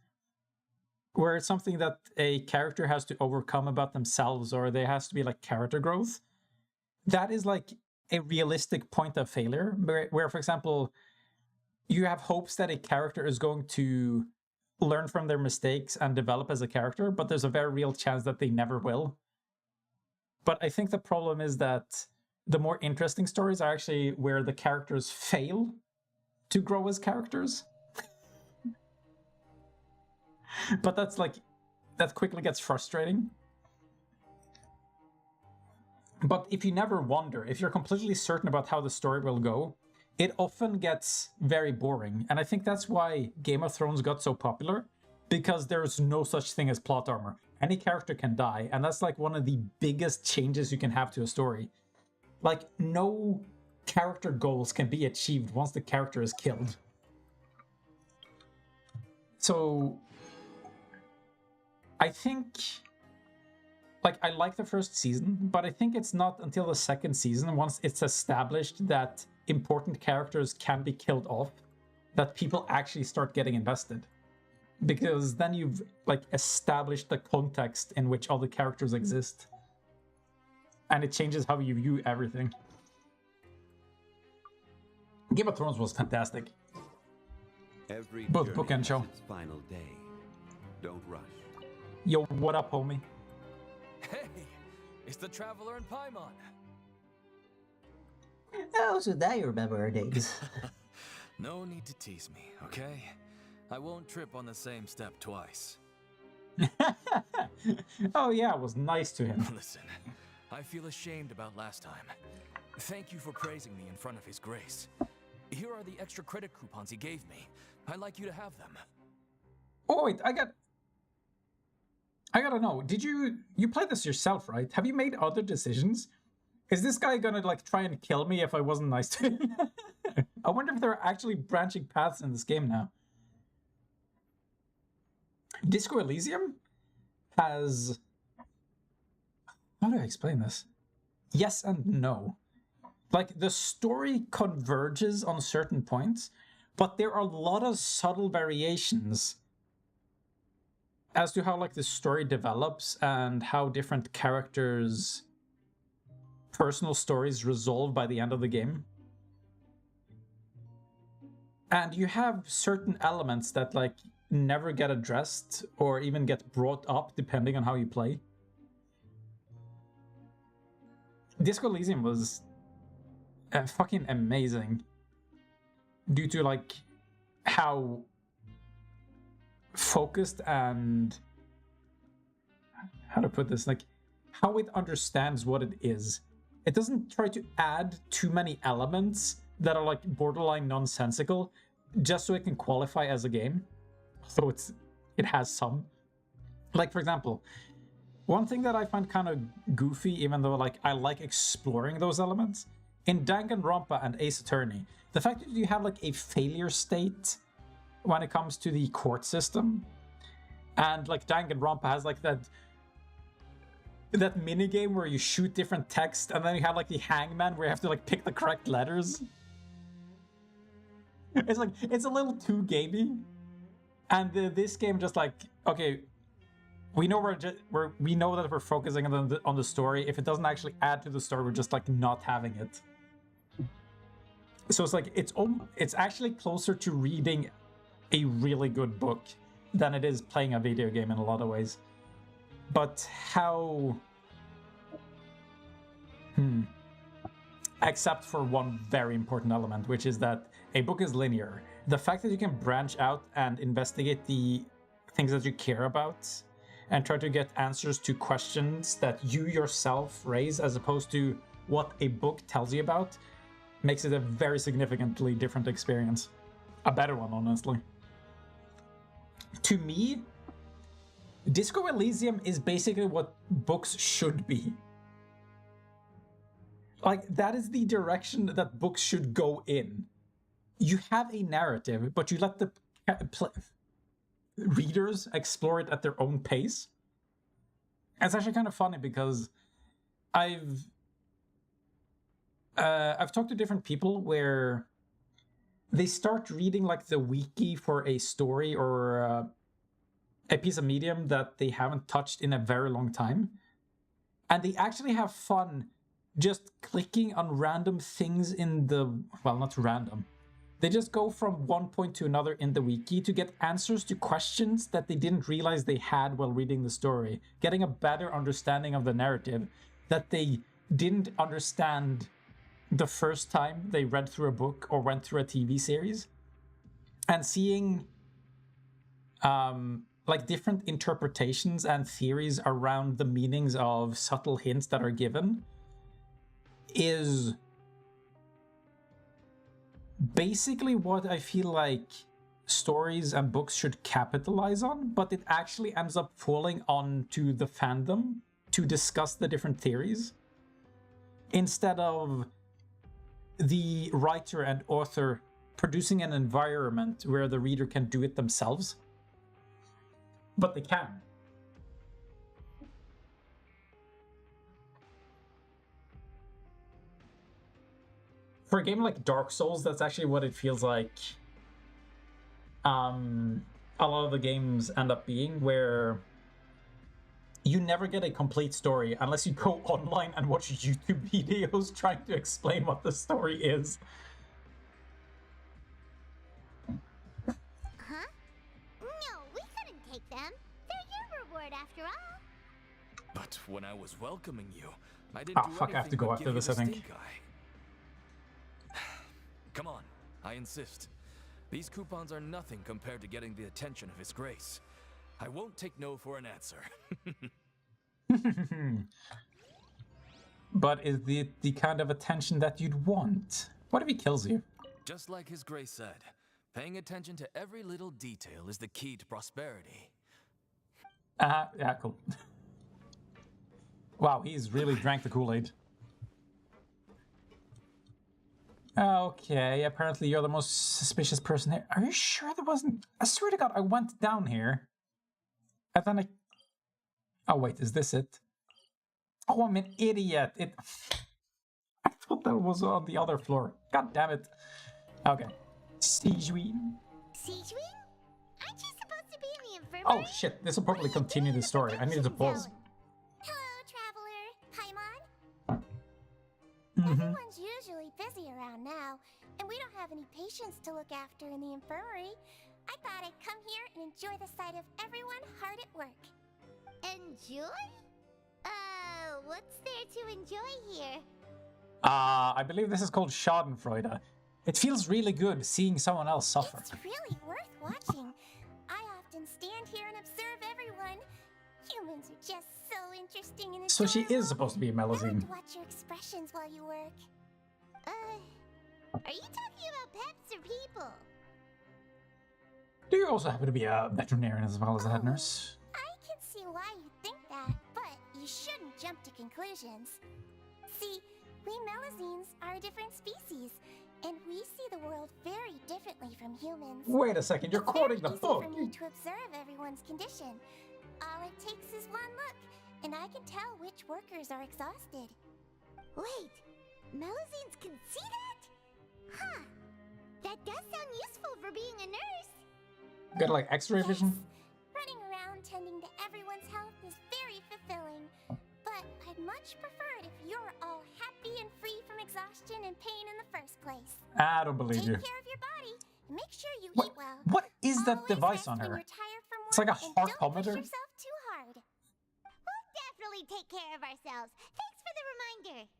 A: where it's something that a character has to overcome about themselves, or there has to be like character growth. That is like a realistic point of failure, where for example, you have hopes that a character is going to learn from their mistakes and develop as a character, but there's a very real chance that they never will. But I think the problem is that the more interesting stories are actually where the characters fail to grow as characters. But that's like, that quickly gets frustrating. But if you never wonder, if you're completely certain about how the story will go, it often gets very boring. And I think that's why Game of Thrones got so popular, because there's no such thing as plot armor. Any character can die, and that's like one of the biggest changes you can have to a story. Like, no character goals can be achieved once the character is killed. So I think, like, I like the first season, but I think it's not until the second season, once it's established that important characters can be killed off, that people actually start getting invested. Because then you've, like, established the context in which all the characters exist. And it changes how you view everything. Game of Thrones was fantastic.
B: Every
A: both
B: journey
A: book and
B: has
A: show.
B: its final day. Don't rush.
A: Yo, what up, homie?
P: Hey, it's the Traveler and Paimon.
J: Oh, so now you remember our names.
P: No need to tease me, okay? I won't trip on the same step twice.
A: Oh yeah, I was nice to him.
P: Listen, I feel ashamed about last time. Thank you for praising me in front of His Grace. Here are the extra credit coupons he gave me. I'd like you to have them.
A: Oh wait, I gotta know, did you played this yourself, right? Have you made other decisions? Is this guy gonna like try and kill me if I wasn't nice to him? I wonder if there are actually branching paths in this game now. Disco Elysium has... How do I explain this? Yes and no. Like, the story converges on certain points, but there are a lot of subtle variations as to how, like, the story develops and how different characters' personal stories resolve by the end of the game. And you have certain elements that, like, never get addressed or even get brought up depending on how you play. Disco Elysium was fucking amazing due to, like, how focused and, how to put this, like, how it understands what it is. It doesn't try to add too many elements that are, like, borderline nonsensical just so it can qualify as a game. So it has some. Like, for example, one thing that I find kind of goofy, even though, like, I like exploring those elements, in Danganronpa and Ace Attorney, the fact that you have, like, a failure state when it comes to the court system, and, like, Danganronpa has, like, that minigame where you shoot different text, and then you have, like, the hangman where you have to, like, pick the correct letters. It's like, it's a little too gamey. And this game just like, okay, we know we know that we're focusing on the story. If it doesn't actually add to the story, we're just like not having it. So it's like it's actually closer to reading a really good book than it is playing a video game in a lot of ways. But how Except for one very important element, which is that a book is linear. The fact that you can branch out and investigate the things that you care about and try to get answers to questions that you yourself raise as opposed to what a book tells you about makes it a very significantly different experience. A better one, honestly. To me, Disco Elysium is basically what books should be. Like, that is the direction that books should go in. You have a narrative, but you let the readers explore it at their own pace. It's actually kind of funny because I've talked to different people where they start reading like the wiki for a story or a piece of medium that they haven't touched in a very long time, and they actually have fun just clicking on random things in the, well, not random. They just go from one point to another in the wiki to get answers to questions that they didn't realize they had while reading the story, getting a better understanding of the narrative that they didn't understand the first time they read through a book or went through a TV series, and seeing like different interpretations and theories around the meanings of subtle hints that are given is basically what I feel like stories and books should capitalize on, but it actually ends up falling onto the fandom to discuss the different theories instead of the writer and author producing an environment where the reader can do it themselves. But they can. For a game like Dark Souls, that's actually what it feels like a lot of the games end up being, where you never get a complete story unless you go online and watch YouTube videos trying to explain what the story is.
D: Huh? No, we couldn't take them. They're your reward after all.
P: But when I was welcoming you, I didn't
A: Oh,
P: do
A: fuck, I have to
P: anything
A: go
P: but
A: after
P: give you
A: this,
P: the
A: I think.
P: stink eye. Come on, I insist. These coupons are nothing compared to getting the attention of His Grace. I won't take no for an answer.
A: But is the kind of attention that you'd want? What if he kills you?
P: Just like His Grace said, paying attention to every little detail is the key to prosperity.
A: Yeah, cool. Wow, he's really drank the Kool-Aid. Okay, apparently you're the most suspicious person here. Are you sure there wasn't... I swear to God, I went down here. And then I... Oh, wait, is this it? Oh, I'm an idiot. I thought that was on the other floor. God damn it. Okay. Sijuin.
D: Sijuin? Aren't you supposed to be in the infirmary?
A: Oh, shit. This will probably continue the story. I needed to pause.
D: Hello, traveler. Paimon? Everyone's usually busy around now, and we don't have any patients to look after in the infirmary. I thought I'd come here and enjoy the sight of everyone hard at work. Enjoy? What's there to enjoy here?
A: I believe this is called Schadenfreude. It feels really good seeing someone else suffer.
D: It's really worth watching. I often stand here and observe everyone. Humans are just so interesting and adorable.
A: So she is supposed to be a
D: I like
A: Melusine.
D: to watch your expressions while you work. Are you talking about pets or people?
A: Do you also happen to be a veterinarian as well as a head nurse?
D: I can see why you think that, but you shouldn't jump to conclusions. See, we Melusines are a different species, and we see the world very differently from humans.
A: Wait a second, you're quoting the book.
D: It's easy for me to observe everyone's condition. All it takes is one look, and I can tell which workers are exhausted. Wait, Melusines can see that? Huh. That does sound useful for being a nurse.
A: Got like X-ray vision?
D: Running around tending to everyone's health is very fulfilling. But I'd much prefer it if you're all happy and free from exhaustion and pain in the first place.
A: I don't believe you.
D: Take care of your body and make sure you eat well.
A: What is that
D: Always
A: device
D: rest
A: on
D: when
A: her?
D: you're tired from
A: It's like a
D: work, and don't push
A: heartometer?
D: yourself too hard. We'll definitely take care of ourselves. Thanks for the reminder.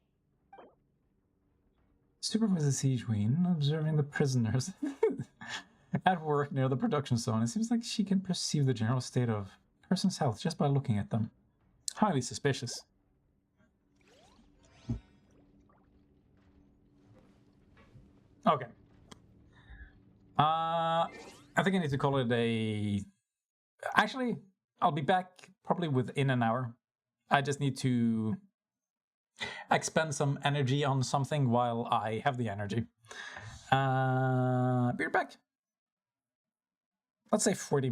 A: Supervise the siege queen, observing the prisoners at work near the production zone. It seems like she can perceive the general state of a person's health just by looking at them. Highly suspicious. Okay. I think I need to call it a... Actually, I'll be back probably within an hour. I just need to expend some energy on something while I have the energy. Be right back. Let's say 40